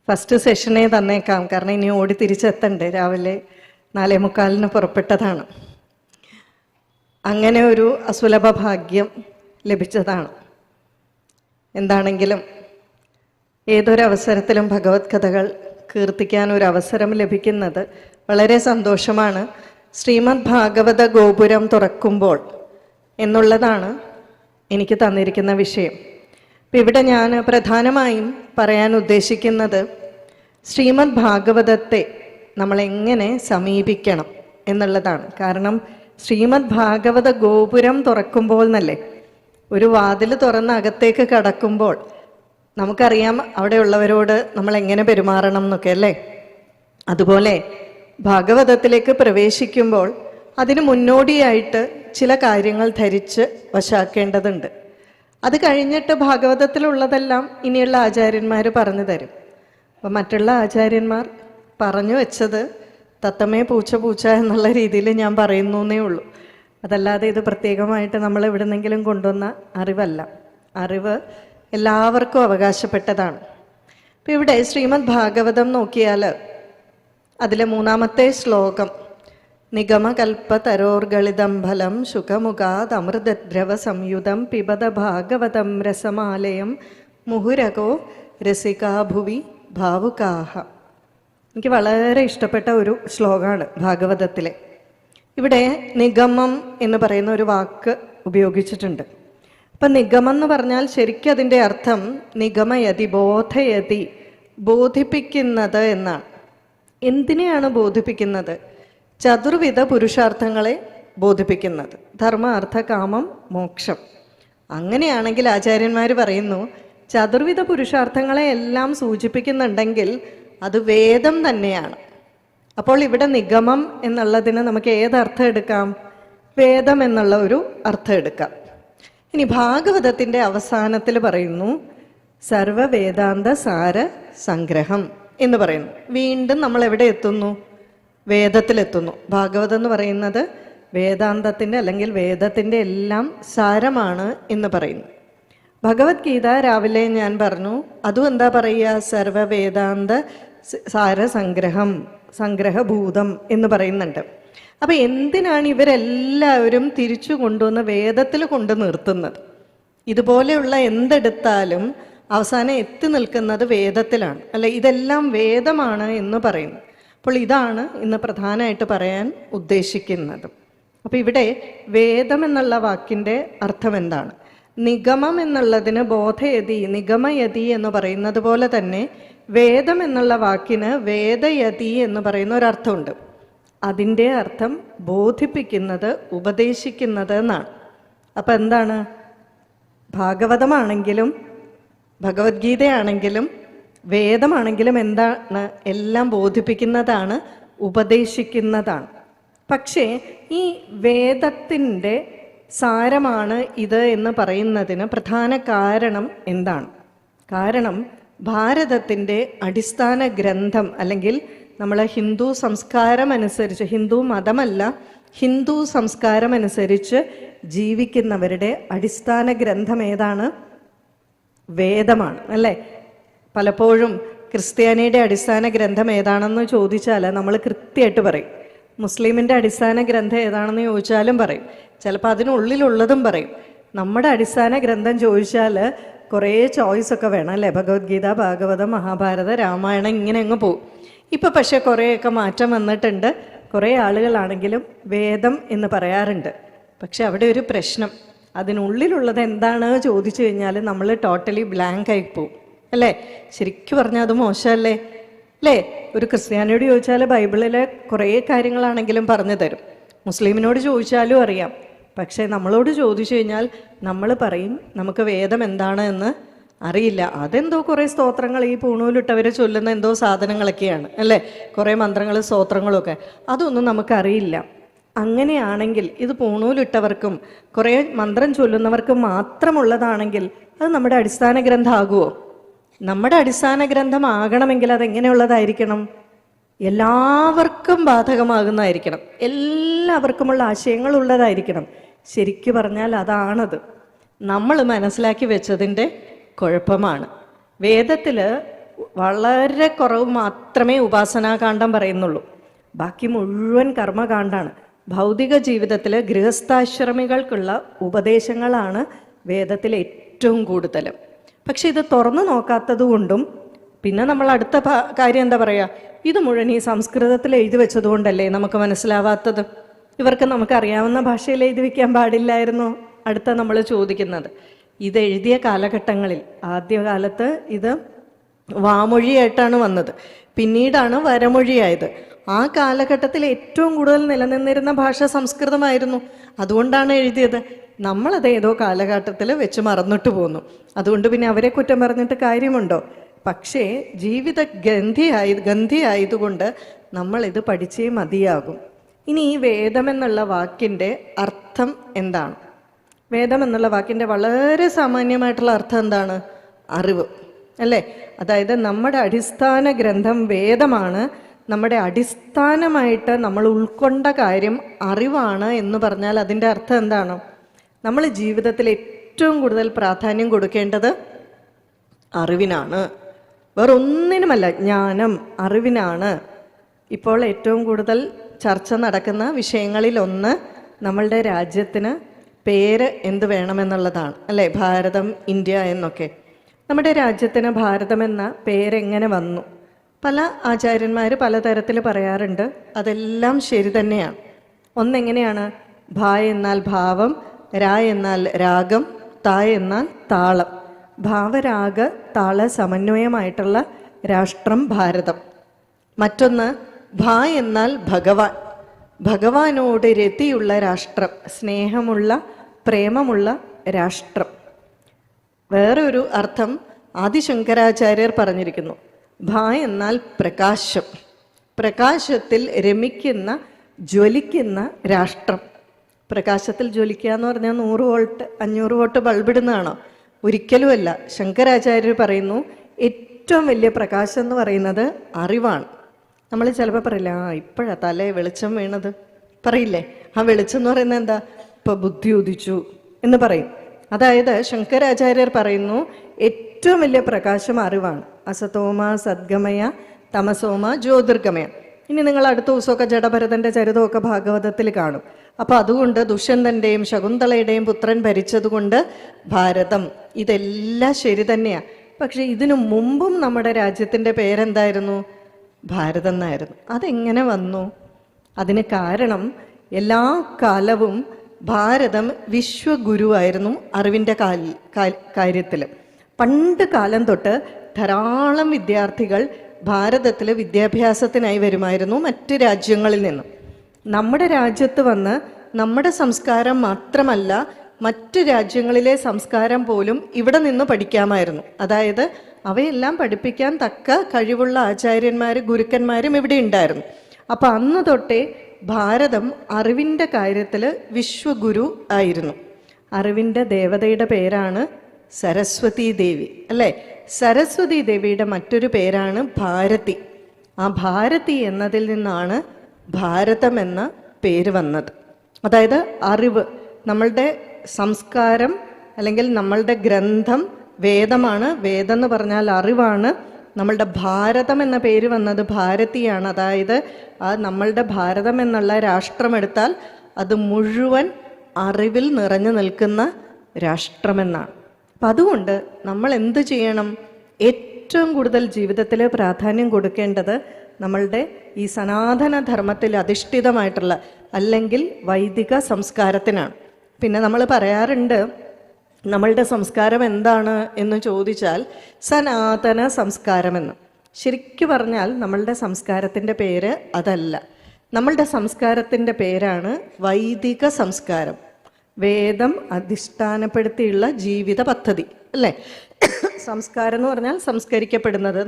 First സെഷനേ തന്നേക്കാം, കാരണം ഇനി ഓടി തിരിച്ചെത്തണ്ടേ. രാവിലെ 4:45 പുറപ്പെട്ടതാണ്. അങ്ങനെ ഒരു അസുലഭ ഭാഗ്യം ലഭിച്ചതാണ്. എന്താണെങ്കിലും ഏതൊരവസരത്തിലും ഭഗവത് കഥകൾ കീർത്തിക്കാൻ ഒരു അവസരം ലഭിക്കുന്നത് വളരെ സന്തോഷമാണ്. ശ്രീമദ് ഭാഗവത ഗോപുരം തുറക്കുമ്പോൾ എന്നുള്ളതാണ് എനിക്ക് തന്നിരിക്കുന്ന വിഷയം. ഇപ്പം ഇവിടെ ഞാൻ പ്രധാനമായും പറയാൻ ഉദ്ദേശിക്കുന്നത് ശ്രീമദ് ഭാഗവതത്തെ നമ്മളെങ്ങനെ സമീപിക്കണം എന്നുള്ളതാണ്. കാരണം ശ്രീമദ് ഭാഗവത ഗോപുരം തുറക്കുമ്പോൾ എന്നല്ലേ, ഒരു വാതിൽ തുറന്ന് അകത്തേക്ക് കടക്കുമ്പോൾ നമുക്കറിയാം അവിടെയുള്ളവരോട് നമ്മൾ എങ്ങനെ പെരുമാറണം എന്നൊക്കെ അല്ലേ. അതുപോലെ ഭാഗവതത്തിലേക്ക് പ്രവേശിക്കുമ്പോൾ അതിന് മുന്നോടിയായിട്ട് ചില കാര്യങ്ങൾ ധരിച്ച് വശാക്കേണ്ടതുണ്ട്. അത് കഴിഞ്ഞിട്ട് ഭാഗവതത്തിലുള്ളതെല്ലാം ഇനിയുള്ള ആചാര്യന്മാർ പറഞ്ഞു തരും. അപ്പം മറ്റുള്ള ആചാര്യന്മാർ പറഞ്ഞു വെച്ചത് തത്തമ്മേ പൂച്ച പൂച്ച എന്നുള്ള രീതിയിൽ ഞാൻ പറയുന്നു എന്നേ ഉള്ളൂ. അതല്ലാതെ ഇത് പ്രത്യേകമായിട്ട് നമ്മൾ എവിടുന്നെങ്കിലും കൊണ്ടുവന്ന അറിവല്ല. അറിവ് എല്ലാവർക്കും അവകാശപ്പെട്ടതാണ്. ഇപ്പം ഇവിടെ ശ്രീമദ് ഭാഗവതം നോക്കിയാൽ അതിലെ 3-ാമത്തെ ശ്ലോകം, നിഗമകൽപ്പതരോർഗളിതം ഫലം ശുഖമുഖാത് അമൃതദ്രവ സംയുതം പിബത ഭാഗവതം രസമാലയം മുഹുരകോ രസികാഭുവി ഭാവുകാഹ. എനിക്ക് വളരെ ഇഷ്ടപ്പെട്ട ഒരു ശ്ലോകമാണ് ഭാഗവതത്തിലെ. ഇവിടെ നിഗമം എന്ന് പറയുന്ന ഒരു വാക്ക് ഉപയോഗിച്ചിട്ടുണ്ട്. അപ്പം നിഗമം എന്ന് പറഞ്ഞാൽ ശരിക്കും അതിൻ്റെ അർത്ഥം നിഗമയതി, ബോധയതി, ബോധിപ്പിക്കുന്നത് എന്നാണ്. എന്തിനെയാണ് ബോധിപ്പിക്കുന്നത്? ചതുർവിധ പുരുഷാർത്ഥങ്ങളെ ബോധിപ്പിക്കുന്നത്. ധർമ്മ, അർത്ഥ, കാമം, മോക്ഷം. അങ്ങനെയാണെങ്കിൽ ആചാര്യന്മാർ പറയുന്നു ചതുർവിധ പുരുഷാർത്ഥങ്ങളെ എല്ലാം സൂചിപ്പിക്കുന്നുണ്ടെങ്കിൽ അത് വേദം തന്നെയാണ്. അപ്പോൾ ഇവിടെ നിഗമം എന്നുള്ളതിന് നമുക്ക് ഏതർത്ഥം എടുക്കാം? വേദം എന്നുള്ള ഒരു അർത്ഥം എടുക്കാം. ഇനി ഭാഗവതത്തിൻ്റെ അവസാനത്തിൽ പറയുന്നു സർവവേദാന്ത സാര സംഗ്രഹം എന്ന് പറയുന്നു. വീണ്ടും നമ്മൾ എവിടെ എത്തുന്നു? വേദത്തിലെത്തുന്നു. ഭാഗവതം എന്ന് പറയുന്നത് വേദാന്തത്തിൻ്റെ അല്ലെങ്കിൽ വേദത്തിൻ്റെ എല്ലാം സാരമാണ് എന്ന് പറയുന്നു. ഭഗവത്ഗീത രാവിലെ ഞാൻ പറഞ്ഞു, അതും എന്താ പറയുക? സർവവേദാന്ത സാര സംഗ്രഹം, സംഗ്രഹഭൂതം എന്ന് പറയുന്നുണ്ട്. അപ്പം എന്തിനാണ് ഇവരെല്ലാവരും തിരിച്ചു കൊണ്ടുവന്ന് വേദത്തിൽ കൊണ്ട് നിർത്തുന്നത്? ഇതുപോലെയുള്ള എന്തെടുത്താലും അവസാനം എത്തി നിൽക്കുന്നത് വേദത്തിലാണ്, അല്ലെ? ഇതെല്ലാം വേദമാണ് എന്ന് പറയുന്നു. അപ്പോൾ ഇതാണ് ഇന്ന് പ്രധാനമായിട്ട് പറയാൻ ഉദ്ദേശിക്കുന്നത്. അപ്പോൾ ഇവിടെ വേദം എന്നുള്ള വാക്കിൻ്റെ അർത്ഥം എന്താണ്? നിഗമം എന്നുള്ളതിന് ബോധയതി, നിഗമയതി എന്ന് പറയുന്നത് പോലെ തന്നെ വേദം എന്നുള്ള വാക്കിന് വേദയതി എന്ന് പറയുന്ന ഒരർത്ഥമുണ്ട്. അതിൻ്റെ അർത്ഥം ബോധിപ്പിക്കുന്നത്, ഉപദേശിക്കുന്നത് എന്നാണ്. അപ്പം എന്താണ്? ഭാഗവതമാണെങ്കിലും ഭഗവത്ഗീതയാണെങ്കിലും വേദമാണെങ്കിലും എന്താണ്? എല്ലാം ബോധിപ്പിക്കുന്നതാണ്, ഉപദേശിക്കുന്നതാണ്. പക്ഷേ ഈ വേദത്തിൻ്റെ സാരമാണ് ഇത് എന്ന് പറയുന്നതിന് പ്രധാന കാരണം എന്താണ്? കാരണം ഭാരതത്തിൻ്റെ അടിസ്ഥാന ഗ്രന്ഥം, അല്ലെങ്കിൽ നമ്മൾ ഹിന്ദു സംസ്കാരം അനുസരിച്ച്, ഹിന്ദു മതമല്ല, ഹിന്ദു സംസ്കാരം അനുസരിച്ച് ജീവിക്കുന്നവരുടെ അടിസ്ഥാന ഗ്രന്ഥം ഏതാണ്? വേദമാണ്, അല്ലേ? പലപ്പോഴും ക്രിസ്ത്യാനിയുടെ അടിസ്ഥാന ഗ്രന്ഥം ഏതാണെന്ന് ചോദിച്ചാൽ നമ്മൾ കൃത്യമായിട്ട് പറയും. മുസ്ലിമിൻ്റെ അടിസ്ഥാന ഗ്രന്ഥം ഏതാണെന്ന് ചോദിച്ചാലും പറയും. ചിലപ്പോൾ അതിനുള്ളിലുള്ളതും പറയും. നമ്മുടെ അടിസ്ഥാന ഗ്രന്ഥം ചോദിച്ചാൽ കുറേ ചോയ്സൊക്കെ വേണം, അല്ലേ? ഭഗവത്ഗീത, ഭാഗവതം, മഹാഭാരത, രാമായണം, ഇങ്ങനെ അങ്ങ് പോകും. ഇപ്പം പക്ഷേ കുറേയൊക്കെ മാറ്റം വന്നിട്ടുണ്ട്. കുറേ ആളുകളാണെങ്കിലും വേദം എന്ന് പറയാറുണ്ട്. പക്ഷെ അവിടെ ഒരു പ്രശ്നം, അതിനുള്ളിലുള്ളത് എന്താണ് ചോദിച്ചു കഴിഞ്ഞാൽ നമ്മൾ ടോട്ടലി ബ്ലാങ്ക് ആയി പോവും, അല്ലേ? ശരിക്കും പറഞ്ഞാൽ അത് മോശമല്ലേ, അല്ലേ? ഒരു ക്രിസ്ത്യാനിയോട് ചോദിച്ചാൽ ബൈബിളിലെ കുറേ കാര്യങ്ങളാണെങ്കിലും പറഞ്ഞു തരും. മുസ്ലിമിനോട് ചോദിച്ചാലും അറിയാം. പക്ഷേ നമ്മളോട് ചോദിച്ചു കഴിഞ്ഞാൽ നമ്മൾ പറയും നമുക്ക് വേദം എന്താണ് എന്ന് അറിയില്ല. അതെന്തോ കുറേ സ്തോത്രങ്ങൾ, ഈ പൂണൂലിട്ടവരെ ചൊല്ലുന്ന എന്തോ സാധനങ്ങളൊക്കെയാണ്, അല്ലേ? കുറേ മന്ത്രങ്ങളും സ്തോത്രങ്ങളും ഒക്കെ, അതൊന്നും നമുക്കറിയില്ല. അങ്ങനെയാണെങ്കിൽ ഇത് പൂണൂലിട്ടവർക്കും കുറേ മന്ത്രം ചൊല്ലുന്നവർക്കും മാത്രമുള്ളതാണെങ്കിൽ അത് നമ്മുടെ അടിസ്ഥാന ഗ്രന്ഥമാകുമോ? നമ്മുടെ അടിസ്ഥാന ഗ്രന്ഥം ആകണമെങ്കിൽ അതെങ്ങനെയുള്ളതായിരിക്കണം? എല്ലാവർക്കും ബാധകമാകുന്നതായിരിക്കണം, എല്ലാവർക്കുമുള്ള ആശയങ്ങളുള്ളതായിരിക്കണം. ശരിക്കു പറഞ്ഞാൽ അതാണത്. നമ്മൾ മനസ്സിലാക്കി വെച്ചതിൻ്റെ കുഴപ്പമാണ്. വേദത്തിൽ വളരെ കുറവ് മാത്രമേ ഉപാസനാകാന്ഡം പറയുന്നുള്ളൂ. ബാക്കി മുഴുവൻ കർമ്മകാന്ഡാണ്. ഭൗതിക ജീവിതത്തിൽ ഗൃഹസ്ഥാശ്രമികൾക്കുള്ള ഉപദേശങ്ങളാണ് വേദത്തിൽ ഏറ്റവും കൂടുതൽ. പക്ഷെ ഇത് തുറന്നു നോക്കാത്തത് കൊണ്ടും, പിന്നെ നമ്മൾ അടുത്ത കാര്യം എന്താ പറയുക, ഇത് മുഴുവൻ ഈ സംസ്കൃതത്തിൽ എഴുതി വെച്ചതുകൊണ്ടല്ലേ നമുക്ക് മനസ്സിലാവാത്തത്. ഇവർക്ക് നമുക്കറിയാവുന്ന ഭാഷയിൽ എഴുതി വയ്ക്കാൻ പാടില്ലായിരുന്നു അടുത്ത നമ്മൾ ചോദിക്കുന്നത്. ഇത് എഴുതിയ കാലഘട്ടങ്ങളിൽ ആദ്യകാലത്ത് ഇത് വാമൊഴിയായിട്ടാണ് വന്നത്, പിന്നീടാണ് വരമൊഴിയായത്. ആ കാലഘട്ടത്തിൽ ഏറ്റവും കൂടുതൽ നിലനിന്നിരുന്ന ഭാഷ സംസ്കൃതമായിരുന്നു. അതുകൊണ്ടാണ് എഴുതിയത്. നമ്മളത് ഏതോ കാലഘട്ടത്തിൽ വെച്ച് മറന്നിട്ട് പോന്നു. അതുകൊണ്ട് പിന്നെ അവരെ കുറ്റം പറഞ്ഞിട്ട് കാര്യമുണ്ടോ? പക്ഷേ ജീവിത ഗന്ധിയായതുകൊണ്ട് നമ്മളിത് പഠിച്ചേ മതിയാകും. ഇനി ഈ വേദമെന്നുള്ള വാക്കിൻ്റെ അർത്ഥം എന്താണ്? വേദം എന്നുള്ള വാക്കിൻ്റെ വളരെ സാമാന്യമായിട്ടുള്ള അർത്ഥം എന്താണ്? അറിവ്, അല്ലേ? അതായത് നമ്മുടെ അടിസ്ഥാന ഗ്രന്ഥം വേദമാണ്. നമ്മുടെ അടിസ്ഥാനമായിട്ട് നമ്മൾ ഉൾക്കൊണ്ട കാര്യം അറിവാണ് എന്ന് പറഞ്ഞാൽ അതിൻ്റെ അർത്ഥം എന്താണ്? നമ്മൾ ജീവിതത്തിൽ ഏറ്റവും കൂടുതൽ പ്രാധാന്യം കൊടുക്കേണ്ടത് അറിവിനാണ്, വേറൊന്നിനുമല്ല. ജ്ഞാനം, അറിവിനാണ്. ഇപ്പോൾ ഏറ്റവും കൂടുതൽ ചർച്ച നടക്കുന്ന വിഷയങ്ങളിലൊന്ന് നമ്മളുടെ രാജ്യത്തിന് പേര് എന്ത് വേണമെന്നുള്ളതാണ്, അല്ലേ? ഭാരതം, ഇന്ത്യ എന്നൊക്കെ. നമ്മുടെ രാജ്യത്തിന് ഭാരതം എന്ന പേരെങ്ങനെ വന്നു? പല ആചാര്യന്മാർ പലതരത്തിൽ പറയാറുണ്ട്. അതെല്ലാം ശരി തന്നെയാണ്. ഒന്നെങ്ങനെയാണ്? ഭ എന്നാൽ ഭാവം, രാ എന്നാൽ രാഗം, ത എന്നാൽ താളം. ഭാവരാഗ താള സമന്വയമായിട്ടുള്ള രാഷ്ട്രം ഭാരതം. മറ്റൊന്ന് ഭ എന്നാൽ ഭഗവാൻ, ഭഗവാനോട് രതിയുള്ള രാഷ്ട്രം, സ്നേഹമുള്ള പ്രേമമുള്ള രാഷ്ട്രം. വേറൊരു അർത്ഥം ആദിശങ്കരാചാര്യർ പറഞ്ഞിരിക്കുന്നു. ഭ എന്നാൽ പ്രകാശം, പ്രകാശത്തിൽ രമിക്കുന്ന ജ്വലിക്കുന്ന രാഷ്ട്രം. പ്രകാശത്തിൽ ജ്വലിക്കുക എന്ന് പറഞ്ഞാൽ 100 വോൾട്ട് 500 വോൾട്ട് ബൾബിടുന്നതാണോ? ഒരിക്കലുമല്ല. ശങ്കരാചാര്യർ പറയുന്നു ഏറ്റവും വലിയ പ്രകാശം എന്ന് പറയുന്നത് അറിവാണ്. നമ്മൾ ചിലപ്പോൾ പറയില്ല, ഇപ്പോഴാ തലേ വെളിച്ചം വീണത് പറയില്ലേ? ആ വെളിച്ചം എന്ന് പറയുന്നത് എന്താ? ഇപ്പൊ ബുദ്ധി ഉദിച്ചു എന്ന് പറയും. അതായത് ശങ്കരാചാര്യർ പറയുന്നു ഏറ്റവും വലിയ പ്രകാശം അറിവാണ്. അസതോമ സദ്ഗമയ തമസോമ ജ്യോതിർഗമയ. ഇനി നിങ്ങൾ അടുത്ത ദിവസമൊക്കെ ജഡഭരതന്റെ ചരിതമൊക്കെ ഭാഗവതത്തിൽ കാണും. അപ്പൊ അതുകൊണ്ട് ദുഷ്യന്തന്റെയും ശകുന്തളയുടെയും പുത്രൻ ഭരിച്ചതുകൊണ്ട് ഭാരതം, ഇതെല്ലാം ശരി തന്നെയാ. പക്ഷെ ഇതിനു മുമ്പും നമ്മുടെ രാജ്യത്തിന്റെ പേരെന്തായിരുന്നു? ഭാരതം എന്നായിരുന്നു. അതെങ്ങനെ വന്നു? അതിന് കാരണം എല്ലാ കാലവും ഭാരതം വിശ്വഗുരുവായിരുന്നു അറിവിൻ്റെ കാര്യത്തിൽ. പണ്ട് കാലം തൊട്ട് ധാരാളം വിദ്യാർത്ഥികൾ ഭാരതത്തിൽ വിദ്യാഭ്യാസത്തിനായി വരുമായിരുന്നു മറ്റ് രാജ്യങ്ങളിൽ നിന്നും. നമ്മുടെ രാജ്യത്ത് വന്ന് നമ്മുടെ സംസ്കാരം മാത്രമല്ല, മറ്റ് രാജ്യങ്ങളിലെ സംസ്കാരം പോലും ഇവിടെ നിന്ന് പഠിക്കാമായിരുന്നു. അതായത് അവയെല്ലാം പഠിപ്പിക്കാൻ തക്ക കഴിവുള്ള ആചാര്യന്മാർ, ഗുരുക്കന്മാരും ഇവിടെ ഉണ്ടായിരുന്നു. അപ്പം അന്ന് തൊട്ടേ ഭാരതം അറിവിൻ്റെ കാര്യത്തിൽ വിശ്വഗുരു ആയിരുന്നു. അറിവിൻ്റെ ദേവതയുടെ പേരാണ് സരസ്വതി ദേവി, അല്ലേ? സരസ്വതി ദേവിയുടെ മറ്റൊരു പേരാണ് ഭാരതി. ആ ഭാരതി എന്നതിൽ നിന്നാണ് ഭാരതം എന്ന പേര് വന്നത്. അതായത് അറിവ്, നമ്മളുടെ സംസ്കാരം അല്ലെങ്കിൽ നമ്മളുടെ ഗ്രന്ഥം വേദമാണ്. വേദം എന്ന് പറഞ്ഞാൽ അറിവാണ്. നമ്മളുടെ ഭാരതം എന്ന പേര് വന്നത് ഭാരതിയാണ്. അതായത് ആ നമ്മളുടെ ഭാരതം എന്നുള്ള രാഷ്ട്രമെടുത്താൽ അത് മുഴുവൻ അറിവിൽ നിറഞ്ഞു നിൽക്കുന്ന രാഷ്ട്രമെന്നാണ്. അപ്പം അതുകൊണ്ട് നമ്മൾ എന്ത് ചെയ്യണം? ഏറ്റവും കൂടുതൽ ജീവിതത്തിൽ പ്രാധാന്യം കൊടുക്കേണ്ടത് നമ്മളുടെ ഈ സനാതനധർമ്മത്തിൽ അധിഷ്ഠിതമായിട്ടുള്ള അല്ലെങ്കിൽ വൈദിക സംസ്കാരത്തിനാണ്. പിന്നെ നമ്മൾ പറയാറുണ്ട് നമ്മളുടെ സംസ്കാരം എന്താണ് എന്ന് ചോദിച്ചാൽ സനാതന സംസ്കാരമെന്ന്. ശരിക്കും പറഞ്ഞാൽ നമ്മളുടെ സംസ്കാരത്തിൻ്റെ പേര് അതല്ല. നമ്മളുടെ സംസ്കാരത്തിൻ്റെ പേരാണ് വൈദിക സംസ്കാരം, വേദം അധിഷ്ഠാനപ്പെടുത്തിയുള്ള ജീവിത പദ്ധതി, അല്ലേ? സംസ്കാരം എന്ന് പറഞ്ഞാൽ സംസ്കരിക്കപ്പെടുന്നത്.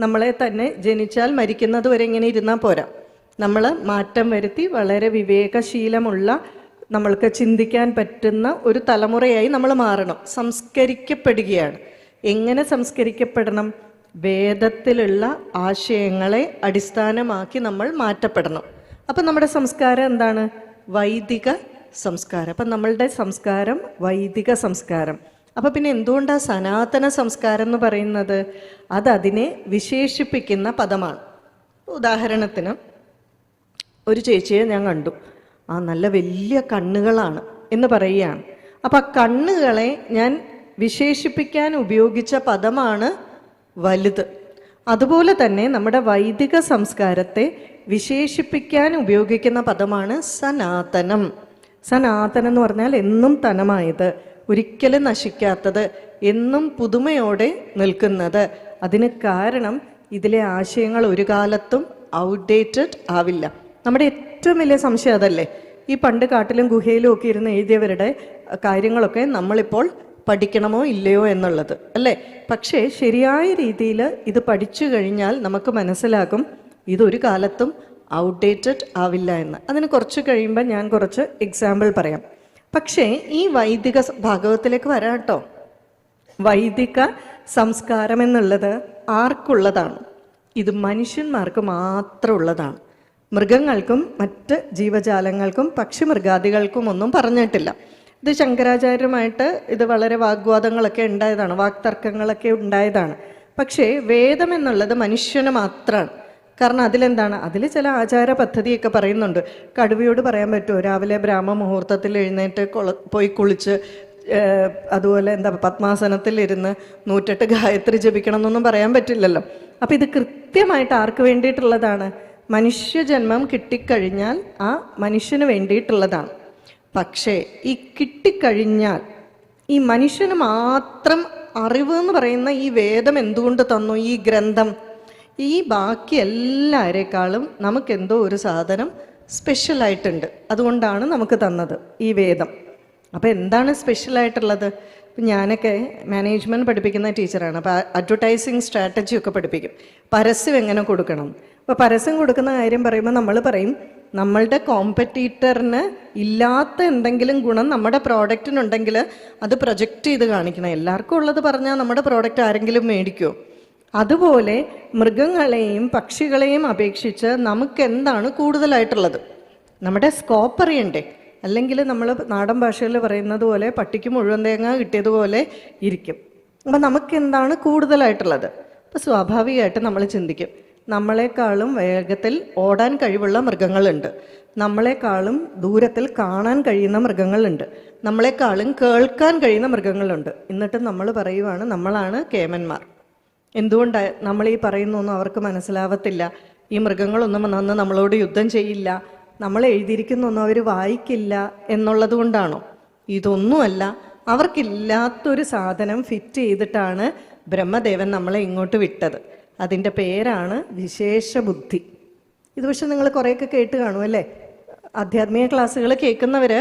നമ്മളെ തന്നെ ജനിച്ചാൽ മരിക്കുന്നത് വരെ ഇങ്ങനെ ഇരുന്നാൽ പോരാ. നമ്മൾ മാറ്റം വരുത്തി വളരെ വിവേകശീലമുള്ള, നമ്മൾക്ക് ചിന്തിക്കാൻ പറ്റുന്ന ഒരു തലമുറയായി നമ്മൾ മാറണം. സംസ്കരിക്കപ്പെടുകയാണ്. എങ്ങനെ സംസ്കരിക്കപ്പെടണം? വേദത്തിലുള്ള ആശയങ്ങളെ അടിസ്ഥാനമാക്കി നമ്മൾ മാറ്റപ്പെടണം. അപ്പം നമ്മുടെ സംസ്കാരം എന്താണ്? വൈദിക സംസ്കാരം. അപ്പം നമ്മളുടെ സംസ്കാരം വൈദിക സംസ്കാരം. അപ്പം പിന്നെ എന്തുകൊണ്ടാണ് സനാതന സംസ്കാരം എന്ന് പറയുന്നത്? അതിനെ വിശേഷിപ്പിക്കുന്ന പദമാണ്. ഉദാഹരണത്തിന് ഒരു ചേച്ചിയെ ഞാൻ കണ്ടു, നല്ല വലിയ കണ്ണുകളാണ് എന്ന് പറയുകയാണ്. അപ്പം ആ കണ്ണുകളെ ഞാൻ വിശേഷിപ്പിക്കാൻ ഉപയോഗിച്ച പദമാണ് വലുത്. അതുപോലെ തന്നെ നമ്മുടെ വൈദിക സംസ്കാരത്തെ വിശേഷിപ്പിക്കാൻ ഉപയോഗിക്കുന്ന പദമാണ് സനാതനം. സനാതനം എന്ന് പറഞ്ഞാൽ എന്നും തനമായത്, ഒരിക്കലും നശിക്കാത്തത്, എന്നും പുതുമയോടെ നിൽക്കുന്നത്. അതിന് കാരണം ഇതിലെ ആശയങ്ങൾ ഒരു കാലത്തും ഔട്ട്ഡേറ്റഡ് ആവില്ല. നമ്മുടെ ഏറ്റവും വലിയ സംശയം അതല്ലേ, ഈ പണ്ട് കാട്ടിലും ഗുഹയിലും ഒക്കെ ഇരുന്ന് എഴുതിയവരുടെ കാര്യങ്ങളൊക്കെ നമ്മളിപ്പോൾ പഠിക്കണമോ ഇല്ലയോ എന്നുള്ളത് അല്ലേ. പക്ഷേ ശരിയായ രീതിയിൽ ഇത് പഠിച്ചു കഴിഞ്ഞാൽ നമുക്ക് മനസ്സിലാകും ഇതൊരു കാലത്തും ഔട്ട്ഡേറ്റഡ് ആവില്ല എന്ന്. അതിന് കുറച്ച് കഴിയുമ്പോൾ ഞാൻ കുറച്ച് എക്സാമ്പിൾ പറയാം. പക്ഷേ ഈ വൈദിക ഭാഗവത്തിലേക്ക് വരാം കേട്ടോ. വൈദിക സംസ്കാരം എന്നുള്ളത് ആർക്കുള്ളതാണ്? ഇത് മനുഷ്യന്മാർക്ക് മാത്രം ഉള്ളതാണ്. മൃഗങ്ങൾക്കും മറ്റ് ജീവജാലങ്ങൾക്കും പക്ഷിമൃഗാദികൾക്കും ഒന്നും പറഞ്ഞിട്ടില്ല. ഇത് ശങ്കരാചാര്യരുമായിട്ട് ഇത് വളരെ വാഗ്വാദങ്ങളൊക്കെ ഉണ്ടായതാണ്, വാക്തർക്കങ്ങളൊക്കെ ഉണ്ടായതാണ്. പക്ഷേ വേദം എന്നുള്ളത് മനുഷ്യന് മാത്രമാണ്. കാരണം അതിലെന്താണ്, അതിൽ ചില ആചാര പദ്ധതിയൊക്കെ പറയുന്നുണ്ട്. കടുവയോട് പറയാൻ പറ്റുമോ രാവിലെ ബ്രാഹ്മ മുഹൂർത്തത്തിൽ എഴുന്നേറ്റ് പോയി കുളിച്ച് അതുപോലെ പത്മാസനത്തിലിരുന്ന് 108 ഗായത്രി ജപിക്കണം എന്നൊന്നും പറയാൻ പറ്റില്ലല്ലോ. അപ്പം ഇത് കൃത്യമായിട്ട് ആർക്ക് വേണ്ടിയിട്ടുള്ളതാണ്? മനുഷ്യജന്മം കിട്ടിക്കഴിഞ്ഞാൽ ആ മനുഷ്യന് വേണ്ടിയിട്ടുള്ളതാണ്. പക്ഷേ ഈ കിട്ടിക്കഴിഞ്ഞാൽ ഈ മനുഷ്യന് മാത്രം അറിവ് എന്ന് പറയുന്ന ഈ വേദം എന്തുകൊണ്ട് തന്നു? ഈ ഗ്രന്ഥം ഈ ബാക്കി എല്ലാവരെക്കാളും നമുക്കെന്തോ ഒരു സാധനം സ്പെഷ്യലായിട്ടുണ്ട്, അതുകൊണ്ടാണ് നമുക്ക് തന്നത് ഈ വേദം. അപ്പോൾ എന്താണ് സ്പെഷ്യലായിട്ടുള്ളത്? ഇപ്പം ഞാനൊക്കെ മാനേജ്മെൻറ്റ് പഠിപ്പിക്കുന്ന ടീച്ചറാണ്. അപ്പോൾ അഡ്വർടൈസിങ് സ്ട്രാറ്റജി ഒക്കെ പഠിപ്പിക്കും. പരസ്യം എങ്ങനെ കൊടുക്കണം. അപ്പോൾ പരസ്യം കൊടുക്കുന്ന കാര്യം പറയുമ്പോൾ നമ്മൾ പറയും നമ്മളുടെ കോമ്പറ്റീറ്ററിന് ഇല്ലാത്ത എന്തെങ്കിലും ഗുണം നമ്മുടെ പ്രോഡക്റ്റിനുണ്ടെങ്കിൽ അത് പ്രൊജക്റ്റ് ചെയ്ത് കാണിക്കണം. എല്ലാവർക്കും ഉള്ളത് പറഞ്ഞാൽ നമ്മുടെ പ്രോഡക്റ്റ് ആരെങ്കിലും മേടിക്കുമോ? അതുപോലെ മൃഗങ്ങളെയും പക്ഷികളെയും അപേക്ഷിച്ച് നമുക്ക് എന്താണ് കൂടുതലായിട്ടുള്ളത്? നമ്മുടെ സ്കോപ്പ് അറിയണ്ടേ? അല്ലെങ്കിൽ നമ്മൾ നാടൻ ഭാഷയിൽ പറയുന്നത് പോലെ പട്ടിക്ക് മുഴുവൻ തേങ്ങ കിട്ടിയതുപോലെ ഇരിക്കും. അപ്പം നമുക്ക് എന്താണ് കൂടുതലായിട്ടുള്ളത്? അപ്പം സ്വാഭാവികമായിട്ട് നമ്മൾ ചിന്തിക്കും നമ്മളെക്കാളും വേഗത്തിൽ ഓടാൻ കഴിവുള്ള മൃഗങ്ങളുണ്ട്, നമ്മളെക്കാളും ദൂരത്തിൽ കാണാൻ കഴിയുന്ന മൃഗങ്ങളുണ്ട്, നമ്മളെക്കാളും കേൾക്കാൻ കഴിയുന്ന മൃഗങ്ങളുണ്ട്. എന്നിട്ട് നമ്മൾ പറയുവാണ് നമ്മളാണ് കേമന്മാർ. എന്തുകൊണ്ടാണ് നമ്മൾ ഈ പറയുന്നൊന്നും അവർക്ക് മനസ്സിലാവത്തില്ല. ഈ മൃഗങ്ങളൊന്നും വന്ന് നമ്മളോട് യുദ്ധം ചെയ്യില്ല, നമ്മൾ എഴുതിയിരിക്കുന്നൊന്നും അവർ വായിക്കില്ല എന്നുള്ളത് കൊണ്ടാണോ? ഇതൊന്നുമല്ല. അവർക്കില്ലാത്തൊരു സാധനം ഫിറ്റ് ചെയ്തിട്ടാണ് ബ്രഹ്മദേവൻ നമ്മളെ ഇങ്ങോട്ട് വിട്ടത്. അതിൻ്റെ പേരാണ് വിശേഷ ബുദ്ധി. ഇത് പക്ഷെ നിങ്ങൾ കുറേയൊക്കെ കേട്ട് കാണും അല്ലേ? ആധ്യാത്മിക ക്ലാസ്സുകൾ കേൾക്കുന്നവർ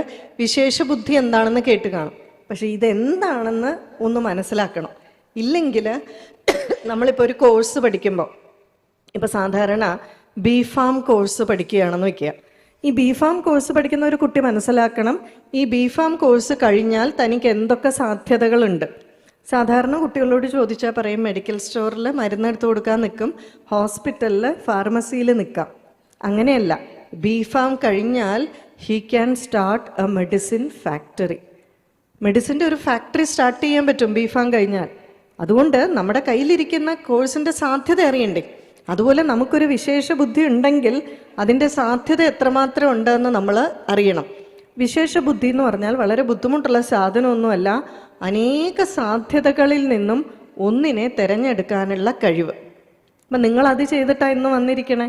വിശേഷ ബുദ്ധി എന്താണെന്ന് കേട്ട് കാണും. പക്ഷെ ഇതെന്താണെന്ന് ഒന്ന് മനസ്സിലാക്കണം. ഇല്ലെങ്കിൽ നമ്മളിപ്പോൾ ഒരു കോഴ്സ് പഠിക്കുമ്പോൾ, ഇപ്പോൾ സാധാരണ ബിഫാം കോഴ്സ് പഠിക്കുകയാണെന്ന് വയ്ക്കുക. ഈ ബിഫാം കോഴ്സ് പഠിക്കുന്ന ഒരു കുട്ടി മനസ്സിലാക്കണം, ഈ ബിഫാം കോഴ്സ് കഴിഞ്ഞാൽ തനിക്ക് എന്തൊക്കെ സാധ്യതകളുണ്ട്. സാധാരണ കുട്ടികളോട് ചോദിച്ചാൽ പറയും മെഡിക്കൽ സ്റ്റോറിൽ മരുന്നെടുത്ത് കൊടുക്കാൻ നിൽക്കും, ഹോസ്പിറ്റലിൽ ഫാർമസിയിൽ നിൽക്കാം. അങ്ങനെയല്ല. ബിഫാം കഴിഞ്ഞാൽ he can start a medicine factory. മെഡിസിൻ്റെ ഒരു ഫാക്ടറി സ്റ്റാർട്ട് ചെയ്യാൻ പറ്റും ബിഫാം കഴിഞ്ഞാൽ. അതുകൊണ്ട് നമ്മുടെ കയ്യിലിരിക്കുന്ന കോഴ്സിൻ്റെ സാധ്യത അറിയണ്ടേ? അതുപോലെ നമുക്കൊരു വിശേഷ ബുദ്ധി ഉണ്ടെങ്കിൽ അതിൻ്റെ സാധ്യത എത്രമാത്രം ഉണ്ടെന്ന് നമ്മൾ അറിയണം. വിശേഷ ബുദ്ധി എന്ന് പറഞ്ഞാൽ വളരെ ബുദ്ധിമുട്ടുള്ള സാധനമൊന്നുമല്ല, അനേക സാധ്യതകളിൽ നിന്നും ഒന്നിനെ തിരഞ്ഞെടുക്കാനുള്ള കഴിവ്. അപ്പം നിങ്ങളത് ചെയ്തിട്ടാണ് ഇന്ന് വന്നിരിക്കണേ.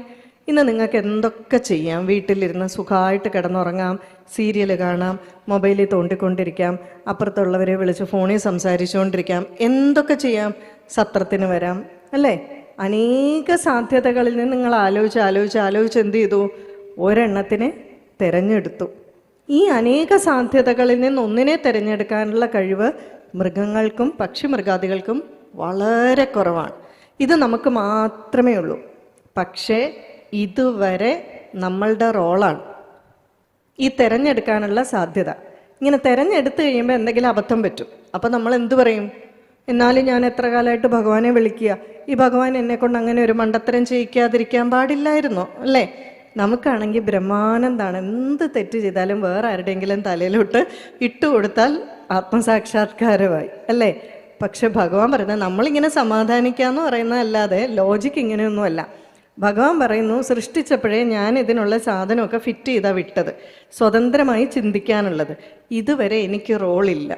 ഇന്ന് നിങ്ങൾക്ക് എന്തൊക്കെ ചെയ്യാം. വീട്ടിലിരുന്ന് സുഖമായിട്ട് കിടന്നുറങ്ങാം, സീരിയൽ കാണാം, മൊബൈലിൽ തോണ്ടിക്കൊണ്ടിരിക്കാം, അപ്പുറത്തുള്ളവരെ വിളിച്ച് ഫോണിൽ സംസാരിച്ചുകൊണ്ടിരിക്കാം, എന്തൊക്കെ ചെയ്യാം. സത്രത്തിന് വരാം അല്ലേ? അനേക സാധ്യതകളിൽ നിന്ന് നിങ്ങൾ ആലോചിച്ച് എന്ത് ചെയ്തു? ഒരെണ്ണത്തിനെ തിരഞ്ഞെടുത്തു. ഈ അനേക സാധ്യതകളിൽ നിന്ന് ഒന്നിനെ തിരഞ്ഞെടുക്കാനുള്ള കഴിവ് മൃഗങ്ങൾക്കും പക്ഷിമൃഗാദികൾക്കും വളരെ കുറവാണ്. ഇത് നമുക്ക് മാത്രമേ ഉള്ളൂ. പക്ഷേ ഇതുവരെ നമ്മളുടെ റോളാണ് ഈ തിരഞ്ഞെടുക്കാനുള്ള സാധ്യത. ഇങ്ങനെ തിരഞ്ഞെടുത്ത് കഴിയുമ്പോൾ എന്തെങ്കിലും അബദ്ധം പറ്റും. അപ്പം നമ്മൾ എന്തു പറയും? എന്നാലും ഞാൻ എത്ര കാലമായിട്ട് ഭഗവാനെ വിളിക്കുക, ഈ ഭഗവാൻ എന്നെക്കൊണ്ട് അങ്ങനെ ഒരു മണ്ടത്തരം ചെയ്യിക്കാതിരിക്കാൻ പാടില്ലായിരുന്നോ അല്ലേ? നമുക്കാണെങ്കിൽ ബ്രഹ്മാനന്ദാണ്. എന്ത് തെറ്റ് ചെയ്താലും വേറെ ആരുടെയെങ്കിലും തലയിലോട്ട് ഇട്ട് കൊടുത്താൽ ആത്മസാക്ഷാത്കാരമായി അല്ലേ? പക്ഷെ ഭഗവാൻ പറയുന്നത് നമ്മളിങ്ങനെ സമാധാനിക്കാന്ന് പറയുന്നതല്ലാതെ ലോജിക്ക് ഇങ്ങനെയൊന്നുമല്ല. ഭഗവാൻ പറയുന്നു, സൃഷ്ടിച്ചപ്പോഴേ ഞാൻ ഇതിനുള്ള സാധനമൊക്കെ ഫിറ്റ് ചെയ്താ വിട്ടത്, സ്വതന്ത്രമായി ചിന്തിക്കാനുള്ളത്. ഇതുവരെ എനിക്ക് റോളില്ല.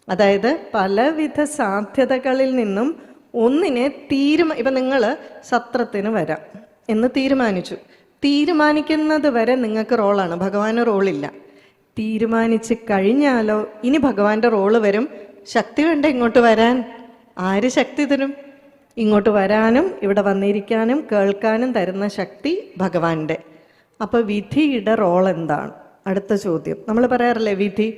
അതായത് പലവിധ സാധ്യതകളിൽ നിന്നും ഒന്നിനെ ഇപ്പം നിങ്ങൾ സത്രത്തിന് വരാം എന്ന് തീരുമാനിച്ചു. തീരുമാനിക്കുന്നത് വരെ നിങ്ങൾക്ക് റോളാണ്, ഭഗവാന് റോളില്ല. തീരുമാനിച്ച് കഴിഞ്ഞാലോ ഇനി ഭഗവാന്റെ റോള് വരും. ശക്തി വേണ്ട ഇങ്ങോട്ട് വരാൻ? ആര് ശക്തി തരും? ഇങ്ങോട്ട് വരാനും ഇവിടെ വന്നിരിക്കാനും കേൾക്കാനും തരുന്ന ശക്തി ഭഗവാന്റെ. അപ്പൊ വിധിയുടെ റോൾ എന്താണ്? അടുത്ത ചോദ്യം. നമ്മൾ പറയാറില്ലേ വിധി.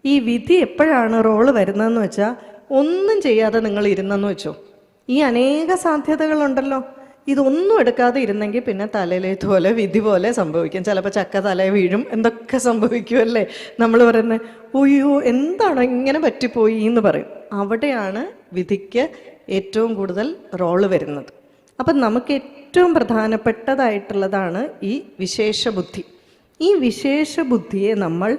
ഈ വിധി എപ്പോഴാണ് റോള് വരുന്നതെന്ന് വെച്ചാൽ, ഒന്നും ചെയ്യാതെ നിങ്ങൾ ഇരുന്നെന്ന് വെച്ചോ, ഈ അനേക സാധ്യതകളുണ്ടല്ലോ, ഇതൊന്നും എടുക്കാതെ ഇരുന്നെങ്കിൽ പിന്നെ തലയിലേതുപോലെ വിധി പോലെ സംഭവിക്കും. ചിലപ്പോൾ ചക്ക തലയെ വീഴും, എന്തൊക്കെ സംഭവിക്കുമല്ലേ. നമ്മൾ പറയുന്നത് ഒയ്യോ എന്താണ് ഇങ്ങനെ പറ്റിപ്പോയി എന്ന് പറയും. അവിടെയാണ് വിധിക്ക് ഏറ്റവും കൂടുതൽ റോള് വരുന്നത്. അപ്പം നമുക്ക് ഏറ്റവും പ്രധാനപ്പെട്ടതായിട്ടുള്ളതാണ് ഈ വിശേഷ ബുദ്ധി. ഈ വിശേഷ ബുദ്ധിയെ നമ്മൾ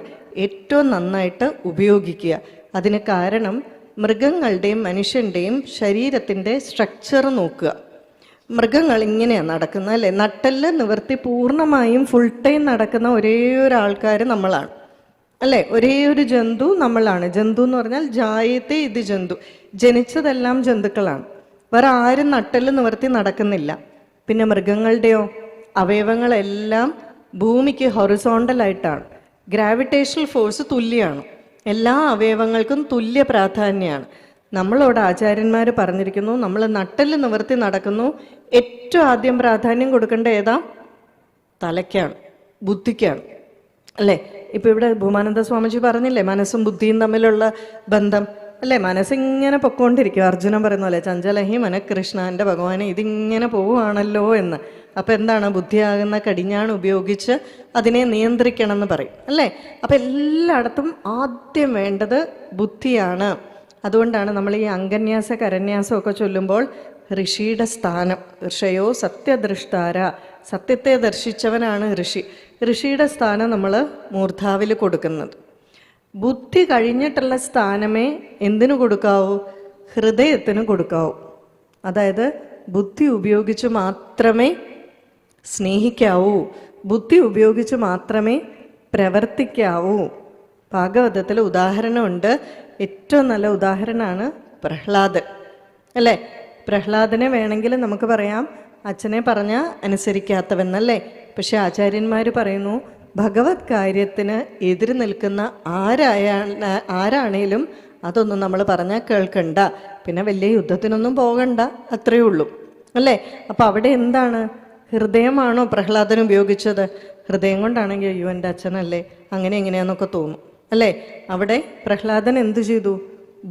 ഏറ്റവും നന്നായിട്ട് ഉപയോഗിക്കുക. അതിന് കാരണം മൃഗങ്ങളുടെയും മനുഷ്യൻ്റെയും ശരീരത്തിൻ്റെ സ്ട്രക്ചർ നോക്കുക. മൃഗങ്ങൾ ഇങ്ങനെയാണ് നടക്കുന്നത് അല്ലേ? നട്ടെല്ല് നിവർത്തി പൂർണ്ണമായും ഫുൾ ടൈം നടക്കുന്ന ഒരേ ഒരാൾക്കാർ നമ്മളാണ് അല്ലേ? ഒരേ ഒരു ജന്തു നമ്മളാണ്. ജന്തു എന്ന് പറഞ്ഞാൽ ജായത്തെ ഇത് ജന്തു, ജനിച്ചതെല്ലാം ജന്തുക്കളാണ്. വേറെ ആരും നട്ടെല്ല് നിവർത്തി നടക്കുന്നില്ല. പിന്നെ മൃഗങ്ങളുടെയോ അവയവങ്ങളെല്ലാം ഭൂമിക്ക് ഹൊറിസോണ്ടലായിട്ടാണ്. ഗ്രാവിറ്റേഷണൽ ഫോഴ്സ് തുല്യമാണ്. എല്ലാ അവയവങ്ങൾക്കും തുല്യ പ്രാധാന്യമാണ്. നമ്മളോട് ആചാര്യന്മാർ പറഞ്ഞിരിക്കുന്നു, നമ്മൾ നട്ടെല്ല് നിവർത്തി നടക്കുന്നു, ഏറ്റവും ആദ്യം പ്രാധാന്യം കൊടുക്കേണ്ട ഏതാ? തലയ്ക്കാണ്, ബുദ്ധിക്കാണ് അല്ലേ? ഇപ്പം ഇവിടെ ഭൂമാനന്ദ സ്വാമിജി പറഞ്ഞില്ലേ മനസ്സും ബുദ്ധിയും തമ്മിലുള്ള ബന്ധം അല്ലേ? മനസ്സിങ്ങനെ പൊക്കോണ്ടിരിക്കും. അർജുനൻ പറയുന്ന പോലെ ചഞ്ചലഹി മനഃകൃഷ്ണ, എൻ്റെ ഭഗവാനെ ഇതിങ്ങനെ പോവുകയാണല്ലോ എന്ന്. അപ്പം എന്താണ്? ബുദ്ധിയാകുന്ന കടിഞ്ഞാണ് ഉപയോഗിച്ച് അതിനെ നിയന്ത്രിക്കണം എന്ന് പറയും അല്ലേ? അപ്പം എല്ലായിടത്തും ആദ്യം വേണ്ടത് ബുദ്ധിയാണ്. അതുകൊണ്ടാണ് നമ്മൾ ഈ അംഗന്യാസ കരന്യാസം ഒക്കെ ചൊല്ലുമ്പോൾ ഋഷിയുടെ സ്ഥാനം, ഋഷയോ സത്യദൃഷ്ടാര, സത്യത്തെ ദർശിച്ചവനാണ് ഋഷി. ഋഷിയുടെ സ്ഥാനം നമ്മൾ മൂർധാവിൽ കൊടുക്കുന്നത്. ബുദ്ധി കഴിഞ്ഞിട്ടുള്ള സ്ഥാനമേ എന്തിനു കൊടുക്കാവൂ? ഹൃദയത്തിന് കൊടുക്കാവൂ. അതായത് ബുദ്ധി ഉപയോഗിച്ച് മാത്രമേ സ്നേഹിക്കാവൂ, ബുദ്ധി ഉപയോഗിച്ച് മാത്രമേ പ്രവർത്തിക്കാവൂ. ഭാഗവതത്തിൽ ഉദാഹരണമുണ്ട്. ഏറ്റവും നല്ല ഉദാഹരണമാണ് പ്രഹ്ലാദൻ അല്ലേ? പ്രഹ്ലാദനെ വേണമെങ്കിൽ നമുക്ക് പറയാം അച്ഛനെ പറഞ്ഞാൽ അനുസരിക്കാത്തവെന്നല്ലേ. പക്ഷെ ആചാര്യന്മാർ പറയുന്നു ഭഗവത് കാര്യത്തിന് എതിര് നിൽക്കുന്ന ആരാണേലും അതൊന്നും നമ്മൾ പറഞ്ഞാൽ കേൾക്കണ്ട, പിന്നെ വലിയ യുദ്ധത്തിനൊന്നും പോകണ്ട, അത്രയേ ഉള്ളൂ അല്ലേ? അപ്പം അവിടെ എന്താണ്? ഹൃദയമാണോ പ്രഹ്ലാദൻ ഉപയോഗിച്ചത്? ഹൃദയം കൊണ്ടാണെങ്കിൽ അയ്യോ എൻ്റെ അച്ഛനല്ലേ അങ്ങനെ എങ്ങനെയാന്നൊക്കെ തോന്നും അല്ലേ? അവിടെ പ്രഹ്ലാദൻ എന്തു ചെയ്തു?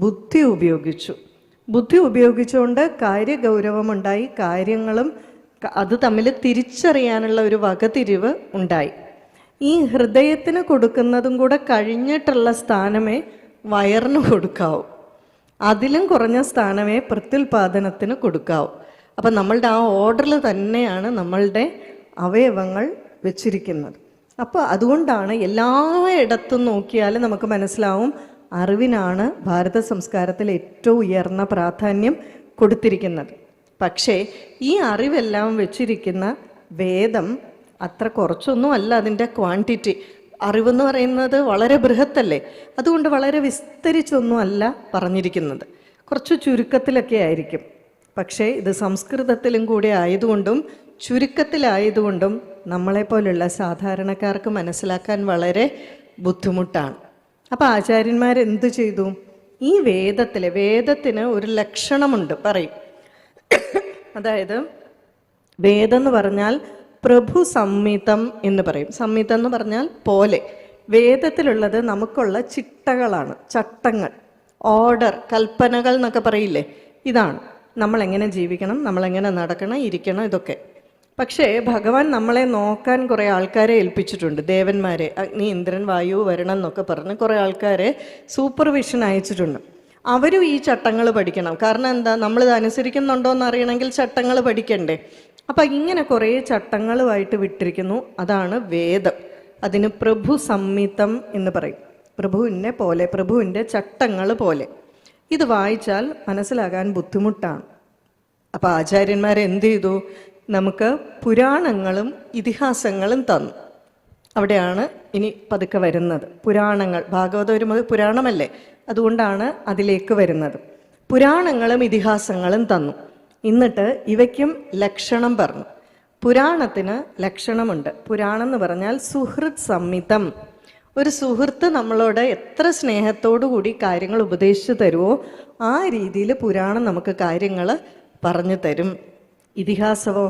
ബുദ്ധി ഉപയോഗിച്ചു. ബുദ്ധി ഉപയോഗിച്ചുകൊണ്ട് കാര്യഗൗരവമുണ്ടായി, കാര്യങ്ങളും അത് തമ്മിൽ തിരിച്ചറിയാനുള്ള ഒരു വകതിരിവ് ഉണ്ടായി. ഈ ഹൃദയത്തിന് കൊടുക്കുന്നതും കൂടെ കഴിഞ്ഞിട്ടുള്ള സ്ഥാനമേ വയറിന് കൊടുക്കാവൂ. അതിലും കുറഞ്ഞ സ്ഥാനമേ പ്രത്യുൽപാദനത്തിന് കൊടുക്കാവൂ. അപ്പം നമ്മളുടെ ആ ഓർഡറിൽ തന്നെയാണ് നമ്മളുടെ അവയവങ്ങൾ വെച്ചിരിക്കുന്നത്. അപ്പോൾ അതുകൊണ്ടാണ് എല്ലായിടത്തും നോക്കിയാലും നമുക്ക് മനസ്സിലാവും അറിവിനാണ് ഭാരത സംസ്കാരത്തിൽ ഏറ്റവും ഉയർന്ന പ്രാധാന്യം കൊടുത്തിരിക്കുന്നത്. പക്ഷേ ഈ അറിവെല്ലാം വെച്ചിരിക്കുന്ന വേദം അത്ര കുറച്ചൊന്നും അല്ല. അതിൻ്റെ ക്വാണ്ടിറ്റി, അറിവെന്ന് പറയുന്നത് വളരെ ബൃഹത്തല്ലേ, അതുകൊണ്ട് വളരെ വിസ്തരിച്ചൊന്നും അല്ല പറഞ്ഞിരിക്കുന്നത്, കുറച്ച് ചുരുക്കത്തിലൊക്കെ ആയിരിക്കും. പക്ഷേ ഇത് സംസ്കൃതത്തിലും കൂടി ആയതുകൊണ്ടും ചുരുക്കത്തിലായതുകൊണ്ടും നമ്മളെപ്പോലുള്ള സാധാരണക്കാർക്ക് മനസ്സിലാക്കാൻ വളരെ ബുദ്ധിമുട്ടാണ്. അപ്പോൾ ആചാര്യന്മാരെന്ത് ചെയ്തു? ഈ വേദത്തിന് ഒരു ലക്ഷണമുണ്ട് പറയും. അതായത് വേദം എന്ന് പറഞ്ഞാൽ പ്രഭു സംഹിതം എന്ന് പറയും. സംഹിതം എന്ന് പറഞ്ഞാൽ പോലെ. വേദത്തിലുള്ളത് നമുക്കുള്ള ചിട്ടകളാണ്, ചട്ടങ്ങൾ, ഓർഡർ, കൽപ്പനകൾ എന്നൊക്കെ പറയില്ലേ. ഇതാണ് നമ്മളെങ്ങനെ ജീവിക്കണം, നമ്മളെങ്ങനെ നടക്കണം, ഇരിക്കണം, ഇതൊക്കെ. പക്ഷേ ഭഗവാൻ നമ്മളെ നോക്കാൻ കുറേ ആൾക്കാരെ ഏൽപ്പിച്ചിട്ടുണ്ട്, ദേവന്മാരെ. അഗ്നി, ഇന്ദ്രൻ, വായു, വരണം എന്നൊക്കെ പറഞ്ഞ് കുറേ ആൾക്കാരെ സൂപ്പർവിഷൻ അയച്ചിട്ടുണ്ട്. അവരും ഈ ചട്ടങ്ങൾ പഠിക്കണം. കാരണം എന്താ? നമ്മളിത് അനുസരിക്കുന്നുണ്ടോ എന്ന് അറിയണമെങ്കിൽ ചട്ടങ്ങൾ പഠിക്കണ്ടേ. അപ്പം ഇങ്ങനെ കുറേ ചട്ടങ്ങളുമായിട്ട് വിട്ടിരിക്കുന്നു. അതാണ് വേദം. അതിന് പ്രഭു സംഹിതം എന്ന് പറയും. പ്രഭുവിനെ പോലെ, പ്രഭുവിൻ്റെ ചട്ടങ്ങൾ പോലെ. ഇത് വായിച്ചാൽ മനസ്സിലാകാൻ ബുദ്ധിമുട്ടാണ്. അപ്പോൾ ആചാര്യന്മാരെന്ത് ചെയ്തു? നമുക്ക് പുരാണങ്ങളും ഇതിഹാസങ്ങളും തന്നു. അവിടെയാണ് ഇനി പതുക്കെ വരുന്നത്. പുരാണങ്ങൾ, ഭാഗവതം ഒരു പുരാണമല്ലേ, അതുകൊണ്ടാണ് അതിലേക്ക് വരുന്നത്. പുരാണങ്ങളും ഇതിഹാസങ്ങളും തന്നു. എന്നിട്ട് ഇവയ്ക്കും ലക്ഷണം പറഞ്ഞു. പുരാണത്തിന് ലക്ഷണമുണ്ട്. പുരാണം എന്ന് പറഞ്ഞാൽ സുഹൃത് സംഹിതം. ഒരു സുഹൃത്ത് നമ്മളോട് എത്ര സ്നേഹത്തോടു കൂടി കാര്യങ്ങൾ ഉപദേശിച്ചു തരുമോ ആ രീതിയിൽ പുരാണം നമുക്ക് കാര്യങ്ങൾ പറഞ്ഞു തരും. ഇതിഹാസമോ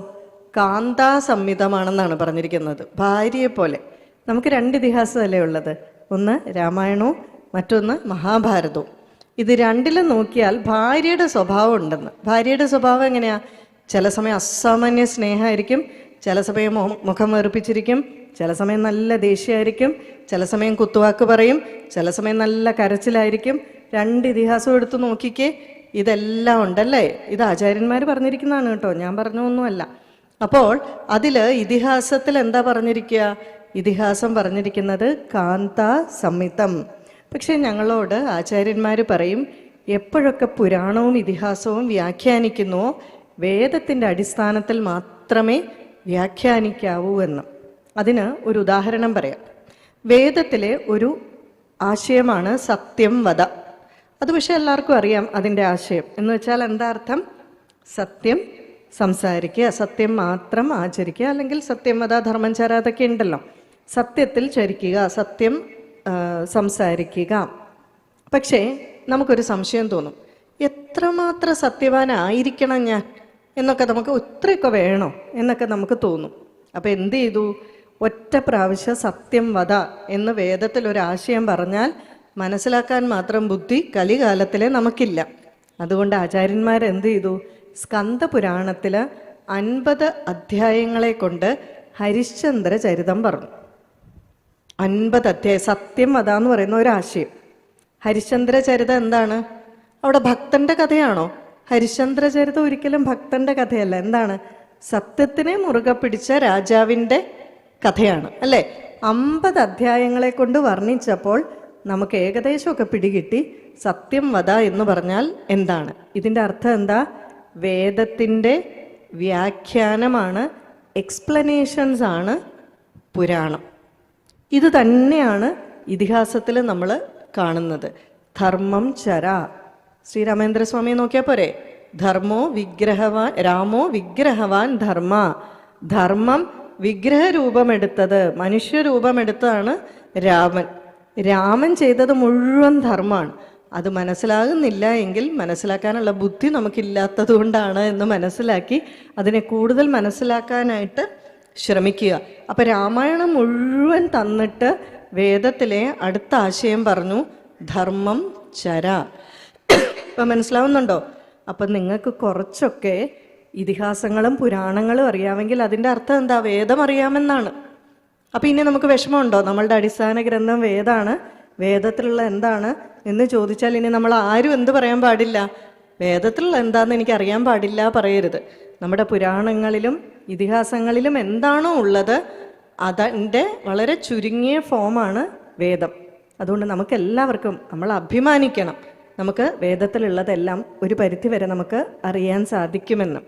കാന്താ സംഹിതമാണെന്നാണ് പറഞ്ഞിരിക്കുന്നത്. ഭാര്യയെ പോലെ. നമുക്ക് 2 ഇതിഹാസമല്ലേ ഉള്ളത്, ഒന്ന് രാമായണവും മറ്റൊന്ന് മഹാഭാരതവും. ഇത് രണ്ടിലും നോക്കിയാൽ ഭാര്യയുടെ സ്വഭാവം ഉണ്ടെന്ന്. ഭാര്യയുടെ സ്വഭാവം എങ്ങനെയാ? ചില സമയം അസാമാന്യ സ്നേഹമായിരിക്കും, ചില സമയം മുഖം വെറുപ്പിച്ചിരിക്കും, ചില സമയം നല്ല ദേഷ്യമായിരിക്കും, ചില സമയം കുത്തുവാക്ക് പറയും, ചില സമയം നല്ല കരച്ചിലായിരിക്കും. 2 ഇതിഹാസം എടുത്ത് നോക്കിക്കേ, ഇതെല്ലാം ഉണ്ടല്ലേ. ഇത് ആചാര്യന്മാർ പറഞ്ഞിരിക്കുന്നതാണ് കേട്ടോ, ഞാൻ പറഞ്ഞൊന്നുമല്ല. അപ്പോൾ അതിൽ ഇതിഹാസത്തിൽ എന്താ പറഞ്ഞിരിക്കുക? ഇതിഹാസം പറഞ്ഞിരിക്കുന്നത് കാന്താ സംഹിതം. പക്ഷെ ഞങ്ങളോട് ആചാര്യന്മാർ പറയും, എപ്പോഴൊക്കെ പുരാണവും ഇതിഹാസവും വ്യാഖ്യാനിക്കുന്നുവോ വേദത്തിൻ്റെ അടിസ്ഥാനത്തിൽ മാത്രമേ വ്യാഖ്യാനിക്കാവൂ എന്ന്. അതിന് ഒരു ഉദാഹരണം പറയാം. വേദത്തിലെ ഒരു ആശയമാണ് സത്യം വദ. അത് പക്ഷെ എല്ലാവർക്കും അറിയാം അതിൻ്റെ ആശയം. എന്ന് വെച്ചാൽ എന്താ അർത്ഥം? സത്യം സംസാരിക്കുക, സത്യം മാത്രം ആചരിക്കുക, അല്ലെങ്കിൽ സത്യം വദ ധർമ്മം ചര, അതൊക്കെ ഉണ്ടല്ലോ. സത്യത്തിൽ ചരിക്കുക, സത്യം സംസാരിക്കുക. പക്ഷേ നമുക്കൊരു സംശയം തോന്നും, എത്രമാത്രം സത്യവാനായിരിക്കണം ഞാൻ എന്നൊക്കെ, നമുക്ക് ഇത്രയൊക്കെ വേണോ എന്നൊക്കെ നമുക്ക് തോന്നും. അപ്പം എന്ത് ചെയ്തു? ഒറ്റ പ്രാവശ്യം സത്യം വദ എന്ന് വേദത്തിലൊരാശയം പറഞ്ഞാൽ മനസ്സിലാക്കാൻ മാത്രം ബുദ്ധി കലികാലത്തിലെ നമുക്കില്ല. അതുകൊണ്ട് ആചാര്യന്മാരെന്ത് ചെയ്തു? സ്കന്ദപുരാണത്തിൽ 50 അധ്യായങ്ങളെ കൊണ്ട് ഹരിശ്ചന്ദ്ര ചരിതം പറഞ്ഞു. 50 അധ്യായം. സത്യം വദ എന്ന് പറയുന്ന ഒരാശയം. ഹരിശ്ചന്ദ്ര ചരിതം എന്താണ്? അവിടെ ഭക്തന്റെ കഥയാണോ? ഹരിശ്ചന്ദ്ര ചരിതം ഒരിക്കലും ഭക്തന്റെ കഥയല്ല. എന്താണ്? സത്യത്തിനെ മുറുകെ പിടിച്ച രാജാവിൻ്റെ കഥയാണ്, അല്ലേ? 50 അധ്യായങ്ങളെ കൊണ്ട് വർണ്ണിച്ചപ്പോൾ നമുക്ക് ഏകദേശമൊക്കെ പിടികിട്ടി സത്യം വദ എന്ന് പറഞ്ഞാൽ എന്താണ്. ഇതിൻ്റെ അർത്ഥം എന്താ? വേദത്തിൻ്റെ വ്യാഖ്യാനമാണ്, എക്സ്പ്ലനേഷൻസ് ആണ് പുരാണം. ഇത് തന്നെയാണ് ഇതിഹാസത്തിൽ നമ്മൾ കാണുന്നത്. ധർമ്മം ചര. ശ്രീരാമേന്ദ്രസ്വാമിയെ നോക്കിയാൽ പോരെ? ധർമ്മോ വിഗ്രഹവാൻ, രാമോ വിഗ്രഹവാൻ ധർമ്മ. ധർമ്മം വിഗ്രഹരൂപമെടുത്തത്, മനുഷ്യരൂപമെടുത്തതാണ് രാമൻ. രാമൻ ചെയ്തത് മുഴുവൻ ധർമ്മമാണ്. അത് മനസ്സിലാകുന്നില്ല എങ്കിൽ മനസ്സിലാക്കാനുള്ള ബുദ്ധി നമുക്കില്ലാത്തത് കൊണ്ടാണ് എന്ന് മനസ്സിലാക്കി അതിനെ കൂടുതൽ മനസ്സിലാക്കാനായിട്ട് ശ്രമിക്കുക. അപ്പം രാമായണം മുഴുവൻ തന്നിട്ട് വേദത്തിലെ അടുത്ത ആശയം പറഞ്ഞു, ധർമ്മം ചര. ഇപ്പം മനസ്സിലാവുന്നുണ്ടോ? അപ്പം നിങ്ങൾക്ക് കുറച്ചൊക്കെ ഇതിഹാസങ്ങളും പുരാണങ്ങളും അറിയാമെങ്കിൽ അതിൻ്റെ അർത്ഥം എന്താ? വേദം അറിയാമെന്നാണ്. അപ്പം ഇനി നമുക്ക് വിഷമമുണ്ടോ? നമ്മളുടെ അടിസ്ഥാന ഗ്രന്ഥം വേദമാണ്, വേദത്തിലുള്ള എന്താണ് എന്ന് ചോദിച്ചാൽ ഇനി നമ്മൾ ആരും എന്ത് പറയാൻ പാടില്ല? വേദത്തിലുള്ള എന്താണെന്ന് എനിക്ക് അറിയാൻ പാടില്ല പറയരുത്. നമ്മുടെ പുരാണങ്ങളിലും ഇതിഹാസങ്ങളിലും എന്താണോ ഉള്ളത് അതിൻ്റെ വളരെ ചുരുങ്ങിയ ഫോമാണ് വേദം. അതുകൊണ്ട് നമുക്കെല്ലാവർക്കും നമ്മൾ അഭിമാനിക്കണം, നമുക്ക് വേദത്തിലുള്ളതെല്ലാം ഒരു പരിധിവരെ നമുക്ക് അറിയാൻ സാധിക്കുമെന്ന്.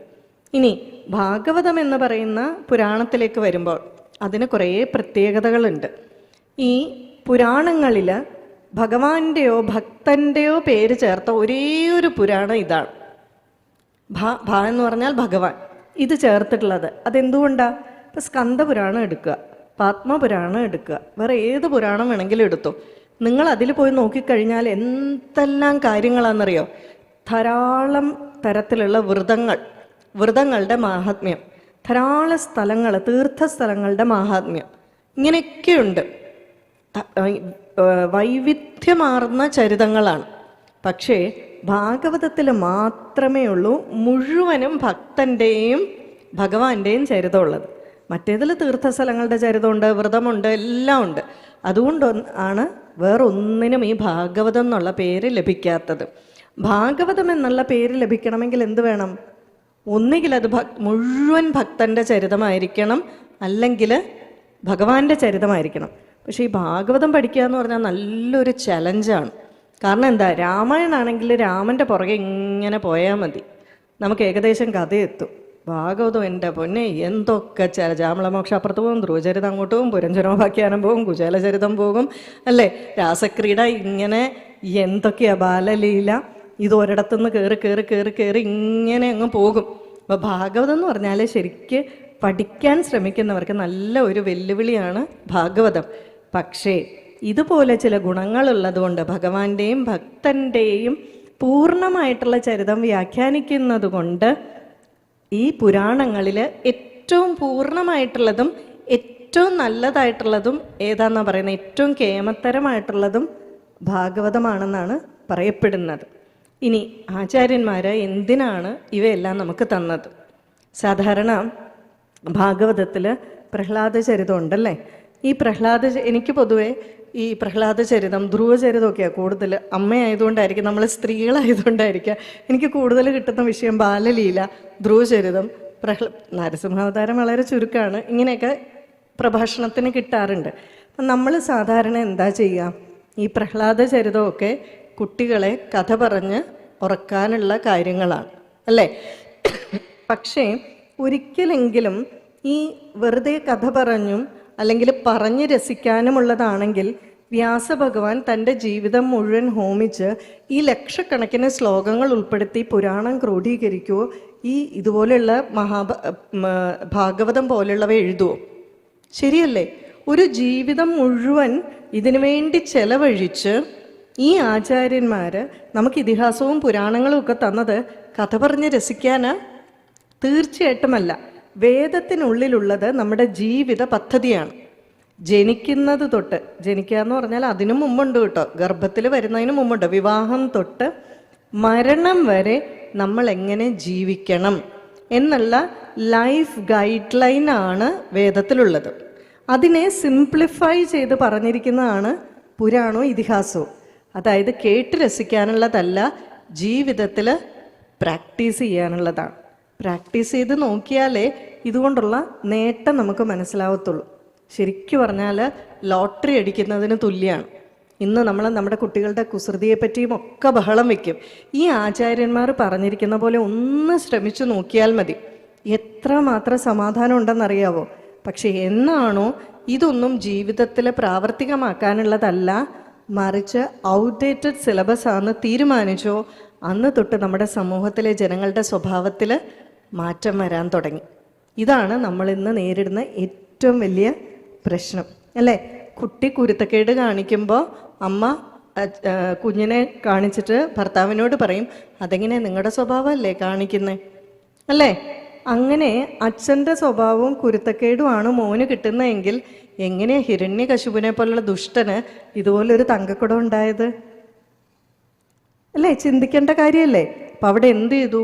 ഇനി ഭാഗവതം എന്ന് പറയുന്ന പുരാണത്തിലേക്ക് വരുമ്പോൾ അതിന് കുറേ പ്രത്യേകതകളുണ്ട്. ഈ പുരാണങ്ങളിൽ ഭഗവാന്റെയോ ഭക്തൻ്റെയോ പേര് ചേർത്ത ഒരേ ഒരു പുരാണം ഇതാണ്. ഭ എന്ന് പറഞ്ഞാൽ ഭഗവാൻ, ഇത് ചേർത്തിട്ടുള്ളത്. അതെന്തുകൊണ്ടാണ്? ഇപ്പം സ്കന്ദപുരാണം എടുക്കുക, പത്മപുരാണം എടുക്കുക, വേറെ ഏത് പുരാണം വേണമെങ്കിലും എടുത്തോ. നിങ്ങൾ അതിൽ പോയി നോക്കിക്കഴിഞ്ഞാൽ എന്തെല്ലാം കാര്യങ്ങളാണെന്നറിയോ? ധാരാളം തരത്തിലുള്ള വ്രതങ്ങളുടെ മാഹാത്മ്യം, ധാരാളം സ്ഥലങ്ങൾ, തീർത്ഥസ്ഥലങ്ങളുടെ മാഹാത്മ്യം, ഇങ്ങനെയൊക്കെയുണ്ട്. വൈവിധ്യമാർന്ന ചരിതങ്ങളാണ്. പക്ഷേ ഭാഗവതത്തിൽ മാത്രമേ ഉള്ളൂ മുഴുവനും ഭക്തൻ്റെയും ഭഗവാന്റെയും ചരിതമുള്ളത്. മറ്റേതിൽ തീർത്ഥസ്ഥലങ്ങളുടെ ചരിതമുണ്ട്, വ്രതമുണ്ട്, എല്ലാം ഉണ്ട്. അതുകൊണ്ട് ആണ് വേറൊന്നിനും ഈ ഭാഗവതം എന്നുള്ള പേര് ലഭിക്കാത്തത്. ഭാഗവതം എന്നുള്ള പേര് ലഭിക്കണമെങ്കിൽ എന്ത് വേണം? ഒന്നുകിൽ അത് മുഴുവൻ ഭക്തൻ്റെ ചരിതമായിരിക്കണം, അല്ലെങ്കിൽ ഭഗവാന്റെ ചരിതമായിരിക്കണം. പക്ഷേ ഈ ഭാഗവതം പഠിക്കുക എന്ന് പറഞ്ഞാൽ നല്ലൊരു ചലഞ്ചാണ്. കാരണം എന്താ, രാമായണാണെങ്കിൽ രാമൻ്റെ പുറകെ ഇങ്ങനെ പോയാൽ മതി, നമുക്ക് ഏകദേശം കഥ എത്തും. ഭാഗവതം എൻ്റെ പൊന്നെ എന്തൊക്കെ ജാമളമോക്ഷ അപ്പുറത്ത് പോകും, ധ്രുവചരിതം അങ്ങോട്ട് പോകും, പുരഞ്ചരോപാഖ്യാനം പോകും, കുചേലചരിതം പോകും, അല്ലേ, രാസക്രീഡ, ഇങ്ങനെ എന്തൊക്കെയാ ബാലലീല, ഇത് ഒരിടത്തുനിന്ന് കയറി കയറി കയറി കയറി ഇങ്ങനെ അങ്ങ് പോകും. അപ്പോൾ ഭാഗവതം എന്ന് പറഞ്ഞാൽ ശരിക്ക് പഠിക്കാൻ ശ്രമിക്കുന്നവർക്ക് നല്ല ഒരു വെല്ലുവിളിയാണ് ഭാഗവതം. പക്ഷേ ഇതുപോലെ ചില ഗുണങ്ങളുള്ളത് കൊണ്ട് ഭഗവാന്റെയും ഭക്തൻ്റെയും പൂർണ്ണമായിട്ടുള്ള ചരിതം വ്യാഖ്യാനിക്കുന്നത് കൊണ്ട് ഈ പുരാണങ്ങളിൽ ഏറ്റവും പൂർണ്ണമായിട്ടുള്ളതും ഏറ്റവും നല്ലതായിട്ടുള്ളതും ഏതാണെന്നാണ് പറയുന്നത്, ഏറ്റവും കേമത്തരമായിട്ടുള്ളതും ഭാഗവതമാണെന്നാണ് പറയപ്പെടുന്നത്. ഇനി ആചാര്യന്മാർ എന്തിനാണ് ഇവയെല്ലാം നമുക്ക് തന്നത്? സാധാരണ ഭാഗവതത്തിൽ പ്രഹ്ലാദ ചരിതം ഉണ്ടല്ലേ. ഈ എനിക്ക് പൊതുവെ ഈ പ്രഹ്ലാദ ചരിതം, ധ്രുവചരിതമൊക്കെയാണ് കൂടുതൽ. അമ്മയായതുകൊണ്ടായിരിക്കും, നമ്മൾ സ്ത്രീകളായതുകൊണ്ടായിരിക്കാം എനിക്ക് കൂടുതൽ കിട്ടുന്ന വിഷയം ബാലലീല, ധ്രുവചരിതം, നരസിംഹാവതാരം വളരെ ചുരുക്കമാണ്, ഇങ്ങനെയൊക്കെ പ്രഭാഷണത്തിന് കിട്ടാറുണ്ട്. അപ്പം നമ്മൾ സാധാരണ എന്താ ചെയ്യുക, ഈ പ്രഹ്ലാദ ചരിതമൊക്കെ കുട്ടികളെ കഥ പറഞ്ഞ് ഉറക്കാനുള്ള കാര്യങ്ങളാണ് അല്ലേ. പക്ഷേ ഒരിക്കലെങ്കിലും ഈ വെറുതെ കഥ പറഞ്ഞും അല്ലെങ്കിൽ പറഞ്ഞ് രസിക്കാനുമുള്ളതാണെങ്കിൽ വ്യാസഭഗവാൻ തൻ്റെ ജീവിതം മുഴുവൻ ഹോമിച്ച് ഈ ലക്ഷക്കണക്കിന് ശ്ലോകങ്ങൾ ഉൾപ്പെടുത്തി പുരാണം ക്രോഡീകരിക്കുമോ, ഈ ഇതുപോലെയുള്ള ഭാഗവതം പോലുള്ളവ എഴുതുമോ? ശരിയല്ലേ? ഒരു ജീവിതം മുഴുവൻ ഇതിനു വേണ്ടി ചെലവഴിച്ച് ഈ ആചാര്യന്മാർ നമുക്ക് ഇതിഹാസവും പുരാണങ്ങളും ഒക്കെ തന്നത് കഥ പറഞ്ഞ് രസിക്കാനാ? തീർച്ചയായിട്ടുമല്ല. വേദത്തിനുള്ളിലുള്ളത് നമ്മുടെ ജീവിത പദ്ധതിയാണ്. ജനിക്കുന്നത് തൊട്ട്, ജനിക്കുക എന്ന് പറഞ്ഞാൽ അതിനു മുമ്പുണ്ട് കേട്ടോ, ഗർഭത്തിൽ വരുന്നതിന് മുമ്പുണ്ട്, വിവാഹം തൊട്ട് മരണം വരെ നമ്മൾ എങ്ങനെ ജീവിക്കണം എന്നുള്ള ലൈഫ് ഗൈഡ് ലൈനാണ് വേദത്തിലുള്ളത്. അതിനെ സിംപ്ലിഫൈ ചെയ്ത് പറഞ്ഞിരിക്കുന്നതാണ് പുരാണവും ഇതിഹാസവും. അതായത് കേട്ട് രസിക്കാനുള്ളതല്ല, ജീവിതത്തിൽ പ്രാക്ടീസ് ചെയ്യാനുള്ളതാണ്. പ്രാക്ടീസ് ചെയ്ത് നോക്കിയാലേ ഇതുകൊണ്ടുള്ള നേട്ടം നമുക്ക് മനസ്സിലാവത്തുള്ളൂ. ശരിക്കും പറഞ്ഞാൽ ലോട്ടറി അടിക്കുന്നതിന് തുല്യമാണ്. ഇന്ന് നമ്മൾ നമ്മുടെ കുട്ടികളുടെ കുസൃതിയെപ്പറ്റിയും ഒക്കെ ബഹളം വയ്ക്കും. ഈ ആചാര്യന്മാർ പറഞ്ഞിരിക്കുന്ന പോലെ ഒന്ന് ശ്രമിച്ചു നോക്കിയാൽ മതി, എത്രമാത്രം സമാധാനം ഉണ്ടെന്നറിയാവോ. പക്ഷെ എന്നാണോ ഇതൊന്നും ജീവിതത്തിൽ പ്രാവർത്തികമാക്കാനുള്ളതല്ല, മറിച്ച് ഔട്ട്ഡേറ്റഡ് സിലബസ് ആണെന്ന് തീരുമാനിച്ചോ, അന്ന് തൊട്ട് നമ്മുടെ സമൂഹത്തിലെ ജനങ്ങളുടെ സ്വഭാവത്തിൽ മാറ്റം വരാൻ തുടങ്ങി. ഇതാണ് നമ്മൾ ഇന്ന് നേരിടുന്ന ഏറ്റവും വലിയ പ്രശ്നം അല്ലേ. കുട്ടി കുരുത്തക്കേട് കാണിക്കുമ്പോൾ അമ്മ കുഞ്ഞിനെ കാണിച്ചിട്ട് ഭർത്താവിനോട് പറയും, അതെങ്ങനെ നിങ്ങളുടെ സ്വഭാവമല്ലേ കാണിക്കുന്നേ അല്ലേ. അങ്ങനെ അച്ഛൻ്റെ സ്വഭാവവും കുരുത്തക്കേടുമാണ് മോന് കിട്ടുന്നതെങ്കിൽ എങ്ങനെയാ ഹിരണ്യകശിപുവിനെ പോലുള്ള ദുഷ്ടന് ഇതുപോലൊരു തങ്കക്കുടം ഉണ്ടായത് അല്ലേ? ചിന്തിക്കേണ്ട കാര്യമല്ലേ. അപ്പം അവിടെ എന്ത് ചെയ്തു?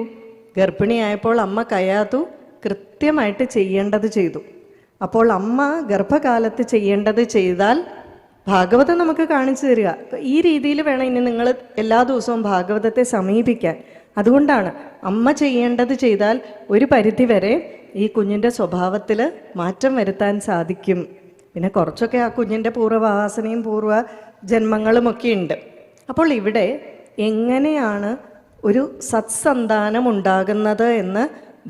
ഗർഭിണിയായപ്പോൾ അമ്മ കയാതു കൃത്യമായിട്ട് ചെയ്യേണ്ടത് ചെയ്തു. അപ്പോൾ അമ്മ ഗർഭകാലത്ത് ചെയ്യേണ്ടത് ചെയ്താൽ ഭാഗവതം നമുക്ക് കാണിച്ചു തരിക. ഈ രീതിയിൽ വേണം ഇനി നിങ്ങൾ എല്ലാ ദിവസവും ഭാഗവതത്തെ സമീപിക്കാൻ. അതുകൊണ്ടാണ് അമ്മ ചെയ്യേണ്ടത് ചെയ്താൽ ഒരു പരിധി വരെ ഈ കുഞ്ഞിൻ്റെ സ്വഭാവത്തിൽ മാറ്റം വരുത്താൻ സാധിക്കും. പിന്നെ കുറച്ചൊക്കെ ആ കുഞ്ഞിൻ്റെ പൂർവ്വവാസനയും പൂർവ്വ ജന്മങ്ങളുമൊക്കെ ഉണ്ട്. അപ്പോൾ ഇവിടെ എങ്ങനെയാണ് ഒരു സത്സന്താനം ഉണ്ടാകുന്നത് എന്ന്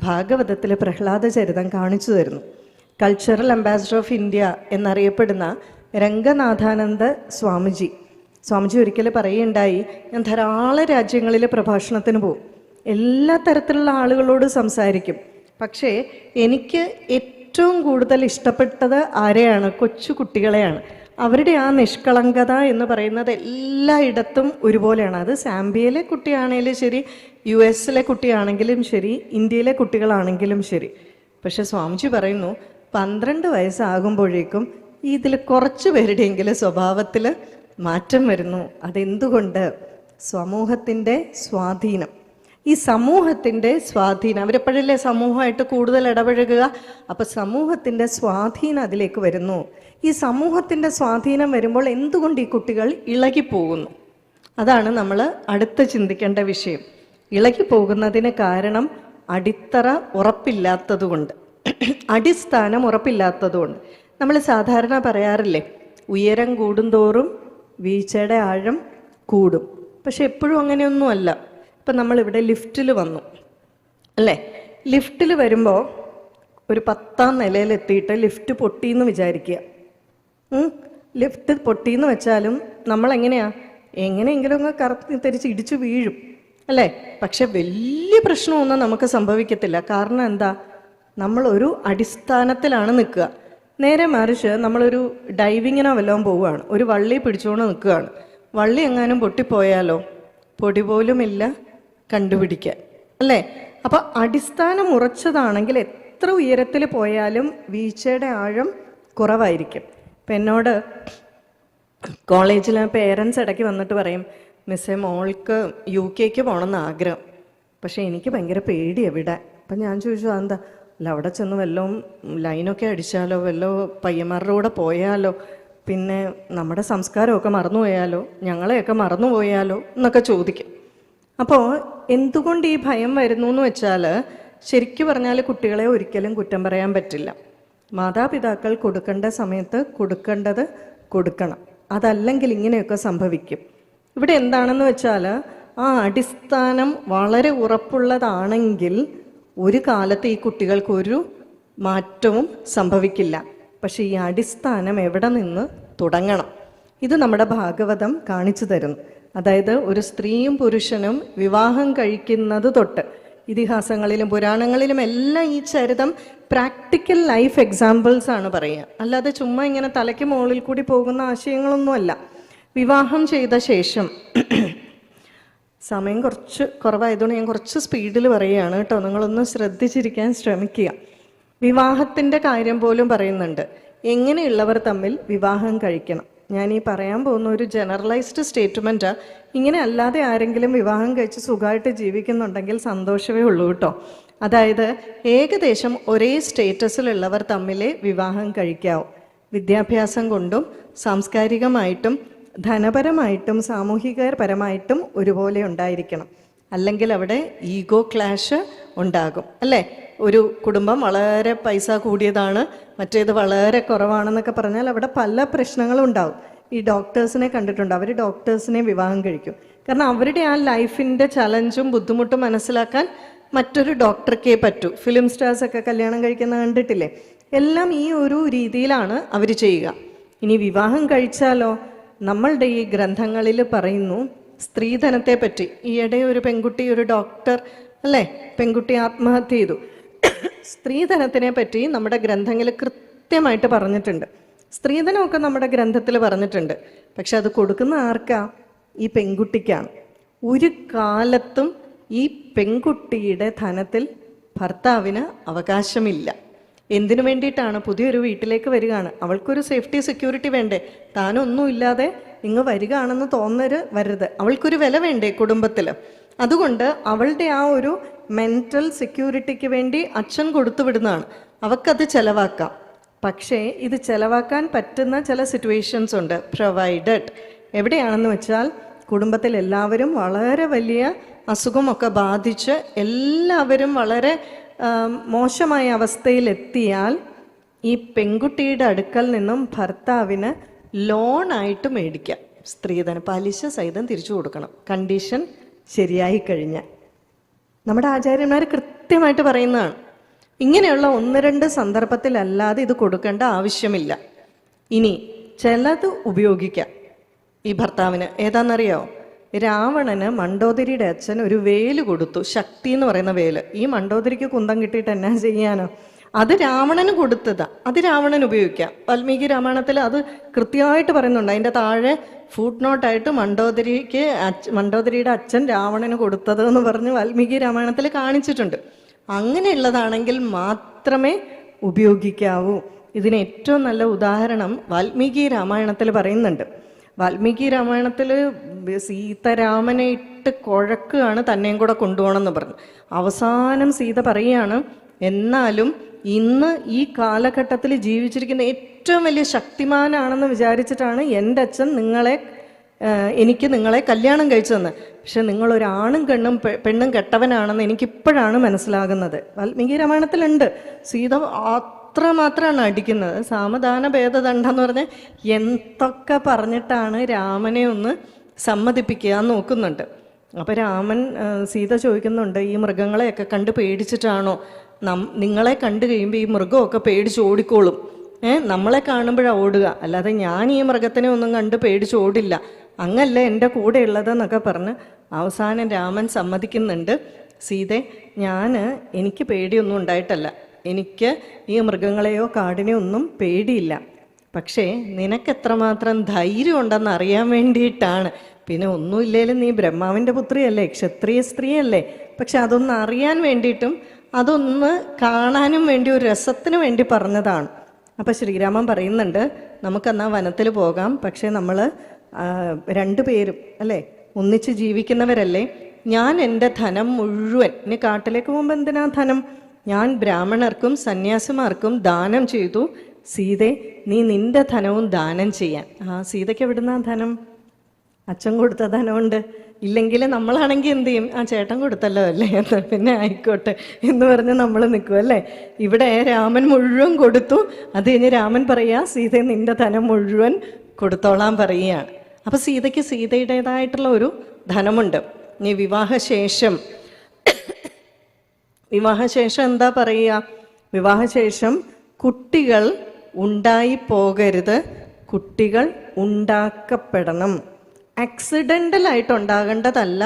ഭാഗവതത്തിൽ പ്രഹ്ലാദ ചരിതം കാണിച്ചു തരുന്നു. കൾച്ചറൽ അംബാസിഡർ ഓഫ് ഇന്ത്യ എന്നറിയപ്പെടുന്ന രംഗനാഥാനന്ദ സ്വാമിജി ഒരിക്കൽ പറയുകയുണ്ടായി, ഞാൻ ധാരാളം രാജ്യങ്ങളിൽ പ്രഭാഷണത്തിന് പോകും, എല്ലാ തരത്തിലുള്ള ആളുകളോട് സംസാരിക്കും. പക്ഷേ എനിക്ക് ഏറ്റവും കൂടുതൽ ഇഷ്ടപ്പെട്ടത് ആരെയാണ്? കൊച്ചു കുട്ടികളെയാണ്. അവരുടെ ആ നിഷ്കളങ്കത എന്ന് പറയുന്നത് എല്ലായിടത്തും ഒരുപോലെയാണ്. അത് സാംബിയയിലെ കുട്ടിയാണെങ്കിലും ശരി, US കുട്ടിയാണെങ്കിലും ശരി, ഇന്ത്യയിലെ കുട്ടികളാണെങ്കിലും ശരി. പക്ഷെ സ്വാമിജി പറയുന്നു 12 വയസ്സാകുമ്പോഴേക്കും ഇതിൽ കുറച്ച് പേരുടെയെങ്കിലും സ്വഭാവത്തിൽ മാറ്റം വരുന്നു. അതെന്തുകൊണ്ട്? സമൂഹത്തിൻ്റെ സ്വാധീനം. ഈ സമൂഹത്തിൻ്റെ സ്വാധീനം, അവരെപ്പോഴല്ലേ സമൂഹമായിട്ട് കൂടുതൽ ഇടപഴകുക, അപ്പം സമൂഹത്തിൻ്റെ സ്വാധീനം അതിലേക്ക് വരുന്നു. ഈ സമൂഹത്തിൻ്റെ സ്വാധീനം വരുമ്പോൾ എന്തുകൊണ്ട് ഈ കുട്ടികൾ ഇളകിപ്പോകുന്നു? അതാണ് നമ്മൾ അടുത്ത് ചിന്തിക്കേണ്ട വിഷയം. ഇളകിപ്പോകുന്നതിന് കാരണം അടിത്തറ ഉറപ്പില്ലാത്തതുകൊണ്ട്, അടിസ്ഥാനം ഉറപ്പില്ലാത്തതുകൊണ്ട്. നമ്മൾ സാധാരണ പറയാറില്ലേ, ഉയരം കൂടുന്തോറും വീഴ്ചയുടെ ആഴം കൂടും. പക്ഷെ എപ്പോഴും അങ്ങനെയൊന്നുമല്ല. ഇപ്പം നമ്മളിവിടെ ലിഫ്റ്റിൽ വന്നു അല്ലേ? ലിഫ്റ്റിൽ വരുമ്പോൾ ഒരു 10ാം നിലയിലെത്തിയിട്ട് ലിഫ്റ്റ് പൊട്ടിയെന്ന് വിചാരിക്കുക. ലിഫ്റ്റ് പൊട്ടിയെന്ന് വെച്ചാലും എങ്ങനെയെങ്കിലും അങ്ങ് കറക്റ്റ് തിരിച്ച് ഇടിച്ചു വീഴും അല്ലേ? പക്ഷെ വലിയ പ്രശ്നമൊന്നും നമുക്ക് സംഭവിക്കത്തില്ല. കാരണം എന്താ? നമ്മളൊരു അടിസ്ഥാനത്തിലാണ് നിൽക്കുക. നേരെ മറിച്ച് നമ്മളൊരു ഡൈവിങ്ങിനോ വല്ലതും പോവുകയാണ്, ഒരു വള്ളി പിടിച്ചുകൊണ്ട് നിൽക്കുകയാണ്. വള്ളി എങ്ങാനും പൊട്ടിപ്പോയാലോ? പൊടി പോലുമില്ല കണ്ടുപിടിക്കാൻ അല്ലേ? അപ്പം അടിസ്ഥാനം ഉറച്ചതാണെങ്കിൽ എത്ര ഉയരത്തിൽ പോയാലും വീഴ്ചയുടെ ആഴം കുറവായിരിക്കും. ഇപ്പം എന്നോട് കോളേജിൽ പേരൻസ് ഇടയ്ക്ക് വന്നിട്ട് പറയും, മിസ്സേ മോൾക്ക് UK പോകണമെന്ന് ആഗ്രഹം, പക്ഷേ എനിക്ക് ഭയങ്കര പേടി എവിടെ. അപ്പം ഞാൻ ചോദിച്ചു അതെന്താ? അല്ല അവിടെ ചെന്ന് വല്ലതും ലൈനൊക്കെ അടിച്ചാലോ, വല്ലോ പയ്യന്മാരുടെ കൂടെ പോയാലോ, പിന്നെ നമ്മുടെ സംസ്കാരമൊക്കെ മറന്നുപോയാലോ, ഞങ്ങളെയൊക്കെ മറന്നുപോയാലോ എന്നൊക്കെ ചോദിക്കും. അപ്പോൾ എന്തുകൊണ്ട് ഈ ഭയം വരുന്നു എന്ന് വെച്ചാൽ, ശരിക്കും പറഞ്ഞാൽ കുട്ടികളെ ഒരിക്കലും കുറ്റം പറയാൻ പറ്റില്ല. മാതാപിതാക്കൾ കൊടുക്കേണ്ട സമയത്ത് കൊടുക്കേണ്ടത് കൊടുക്കണം. അതല്ലെങ്കിൽ ഇങ്ങനെയൊക്കെ സംഭവിക്കും. ഇവിടെ എന്താണെന്ന് വെച്ചാൽ, ആ അടിസ്ഥാനം വളരെ ഉറപ്പുള്ളതാണെങ്കിൽ ഒരു കാലത്ത് ഈ കുട്ടികൾക്ക് ഒരു മാറ്റവും സംഭവിക്കില്ല. പക്ഷെ ഈ അടിസ്ഥാനം എവിടെ നിന്ന് തുടങ്ങണം? ഇത് നമ്മുടെ ഭാഗവതം കാണിച്ചു തരുന്നു. അതായത് ഒരു സ്ത്രീയും പുരുഷനും വിവാഹം കഴിക്കുന്നത് തൊട്ട് ഇതിഹാസങ്ങളിലും പുരാണങ്ങളിലും എല്ലാം ഈ ചരിതം പ്രാക്ടിക്കൽ ലൈഫ് എക്സാമ്പിൾസ് ആണ് പറയുക. അല്ലാതെ ചുമ്മാ ഇങ്ങനെ തലയ്ക്ക് മുകളിൽ കൂടി പോകുന്ന ആശയങ്ങളൊന്നുമല്ല. വിവാഹം ചെയ്ത ശേഷം, സമയം കുറച്ച് കുറവായതുകൊണ്ട് ഞാൻ കുറച്ച് സ്പീഡിൽ പറയുകയാണ് കേട്ടോ, നിങ്ങളൊന്ന് ശ്രദ്ധിച്ചിരിക്കാൻ ശ്രമിക്കുക. വിവാഹത്തിൻ്റെ കാര്യം പോലും പറയുന്നുണ്ട്. എങ്ങനെയുള്ളവർ തമ്മിൽ വിവാഹം കഴിക്കണം? ഞാൻ ഈ പറയാൻ പോകുന്ന ഒരു ജനറലൈസ്ഡ് സ്റ്റേറ്റ്മെൻറ്റാണ്. ഇങ്ങനെ അല്ലാതെ ആരെങ്കിലും വിവാഹം കഴിച്ച് സുഖമായിട്ട് ജീവിക്കുന്നുണ്ടെങ്കിൽ സന്തോഷമേ ഉള്ളൂ കേട്ടോ. അതായത് ഏകദേശം ഒരേ സ്റ്റേറ്റസിലുള്ളവർ തമ്മിലേ വിവാഹം കഴിക്കാവൂ. വിദ്യാഭ്യാസം കൊണ്ടും സാംസ്കാരികമായിട്ടും ധനപരമായിട്ടും സാമൂഹികപരമായിട്ടും ഒരുപോലെ ഉണ്ടായിരിക്കണം. അല്ലെങ്കിൽ അവിടെ ഈഗോ ക്ലാഷ് ഉണ്ടാകും അല്ലേ? ഒരു കുടുംബം വളരെ പൈസ കൂടിയതാണ്, മറ്റേത് വളരെ കുറവാണെന്നൊക്കെ പറഞ്ഞാൽ അവിടെ പല പ്രശ്നങ്ങളും ഉണ്ടാവും. ഈ ഡോക്ടേഴ്സിനെ കണ്ടിട്ടുണ്ട്, അവർ ഡോക്ടേഴ്സിനെ വിവാഹം കഴിക്കും. കാരണം അവരുടെ ആ ലൈഫിൻ്റെ ചലഞ്ചും ബുദ്ധിമുട്ടും മനസ്സിലാക്കാൻ മറ്റൊരു ഡോക്ടർക്കേ പറ്റൂ. ഫിലിം സ്റ്റാർസൊക്കെ കല്യാണം കഴിക്കുന്ന കണ്ടിട്ടില്ലേ? എല്ലാം ഈ ഒരു രീതിയിലാണ് അവർ ചെയ്യുക. ഇനി വിവാഹം കഴിച്ചാലോ, നമ്മളുടെ ഈ ഗ്രന്ഥങ്ങളിൽ പറയുന്നു സ്ത്രീധനത്തെ പറ്റി. ഈയിടെ ഒരു പെൺകുട്ടി, ഒരു ഡോക്ടർ അല്ലേ, പെൺകുട്ടി ആത്മഹത്യ ചെയ്തു. സ്ത്രീധനത്തിനെ പറ്റി നമ്മുടെ ഗ്രന്ഥങ്ങളിൽ കൃത്യമായിട്ട് പറഞ്ഞിട്ടുണ്ട്. സ്ത്രീധനമൊക്കെ നമ്മുടെ ഗ്രന്ഥത്തിൽ പറഞ്ഞിട്ടുണ്ട്. പക്ഷെ അത് കൊടുക്കുന്ന ആർക്കാ? ഈ പെൺകുട്ടിക്കാണ്. ഒരു കാലത്തും ഈ പെൺകുട്ടിയുടെ ധനത്തിൽ ഭർത്താവിന് അവകാശമില്ല. എന്തിനു വേണ്ടിയിട്ടാണ്? പുതിയൊരു വീട്ടിലേക്ക് വരികയാണ്, അവൾക്കൊരു സേഫ്റ്റി സെക്യൂരിറ്റി വേണ്ടേ? താനൊന്നുമില്ലാതെ ഇങ്ങ് വരികയാണെന്ന് വരരുത്. അവൾക്കൊരു വില വേണ്ടേ കുടുംബത്തിൽ? അതുകൊണ്ട് അവളുടെ ആ ഒരു മെൻ്റൽ സെക്യൂരിറ്റിക്ക് വേണ്ടി അച്ഛൻ കൊടുത്തു വിടുന്നതാണ്. അവൾക്കത് ചിലവാക്കാം. പക്ഷേ ഇത് ചിലവാക്കാൻ പറ്റുന്ന ചില സിറ്റുവേഷൻസ് ഉണ്ട്. പ്രൊവൈഡഡ് എവിടെയാണെന്ന് വെച്ചാൽ, കുടുംബത്തിൽ എല്ലാവരും വളരെ വലിയ അസുഖമൊക്കെ ബാധിച്ച് എല്ലാവരും വളരെ മോശമായ അവസ്ഥയിലെത്തിയാൽ ഈ പെൺകുട്ടിയുടെ അടുക്കൽ നിന്നും ഭർത്താവിന് ലോണായിട്ട് മേടിക്കാം സ്ത്രീധനം, പലിശ സഹിതം തിരിച്ചു കൊടുക്കണം, കണ്ടീഷൻ ശരിയായി കഴിഞ്ഞാൽ. നമ്മുടെ ആചാര്യന്മാർ കൃത്യമായിട്ട് പറയുന്നതാണ്. ഇങ്ങനെയുള്ള 1-2 സന്ദർഭത്തിലല്ലാതെ ഇത് കൊടുക്കേണ്ട ആവശ്യമില്ല. ഇനി ചിലത് ഉപയോഗിക്കാം ഈ ഭർത്താവിന്. ഏതാണെന്നറിയോ? രാവണന് മണ്ഡോദരിയുടെ അച്ഛൻ ഒരു വേല് കൊടുത്തു, ശക്തി എന്ന് പറയുന്ന വേല്. ഈ മണ്ഡോദരിക്ക് കുന്തം കിട്ടിയിട്ട് എന്നാ ചെയ്യാനോ? അത് രാവണന് കൊടുത്തതാ, അത് രാവണൻ ഉപയോഗിക്കാം. വാൽമീകി രാമായണത്തിൽ അത് കൃത്യമായിട്ട് പറയുന്നുണ്ട്. അതിൻ്റെ താഴെ ഫുട് നോട്ടായിട്ട് മണ്ഡോദരിയുടെ അച്ഛൻ രാവണന് കൊടുത്തത് എന്ന് പറഞ്ഞ് വാൽമീകി രാമായണത്തിൽ കാണിച്ചിട്ടുണ്ട്. അങ്ങനെയുള്ളതാണെങ്കിൽ മാത്രമേ ഉപയോഗിക്കാവൂ. ഇതിന് ഏറ്റവും നല്ല ഉദാഹരണം വാൽമീകി രാമായണത്തിൽ പറയുന്നുണ്ട്. വാൽമീകി രാമായണത്തിൽ സീതാരാമനെ ഇട്ട് കുഴക്കുകയാണ്, തന്നെയും കൂടെ കൊണ്ടുപോകണമെന്ന് പറഞ്ഞു. അവസാനം സീത പറയുകയാണ്, എന്നാലും ഇന്ന് ഈ കാലഘട്ടത്തിൽ ജീവിച്ചിരിക്കുന്ന ഏറ്റവും വലിയ ശക്തിമാനാണെന്ന് വിചാരിച്ചിട്ടാണ് എൻ്റെ അച്ഛൻ എനിക്ക് നിങ്ങളെ കല്യാണം കഴിച്ചതെന്ന്. പക്ഷെ നിങ്ങളൊരാണും പെണ്ണും കെട്ടവനാണെന്ന് എനിക്കിപ്പോഴാണ് മനസ്സിലാകുന്നത്. വാൽമീകി രാമായണത്തിലുണ്ട്. സീത അത്രമാത്രമാണ് അടിക്കുന്നത്. സാമദാന ഭേദദണ്ഡം എന്ന് പറഞ്ഞാൽ എന്തൊക്കെ പറഞ്ഞിട്ടാണ് രാമനെ ഒന്ന് സമ്മതിപ്പിക്കുക നോക്കുന്നുണ്ട്. അപ്പം രാമൻ സീത ചോദിക്കുന്നുണ്ട്, ഈ മൃഗങ്ങളെയൊക്കെ കണ്ട് പേടിച്ചിട്ടാണോ? നിങ്ങളെ കണ്ടു കഴിയുമ്പോൾ ഈ മൃഗമൊക്കെ പേടിച്ച് ഓടിക്കോളും. നമ്മളെ കാണുമ്പോഴാണ് ഓടുക, അല്ലാതെ ഞാൻ ഈ മൃഗത്തിനെ ഒന്നും കണ്ട് പേടിച്ച് ഓടില്ല, അങ്ങല്ല എൻ്റെ കൂടെ ഉള്ളതെന്നൊക്കെ പറഞ്ഞ് അവസാനം രാമൻ സമ്മതിക്കുന്നുണ്ട്, സീതെ എനിക്ക് പേടിയൊന്നും ഉണ്ടായിട്ടല്ല, എനിക്ക് ഈ മൃഗങ്ങളെയോ കാടിനെയോ ഒന്നും പേടിയില്ല. പക്ഷേ നിനക്കെത്രമാത്രം ധൈര്യം ഉണ്ടെന്ന് അറിയാൻ വേണ്ടിയിട്ടാണ്. പിന്നെ ഒന്നുമില്ലേലും നീ ബ്രഹ്മാവിൻ്റെ പുത്രിയല്ലേ, ക്ഷത്രിയ സ്ത്രീയല്ലേ, പക്ഷെ അതൊന്ന് അറിയാൻ വേണ്ടിയിട്ടും അതൊന്ന് കാണാനും വേണ്ടി ഒരു രസത്തിന് വേണ്ടി പറഞ്ഞതാണ്. അപ്പം ശ്രീരാമൻ പറയുന്നുണ്ട്, നമുക്കെന്നാ വനത്തിൽ പോകാം, പക്ഷേ നമ്മൾ രണ്ടുപേരും അല്ലേ ഒന്നിച്ച് ജീവിക്കുന്നവരല്ലേ, ഞാൻ എൻ്റെ ധനം മുഴുവൻ, ഇനി കാട്ടിലേക്ക് പോകുമ്പോൾ എന്തിനാ ധനം, ഞാൻ ബ്രാഹ്മണർക്കും സന്യാസിമാർക്കും ദാനം ചെയ്തു, സീതെ നീ നിന്റെ ധനവും ദാനം ചെയ്യാൻ. സീതയ്ക്ക് എവിടുന്ന ധനം? അച്ഛൻ കൊടുത്ത ധനമുണ്ട്. ഇല്ലെങ്കിൽ നമ്മളാണെങ്കിൽ എന്ത് ചെയ്യും, ചേട്ടൻ കൊടുത്തല്ലോ അല്ലേ, പിന്നെ ആയിക്കോട്ടെ എന്ന് പറഞ്ഞ് നമ്മൾ നിൽക്കും അല്ലേ. ഇവിടെ രാമൻ മുഴുവൻ കൊടുത്തു. അത് കഴിഞ്ഞ് രാമൻ പറയുക, സീത നിന്റെ ധനം മുഴുവൻ കൊടുത്തോളാൻ പറയുകയാണ്. അപ്പം സീതയ്ക്ക് സീതയുടേതായിട്ടുള്ള ഒരു ധനമുണ്ട്. ഇനി വിവാഹശേഷം എന്താ പറയുക? വിവാഹശേഷം കുട്ടികൾ ഉണ്ടായി പോകരുത്, കുട്ടികൾ ഉണ്ടാക്കപ്പെടണം. ആക്സിഡൻ്റലായിട്ട് ഉണ്ടാകേണ്ടതല്ല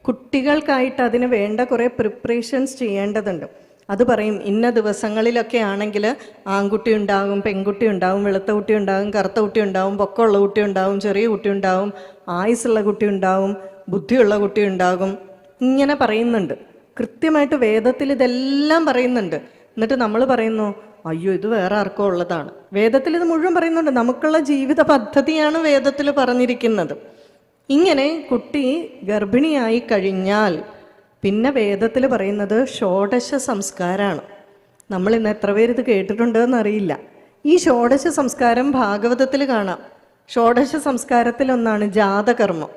കുട്ടികൾക്കായിട്ട് അതിന് വേണ്ട കുറേ പ്രിപ്പറേഷൻസ് ചെയ്യേണ്ടതുണ്ട്. അത് പറയും, ഇന്ന ദിവസങ്ങളിലൊക്കെ ആണെങ്കിൽ ആൺകുട്ടി ഉണ്ടാകും, പെൺകുട്ടി ഉണ്ടാവും, വെളുത്ത കുട്ടി ഉണ്ടാകും, കറുത്ത കുട്ടി ഉണ്ടാവും, പൊക്കമുള്ള കുട്ടി ഉണ്ടാവും, ചെറിയ കുട്ടി ഉണ്ടാവും, ആയുസ്സുള്ള കുട്ടി ഉണ്ടാവും, ബുദ്ധിയുള്ള കുട്ടി ഉണ്ടാകും, ഇങ്ങനെ പറയുന്നുണ്ട്. കൃത്യമായിട്ട് വേദത്തിൽ ഇതെല്ലാം പറയുന്നുണ്ട്. എന്നിട്ട് നമ്മൾ പറയുന്നു, അയ്യോ ഇത് വേറെ ആർക്കോ ഉള്ളതാണ്. വേദത്തിൽ ഇത് മുഴുവൻ പറയുന്നുണ്ട്. നമുക്കുള്ള ജീവിത പദ്ധതിയാണ് വേദത്തിൽ പറഞ്ഞിരിക്കുന്നത്. ഇങ്ങനെ കുട്ടി ഗർഭിണിയായി കഴിഞ്ഞാൽ പിന്നെ വേദത്തിൽ പറയുന്നത് ഷോഡശ സംസ്കാരമാണ്. നമ്മൾ ഇന്ന് എത്ര പേര് ഇത് കേട്ടിട്ടുണ്ടെന്ന് അറിയില്ല. ഈ ഷോഡശ സംസ്കാരം ഭാഗവതത്തിൽ കാണാം. ഷോഡശ സംസ്കാരത്തിലൊന്നാണ് ജാതകർമ്മം.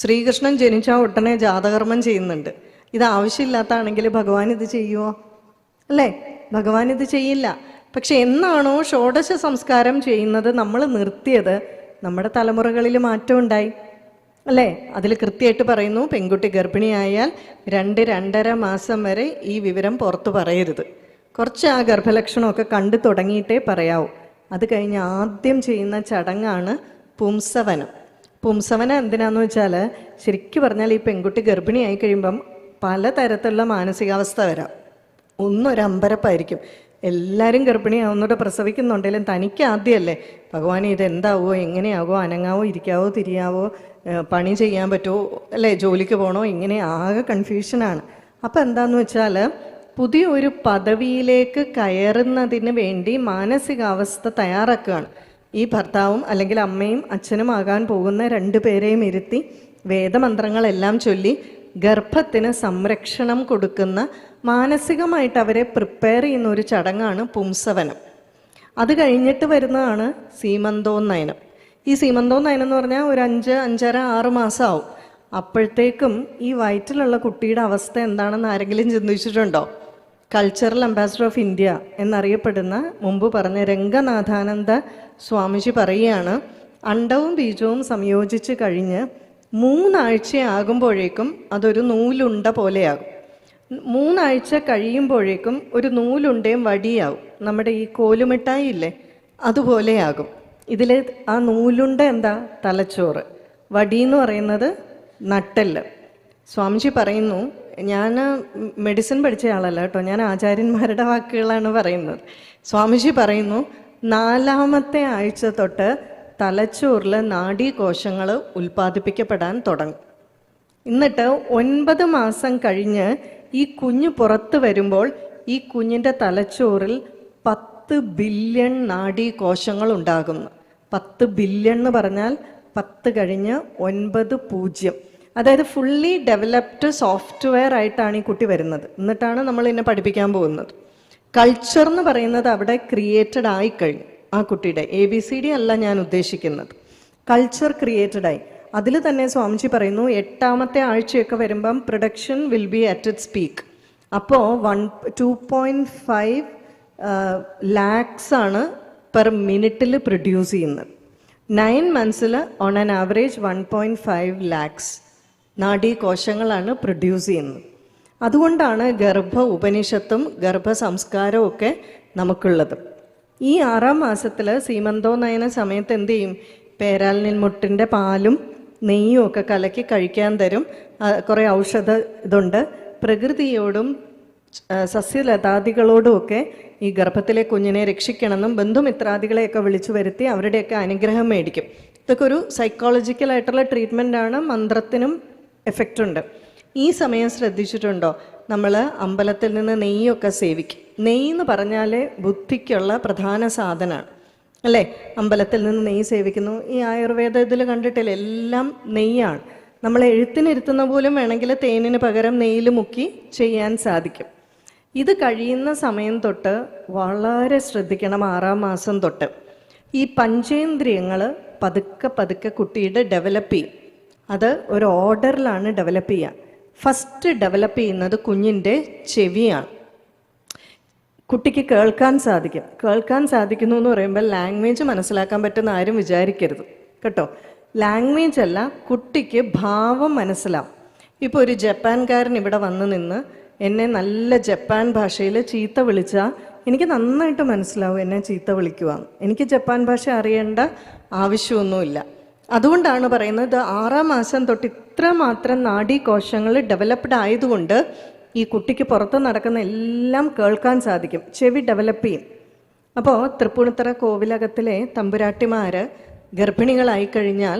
ശ്രീകൃഷ്ണൻ ജനിച്ചാൽ ഉടനെ ജാതകർമ്മം ചെയ്യുന്നുണ്ട്. ഇത് ആവശ്യമില്ലാത്താണെങ്കിൽ ഭഗവാൻ ഇത് ചെയ്യുമോ? അല്ലേ, ഭഗവാൻ ഇത് ചെയ്യില്ല. പക്ഷെ എന്നാണോ ഷോഡശ സംസ്കാരം ചെയ്യുന്നത് നമ്മൾ നിർത്തിയത്, നമ്മുടെ തലമുറകളിൽ മാറ്റം ഉണ്ടായി അല്ലേ. അതിൽ കൃത്യമായിട്ട് പറയുന്നു, പെൺകുട്ടി ഗർഭിണിയായാൽ 2-2.5 മാസം വരെ ഈ വിവരം പുറത്ത് പറയരുത്. കുറച്ച് ആ ഗർഭലക്ഷണമൊക്കെ കണ്ടു തുടങ്ങിയിട്ടേ പറയാവൂ. അത് കഴിഞ്ഞ് ആദ്യം ചെയ്യുന്ന ചടങ്ങാണ് പുംസവനം. പുംസവനം എന്തിനാന്ന് വെച്ചാൽ, ശരിക്കും പറഞ്ഞാൽ ഈ പെൺകുട്ടി ഗർഭിണിയായി കഴിയുമ്പം പലതരത്തിലുള്ള മാനസികാവസ്ഥ വരാം. ഒന്നൊരമ്പരപ്പായിരിക്കും. എല്ലാവരും ഗർഭിണിയാവുന്നോടെ പ്രസവിക്കുന്നുണ്ടെങ്കിലും തനിക്ക് ആദ്യമല്ലേ ഭഗവാൻ ഇതെന്താവോ, എങ്ങനെയാവോ, അനങ്ങാവോ, ഇരിക്കാവോ, തിരിയാവോ, പണി ചെയ്യാൻ പറ്റുമോ അല്ലേ, ജോലിക്ക് പോകണോ, ഇങ്ങനെ ആകെ കൺഫ്യൂഷനാണ്. അപ്പം എന്താണെന്ന് വെച്ചാൽ പുതിയൊരു പദവിയിലേക്ക് കയറുന്നതിന് വേണ്ടി മാനസികാവസ്ഥ തയ്യാറാക്കുകയാണ്. ഈ ഭർത്താവും അല്ലെങ്കിൽ അമ്മയും അച്ഛനും ആകാൻ പോകുന്ന 2 പേരെയും ഇരുത്തി വേദമന്ത്രങ്ങളെല്ലാം ചൊല്ലി ഗർഭത്തിന് സംരക്ഷണം കൊടുക്കുന്ന, മാനസികമായിട്ട് അവരെ പ്രിപ്പയർ ചെയ്യുന്ന ഒരു ചടങ്ങാണ് പുംസവനം. അത് കഴിഞ്ഞിട്ട് വരുന്നതാണ് സീമന്തോന്നയനം. ഈ സീമന്തോന്നയനം എന്ന് പറഞ്ഞാൽ ഒരു 5-5.5-6 മാസം ആവും. അപ്പോഴത്തേക്കും ഈ വയറ്റിലുള്ള കുട്ടിയുടെ അവസ്ഥ എന്താണെന്ന് ആരെങ്കിലും ചിന്തിച്ചിട്ടുണ്ടോ? കൾച്ചറൽ അംബാസഡർ ഓഫ് ഇന്ത്യ എന്നറിയപ്പെടുന്ന മുമ്പ് പറഞ്ഞ രംഗനാഥാനന്ദ സ്വാമിജി പറയുകയാണ്, അണ്ടവും ബീജവും സംയോജിച്ച് കഴിഞ്ഞ് 3 ആഴ്ചയാകുമ്പോഴേക്കും അതൊരു നൂലുണ്ട പോലെയാകും. 3 ആഴ്ച കഴിയുമ്പോഴേക്കും ഒരു നൂലുണ്ടയും വടിയാവും. നമ്മുടെ ഈ കോലുമിഠായി ഇല്ലേ, അതുപോലെയാകും. ഇതിൽ ആ നൂലുണ്ട എന്താ? തലച്ചോറ്. വടി എന്ന് പറയുന്നത് നട്ടെല്ല്. സ്വാമിജി പറയുന്നു, ഞാൻ മെഡിസിൻ പഠിച്ച ആളല്ല കേട്ടോ, ഞാൻ ആചാര്യന്മാരുടെ വാക്കുകളാണ് പറയുന്നത്. സ്വാമിജി പറയുന്നു, 4ാമത്തെ ആഴ്ച തൊട്ട് തലച്ചോറിൽ നാഡീകോശങ്ങൾ ഉൽപ്പാദിപ്പിക്കപ്പെടാൻ തുടങ്ങും. എന്നിട്ട് 9 മാസം കഴിഞ്ഞ് ഈ കുഞ്ഞ് പുറത്ത് വരുമ്പോൾ ഈ കുഞ്ഞിൻ്റെ തലച്ചോറിൽ 10 ബില്യൺ നാഡീകോശങ്ങൾ ഉണ്ടാകുന്നു. 10 ബില്യൺ എന്ന് പറഞ്ഞാൽ 10 കഴിഞ്ഞ് 9 0. അതായത് ഫുള്ളി ഡെവലപ്ഡ് സോഫ്റ്റ്വെയർ ആയിട്ടാണ് ഈ കുട്ടി വരുന്നത്. എന്നിട്ടാണ് നമ്മൾ ഇതിനെ പഠിപ്പിക്കാൻ പോകുന്നത്. കൾച്ചർ എന്ന് പറയുന്നത് അവിടെ ക്രിയേറ്റഡ് ആയിക്കഴിഞ്ഞു. ആ കുട്ടിയുടെ ABCD അല്ല ഞാൻ ഉദ്ദേശിക്കുന്നത്, കൾച്ചർ ക്രിയേറ്റഡായി. അതിൽ തന്നെ സ്വാമിജി പറയുന്നു, 8ാമത്തെ ആഴ്ചയൊക്കെ വരുമ്പം production will be at its peak. അപ്പോൾ 2.5 ലാക്സ് ആണ് പെർ മിനിറ്റിൽ പ്രൊഡ്യൂസ് ചെയ്യുന്നത്. 9 months on an average 1.5 lakhs നാഡീകോശങ്ങളാണ് പ്രൊഡ്യൂസ് ചെയ്യുന്നത്. അതുകൊണ്ടാണ് ഗർഭ ഉപനിഷത്തും ഗർഭ സംസ്കാരവും ഒക്കെ നമുക്കുള്ളത്. ഈ 6ാം മാസത്തിൽ സീമന്തോനയന സമയത്ത് എന്ത് ചെയ്യും? പേരാൽനിൻ മുട്ടിൻ്റെ പാലും നെയ്യും ഒക്കെ കലക്കി കഴിക്കാൻ തരും. കുറേ ഔഷധ ഇതുണ്ട്. പ്രകൃതിയോടും സസ്യലതാദികളോടുമൊക്കെ ഈ ഗർഭത്തിലെ കുഞ്ഞിനെ രക്ഷിക്കണമെന്നും ബന്ധുമിത്രാദികളെയൊക്കെ വിളിച്ചു വരുത്തി അവരുടെയൊക്കെ അനുഗ്രഹം മേടിക്കും. ഇതൊക്കെ ഒരു സൈക്കോളജിക്കലായിട്ടുള്ള ട്രീറ്റ്മെൻറ്റാണ്. മന്ത്രത്തിനും എഫക്റ്റ് ഉണ്ട്. ഈ സമയം ശ്രദ്ധിച്ചിട്ടുണ്ടോ? നമ്മൾ അമ്പലത്തിൽ നിന്ന് നെയ്യൊക്കെ സേവിക്കും. നെയ്യ് എന്ന് പറഞ്ഞാൽ ബുദ്ധിക്കുള്ള പ്രധാന സാധനമാണ് അല്ലേ? അമ്പലത്തിൽ നിന്ന് നെയ്യ് സേവിക്കുന്നു. ഈ ആയുർവേദ ഇതിൽ കണ്ടിട്ടില്ല, എല്ലാം നെയ്യാണ്. നമ്മൾ എഴുത്തിനിരുത്തുന്ന പോലും വേണമെങ്കിൽ തേനിന് പകരം നെയ്യിൽ മുക്കി ചെയ്യാൻ സാധിക്കും. ഇത് കഴിയുന്ന സമയം തൊട്ട് വളരെ ശ്രദ്ധിക്കണം. 6ാം മാസം തൊട്ട് ഈ പഞ്ചേന്ദ്രിയങ്ങൾ പതുക്കെ പതുക്കെ കുട്ടിയുടെ ഡെവലപ്പ് ചെയ്യും. അത് ഒരു ഓർഡറിലാണ് ഡെവലപ്പ് ചെയ്യുക. ഫസ്റ്റ് ഡെവലപ്പ് ചെയ്യുന്നത് കുഞ്ഞിൻ്റെ ചെവിയാണ്. കുട്ടിക്ക് കേൾക്കാൻ സാധിക്കും. കേൾക്കാൻ സാധിക്കുന്നു എന്ന് പറയുമ്പോൾ ലാംഗ്വേജ് മനസ്സിലാക്കാൻ പറ്റുന്ന ആരും വിചാരിക്കരുത് കേട്ടോ. ലാംഗ്വേജ് അല്ല, കുട്ടിക്ക് ഭാവം മനസ്സിലാവും. ഇപ്പോൾ ഒരു ജപ്പാൻകാരൻ ഇവിടെ വന്ന് നിന്ന് എന്നെ നല്ല ജപ്പാൻ ഭാഷയിൽ ചീത്ത വിളിച്ചാൽ എനിക്ക് നന്നായിട്ട് മനസ്സിലാവും എന്നെ ചീത്ത വിളിക്കുക. എനിക്ക് ജപ്പാൻ ഭാഷ അറിയേണ്ട ആവശ്യമൊന്നുമില്ല. അതുകൊണ്ടാണ് പറയുന്നത് 6ാം മാസം തൊട്ട് ഇത്രമാത്രം നാഡീകോശങ്ങൾ ഡെവലപ്ഡ് ആയതുകൊണ്ട് ഈ കുട്ടിക്ക് പുറത്ത് നടക്കുന്ന എല്ലാം കേൾക്കാൻ സാധിക്കും. ചെവി ഡെവലപ്പ് ചെയ്യും. അപ്പോൾ തൃപ്പൂണിത്തറ കോവിലകത്തിലെ തമ്പുരാട്ടിമാർ ഗർഭിണികളായി കഴിഞ്ഞാൽ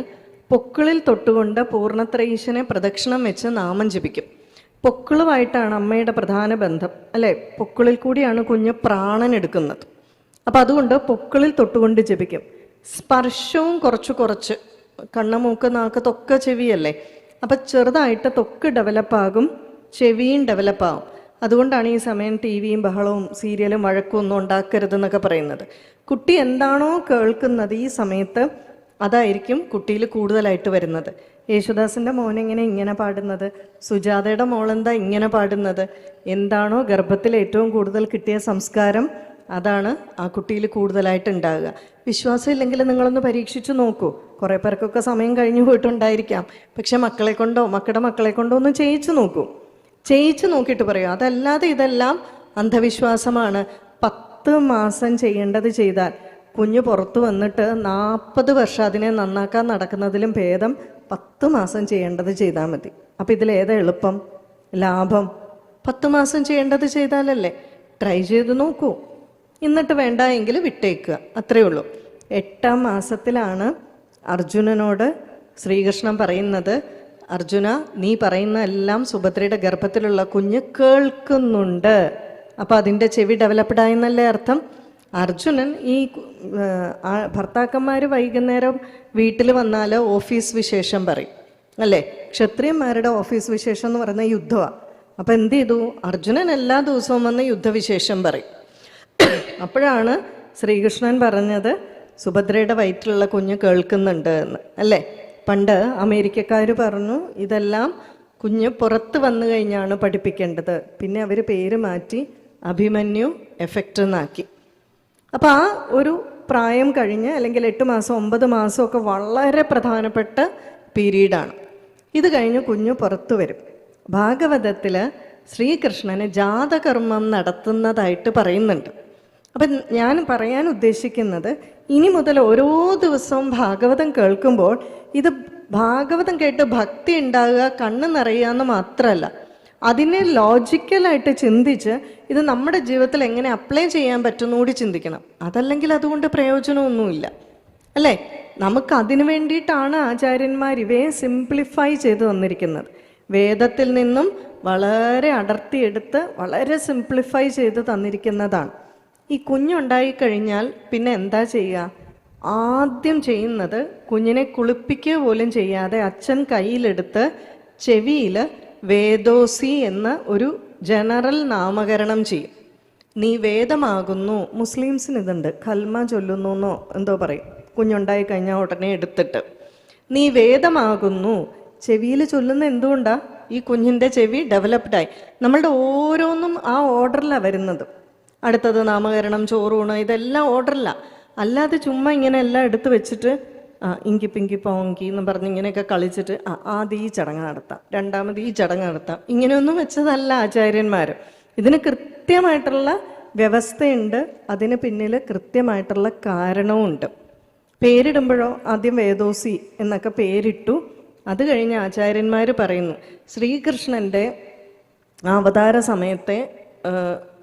പൊക്കിളിൽ തൊട്ടുകൊണ്ട് പൂർണ്ണത്രയീശനെ പ്രദക്ഷിണം വെച്ച് നാമം ജപിക്കും. പൊക്കിളുമായിട്ടാണ് അമ്മയുടെ പ്രധാന ബന്ധം അല്ലേ? പൊക്കിളിൽ കൂടിയാണ് കുഞ്ഞ് പ്രാണൻ എടുക്കുന്നത്. അപ്പം അതുകൊണ്ട് പൊക്കിളിൽ തൊട്ടുകൊണ്ട് ജപിക്കും. സ്പർശവും കുറച്ച് കണ്ണ് മൂക്ക് നാക്ക് തൊക്കെ ചെവിയല്ലേ? അപ്പം ചെറുതായിട്ട് തൊക്ക് ഡെവലപ്പാകും, ചെവിയും ഡെവലപ്പാകും. അതുകൊണ്ടാണ് ഈ സമയം ടി വിയും ബഹളവും സീരിയലും വഴക്കും ഒന്നും ഉണ്ടാക്കരുതെന്നൊക്കെ പറയുന്നത്. കുട്ടി എന്താണോ കേൾക്കുന്നത് ഈ സമയത്ത് അതായിരിക്കും കുട്ടിയിൽ കൂടുതലായിട്ട് വരുന്നത്. യേശുദാസിൻ്റെ മോനെങ്ങനെ ഇങ്ങനെ പാടുന്നത്, സുജാതയുടെ മോളെന്താ ഇങ്ങനെ പാടുന്നത്, എന്താണോ ഗർഭത്തിൽ ഏറ്റവും കൂടുതൽ കിട്ടിയ സംസ്കാരം അതാണ് ആ കുട്ടിയിൽ കൂടുതലായിട്ട് ഉണ്ടാകുക. വിശ്വാസം ഇല്ലെങ്കിൽ നിങ്ങളൊന്ന് പരീക്ഷിച്ച് നോക്കൂ. കുറേ പേർക്കൊക്കെ സമയം കഴിഞ്ഞു പോയിട്ടുണ്ടായിരിക്കാം. പക്ഷെ മക്കളെ കൊണ്ടോ മക്കളുടെ മക്കളെ കൊണ്ടോ ഒന്ന് ചെയ്യിച്ചു നോക്കൂ. ചെയ്യിച്ചു നോക്കിയിട്ട് പറയൂ. അതല്ലാതെ ഇതെല്ലാം അന്ധവിശ്വാസമാണ്. 10 മാസം ചെയ്യേണ്ടത് ചെയ്താൽ കുഞ്ഞ് പുറത്തു വന്നിട്ട് 40 വർഷം അതിനെ നന്നാക്കാൻ നടക്കുന്നതിലും ഭേദം 10 മാസം ചെയ്യേണ്ടത് ചെയ്താൽ മതി. അപ്പം ഇതിലേതാ എളുപ്പം, ലാഭം? 10 മാസം ചെയ്യേണ്ടത് ചെയ്താലല്ലേ? ട്രൈ ചെയ്ത് നോക്കൂ. എന്നിട്ട് വേണ്ട എങ്കിൽ വിട്ടേക്കുക, അത്രയേ ഉള്ളൂ. 8ാം മാസത്തിലാണ് അർജുനനോട് ശ്രീകൃഷ്ണൻ പറയുന്നത്, അർജുന, നീ പറയുന്ന എല്ലാം സുഭദ്രയുടെ ഗർഭത്തിലുള്ള കുഞ്ഞ് കേൾക്കുന്നുണ്ട്. അപ്പം അതിൻ്റെ ചെവി ഡെവലപ്ഡ് ആയെന്നല്ലേ അർത്ഥം? അർജുനൻ ഈ ഭർത്താക്കന്മാർ വൈകുന്നേരം വീട്ടിൽ വന്നാൽ ഓഫീസ് വിശേഷം പറയും അല്ലേ? ക്ഷത്രിയന്മാരുടെ ഓഫീസ് വിശേഷം എന്ന് പറയുന്ന യുദ്ധമാണ്. അപ്പം എന്ത് ചെയ്തു? അർജുനൻ എല്ലാ ദിവസവും വന്ന് യുദ്ധവിശേഷം പറയും. അപ്പോഴാണ് ശ്രീകൃഷ്ണൻ പറഞ്ഞത് സുഭദ്രയുടെ വയറ്റിലുള്ള കുഞ്ഞ് കേൾക്കുന്നുണ്ട് എന്ന് അല്ലേ? പണ്ട് അമേരിക്കക്കാർ പറഞ്ഞു ഇതെല്ലാം കുഞ്ഞ് പുറത്ത് വന്നു കഴിഞ്ഞാണ് പഠിപ്പിക്കേണ്ടത്. പിന്നെ അവർ പേര് മാറ്റി അഭിമന്യു എഫക്റ്റ് എന്നാക്കി. അപ്പോൾ ആ ഒരു പ്രായം കഴിഞ്ഞ് അല്ലെങ്കിൽ 8 മാസം 9 മാസമൊക്കെ വളരെ പ്രധാനപ്പെട്ട പീരീഡാണ്. ഇത് കഴിഞ്ഞ് കുഞ്ഞ് പുറത്തു വരും. ഭാഗവതത്തിൽ ശ്രീകൃഷ്ണന് ജാതകർമ്മം നടത്തുന്നതായിട്ട് പറയുന്നുണ്ട്. അപ്പം ഞാൻ പറയാൻ ഉദ്ദേശിക്കുന്നത്, ഇനി മുതൽ ഓരോ ദിവസവും ഭാഗവതം കേൾക്കുമ്പോൾ ഇത് ഭാഗവതം കേട്ട് ഭക്തി ഉണ്ടാകുക, കണ്ണ് നിറയുക എന്ന് മാത്രമല്ല, അതിനെ ലോജിക്കലായിട്ട് ചിന്തിച്ച് ഇത് നമ്മുടെ ജീവിതത്തിൽ എങ്ങനെ അപ്ലൈ ചെയ്യാൻ പറ്റുമെന്ന് കൂടി ചിന്തിക്കണം. അതല്ലെങ്കിൽ അതുകൊണ്ട് പ്രയോജനമൊന്നുമില്ല അല്ലേ? നമുക്ക് അതിനു വേണ്ടിയിട്ടാണ് ആചാര്യന്മാർ ഇവയെ സിംപ്ലിഫൈ ചെയ്ത് തന്നിരിക്കുന്നത്. വേദത്തിൽ നിന്നും വളരെ അടർത്തിയെടുത്ത് വളരെ സിംപ്ലിഫൈ ചെയ്ത് തന്നിരിക്കുന്നതാണ്. ഈ കുഞ്ഞുണ്ടായിക്കഴിഞ്ഞാൽ പിന്നെ എന്താ ചെയ്യുക? ആദ്യം ചെയ്യുന്നത് കുഞ്ഞിനെ കുളിപ്പിക്കുക പോലും ചെയ്യാതെ അച്ഛൻ കയ്യിലെടുത്ത് ചെവിയിൽ വേദോസി എന്ന ഒരു ജനറൽ നാമകരണം ചെയ്യും. നീ വേദമാകുന്നു. മുസ്ലിംസിന് ഇതുണ്ട്, കൽമ ചൊല്ലുന്നു എന്നോ എന്തോ പറയും. കുഞ്ഞുണ്ടായി കഴിഞ്ഞാൽ ഉടനെ എടുത്തിട്ട് നീ വേദമാകുന്നു ചെവിയിൽ ചൊല്ലുന്ന എന്തുകൊണ്ടാ? ഈ കുഞ്ഞിൻ്റെ ചെവി ഡെവലപ്ഡായി. നമ്മളുടെ ഓരോന്നും ആ ഓർഡറിലാണ് വരുന്നത്. അടുത്തത് നാമകരണം, ചോറൂണ്, ഇതെല്ലാം ഓർഡറില്ല. അല്ലാതെ ചുമ്മാ ഇങ്ങനെ എല്ലാം എടുത്ത് വെച്ചിട്ട് ഇങ്കി പിങ്കി പോങ്കി എന്ന് പറഞ്ഞ് ഇങ്ങനെയൊക്കെ കളിച്ചിട്ട് ആദ്യം ഈ ചടങ്ങ് നടത്താം, രണ്ടാമത് ഈ ചടങ്ങ് നടത്താം, ഇങ്ങനെയൊന്നും വെച്ചതല്ല ആചാര്യന്മാർ. ഇതിന് കൃത്യമായിട്ടുള്ള വ്യവസ്ഥയുണ്ട്, അതിന് പിന്നിൽ കൃത്യമായിട്ടുള്ള കാരണവുമുണ്ട്. പേരിടുമ്പോഴോ ആദ്യം വേദോസി എന്നൊക്കെ പേരിട്ടു. അത് കഴിഞ്ഞ് ആചാര്യന്മാർ പറയുന്നു ശ്രീകൃഷ്ണൻ്റെ അവതാര സമയത്തെ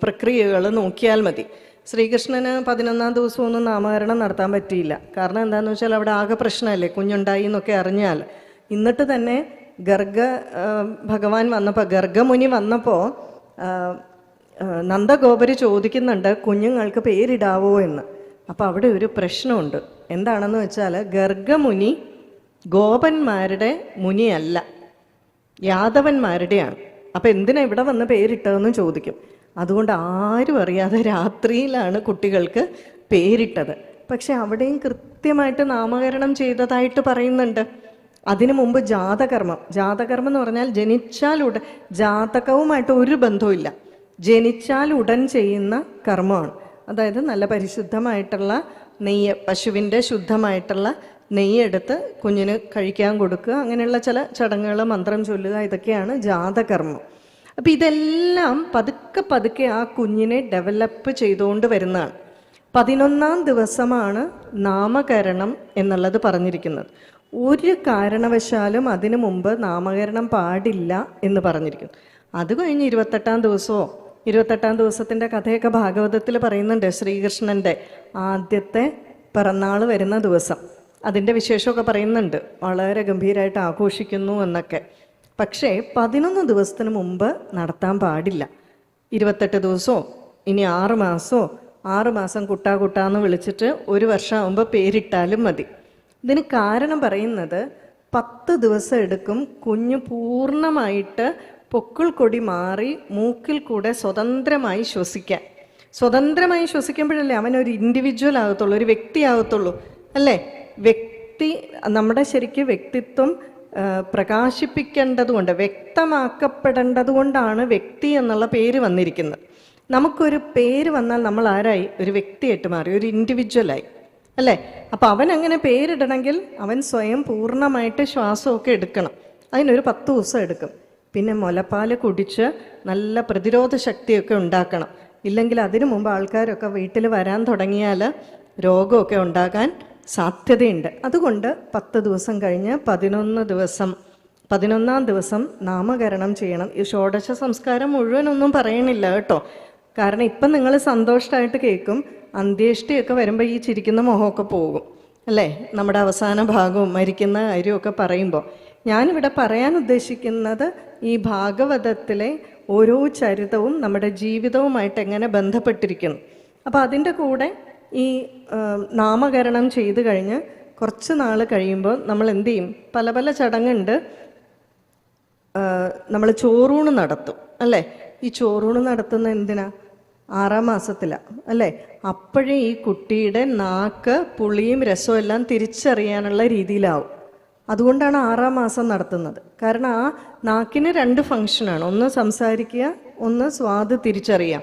പ്രക്രിയകൾ നോക്കിയാൽ മതി. ശ്രീകൃഷ്ണന് 11-ാം ദിവസമൊന്നും നാമകരണം നടത്താൻ പറ്റിയില്ല. കാരണം എന്താണെന്ന് വെച്ചാൽ അവിടെ ആകെ പ്രശ്നമല്ലേ, കുഞ്ഞുണ്ടായി എന്നൊക്കെ അറിഞ്ഞാൽ. എന്നിട്ട് തന്നെ ഭഗവാൻ വന്നപ്പോൾ, ഗർഗമുനി വന്നപ്പോൾ നന്ദഗോപര് ചോദിക്കുന്നുണ്ട് കുഞ്ഞുങ്ങൾക്ക് പേരിടാവോ എന്ന്. അപ്പോൾ അവിടെ ഒരു പ്രശ്നമുണ്ട്. എന്താണെന്ന് വെച്ചാൽ ഗർഗമുനി ഗോപന്മാരുടെ മുനിയല്ല, യാദവന്മാരുടെയാണ്. അപ്പം എന്തിനാ ഇവിടെ വന്ന് പേരിട്ടതെന്ന് ചോദിക്കും. അതുകൊണ്ട് ആരും അറിയാതെ രാത്രിയിലാണ് കുട്ടികൾക്ക് പേരിട്ടത്. പക്ഷെ അവിടെയും കൃത്യമായിട്ട് നാമകരണം ചെയ്തതായിട്ട് പറയുന്നുണ്ട്. അതിനു മുമ്പ് ജാതകർമ്മം എന്ന് പറഞ്ഞാൽ ജാതകവുമായിട്ട് ഒരു ബന്ധവുമില്ല, ജനിച്ചാൽ ഉടൻ ചെയ്യുന്ന കർമ്മമാണ്. അതായത് നല്ല പരിശുദ്ധമായിട്ടുള്ള നെയ്യ്, പശുവിൻ്റെ ശുദ്ധമായിട്ടുള്ള നെയ്യെടുത്ത് കുഞ്ഞിന് കഴിക്കാൻ കൊടുക്കുക, അങ്ങനെയുള്ള ചില ചടങ്ങുകൾ, മന്ത്രം ചൊല്ലുക, ഇതൊക്കെയാണ് ജാതകർമ്മം. അപ്പം ഇതെല്ലാം പതുക്കെ പതുക്കെ ആ കുഞ്ഞിനെ ഡെവലപ്പ് ചെയ്തുകൊണ്ട് വരുന്നതാണ്. 11-ാം ദിവസമാണ് നാമകരണം എന്നുള്ളത് പറഞ്ഞിരിക്കുന്നത്. ഒരു കാരണവശാലും അതിനു മുമ്പ് നാമകരണം പാടില്ല എന്ന് പറഞ്ഞിരിക്കുന്നു. അത് കഴിഞ്ഞ് 28-ാം ദിവസത്തിൻ്റെ കഥയൊക്കെ ഭാഗവതത്തിൽ പറയുന്നുണ്ട്. ശ്രീകൃഷ്ണൻ്റെ ആദ്യത്തെ പിറന്നാൾ വരുന്ന ദിവസം അതിൻ്റെ വിശേഷമൊക്കെ പറയുന്നുണ്ട്. വളരെ ഗംഭീരമായിട്ട് ആഘോഷിക്കുന്നു എന്നൊക്കെ. പക്ഷേ 11 ദിവസത്തിന് മുമ്പ് നടത്താൻ പാടില്ല. 28 ദിവസമോ ഇനി 6 മാസമോ 6 മാസം കുട്ടാന്ന് വിളിച്ചിട്ട് 1 വർഷമാകുമ്പോൾ പേരിട്ടാലും മതി. ഇതിന് കാരണം പറയുന്നത് 10 ദിവസം എടുക്കും കുഞ്ഞ് പൂർണ്ണമായിട്ട് പൊക്കിൾ കൊടി മാറി മൂക്കിൽ കൂടെ സ്വതന്ത്രമായി ശ്വസിക്കാൻ. സ്വതന്ത്രമായി ശ്വസിക്കുമ്പോഴല്ലേ അവനൊരു ഇൻഡിവിജ്വൽ ആകത്തുള്ളൂ, ഒരു വ്യക്തിയാകത്തുള്ളൂ, അല്ലേ? നമ്മുടെ ശരിക്കും വ്യക്തിത്വം പ്രകാശിപ്പിക്കേണ്ടതുകൊണ്ട്, വ്യക്തമാക്കപ്പെടേണ്ടതുകൊണ്ടാണ് വ്യക്തി എന്നുള്ള പേര് വന്നിരിക്കുന്നത്. നമുക്കൊരു പേര് വന്നാൽ നമ്മൾ ആരായി? ഒരു വ്യക്തിയായിട്ട് മാറി, ഒരു ഇൻഡിവിജ്വലായി, അല്ലേ? അപ്പം അവൻ അങ്ങനെ പേരിടണമെങ്കിൽ അവൻ സ്വയം പൂർണ്ണമായിട്ട് ശ്വാസമൊക്കെ എടുക്കണം. അതിനൊരു 10 ദിവസം എടുക്കും. പിന്നെ മുലപ്പാൽ കുടിച്ച് നല്ല പ്രതിരോധ ശക്തിയൊക്കെ ഉണ്ടാക്കണം. ഇല്ലെങ്കിൽ അതിനു മുമ്പ് ആൾക്കാരൊക്കെ വീട്ടിൽ വരാൻ തുടങ്ങിയാൽ രോഗമൊക്കെ ഉണ്ടാകാൻ സാധ്യതയുണ്ട്. അതുകൊണ്ട് 10 ദിവസം കഴിഞ്ഞ് 11-ാം ദിവസം നാമകരണം ചെയ്യണം. ഈ ഷോഡശ സംസ്കാരം മുഴുവനൊന്നും പറയണില്ല കേട്ടോ. കാരണം ഇപ്പം നിങ്ങൾ സന്തോഷമായിട്ട് കേൾക്കും, അന്ത്യേഷ്ടിയൊക്കെ വരുമ്പോൾ ഈ ചിരിക്കുന്ന മുഖമൊക്കെ പോകും, അല്ലേ? നമ്മുടെ അവസാന ഭാഗവും മരിക്കുന്ന കാര്യമൊക്കെ പറയുമ്പോൾ. ഞാനിവിടെ പറയാൻ ഉദ്ദേശിക്കുന്നത് ഈ ഭാഗവതത്തിലെ ഓരോ ചരിതവും നമ്മുടെ ജീവിതവുമായിട്ട് എങ്ങനെ ബന്ധപ്പെട്ടിരിക്കുന്നു. അപ്പോൾ അതിൻ്റെ കൂടെ ഈ നാമകരണം ചെയ്ത് കഴിഞ്ഞ് കുറച്ച് നാൾ കഴിയുമ്പോൾ നമ്മൾ എന്ത് ചെയ്യും? പല പല ചടങ്ങുണ്ട്. നമ്മൾ ചോറൂണ് നടത്തും, അല്ലേ? ഈ ചോറൂണ് നടത്തുന്ന എന്തിനാ? 6-ാം മാസത്തിലാണ്, അല്ലേ? അപ്പോഴേ ഈ കുട്ടിയുടെ നാക്ക് പുളിയും രസവും എല്ലാം തിരിച്ചറിയാനുള്ള രീതിയിലാവും. അതുകൊണ്ടാണ് 6-ാം മാസം നടത്തുന്നത്. കാരണം ആ നാക്കിന് 2 ഫങ്ഷനാണ്, ഒന്ന് സംസാരിക്കുക, ഒന്ന് സ്വാദ് തിരിച്ചറിയാം.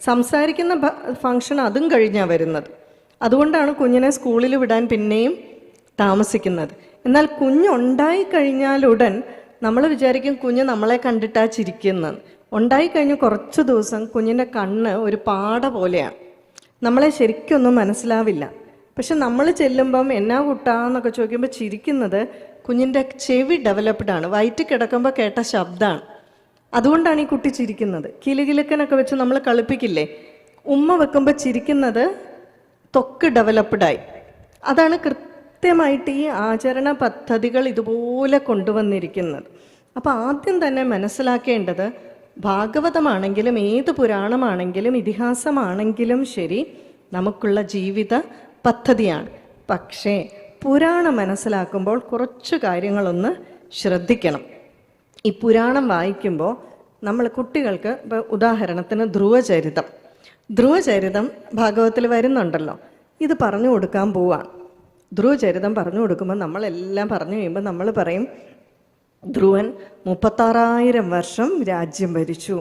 സംസാരിക്കുന്ന ഫങ്ഷൻ അതും കഴിഞ്ഞാണ് വരുന്നത്. അതുകൊണ്ടാണ് കുഞ്ഞിനെ സ്കൂളിൽ വിടാൻ പിന്നെയും താമസിക്കുന്നത്. എന്നാൽ കുഞ്ഞുണ്ടായി കഴിഞ്ഞാലുടൻ നമ്മൾ വിചാരിക്കും കുഞ്ഞ് നമ്മളെ കണ്ടിട്ടാ ചിരിക്കുന്നത്. ഉണ്ടായിക്കഴിഞ്ഞ് കുറച്ച് ദിവസം കുഞ്ഞിൻ്റെ കണ്ണ് ഒരു പാട പോലെയാണ്, നമ്മളെ ശരിക്കൊന്നും മനസ്സിലാവില്ല. പക്ഷെ നമ്മൾ ചെല്ലുമ്പം എന്നാ കുട്ടാന്നൊക്കെ ചോദിക്കുമ്പോൾ ചിരിക്കുന്നത് കുഞ്ഞിൻ്റെ ചെവി ഡെവലപ്ഡാണ്, വയറ്റിൽ കിടക്കുമ്പോൾ കേട്ട ശബ്ദമാണ്. അതുകൊണ്ടാണ് ഈ കുട്ടി ചിരിക്കുന്നത്. കിലുകിലുക്കനൊക്കെ വെച്ച് നമ്മൾ കളിപ്പിക്കില്ലേ, ഉമ്മ വെക്കുമ്പോൾ ചിരിക്കുന്നത് ത്വക്ക് ഡെവലപ്ഡായി. അതാണ് കൃത്യമായിട്ട് ഈ ആചരണ പദ്ധതികൾ ഇതുപോലെ കൊണ്ടുവന്നിരിക്കുന്നത്. അപ്പോൾ ആദ്യം തന്നെ മനസ്സിലാക്കേണ്ടത് ഭാഗവതമാണെങ്കിലും ഏത് പുരാണമാണെങ്കിലും ഇതിഹാസമാണെങ്കിലും ശരി നമുക്കുള്ള ജീവിത പദ്ധതിയാണ്. പക്ഷേ പുരാണം മനസ്സിലാക്കുമ്പോൾ കുറച്ച് കാര്യങ്ങളൊന്ന് ശ്രദ്ധിക്കണം. ഈ പുരാണം വായിക്കുമ്പോൾ നമ്മൾ കുട്ടികൾക്ക്, ഇപ്പോൾ ഉദാഹരണത്തിന് ധ്രുവചരിതം ഭാഗവതത്തിൽ വരുന്നുണ്ടല്ലോ, ഇത് പറഞ്ഞു കൊടുക്കാൻ പോവാണ്. ധ്രുവചരിതം പറഞ്ഞു കൊടുക്കുമ്പോൾ നമ്മളെല്ലാം പറഞ്ഞു കഴിയുമ്പോൾ നമ്മൾ പറയും ധ്രുവൻ 36,000 വർഷം രാജ്യം ഭരിച്ചു,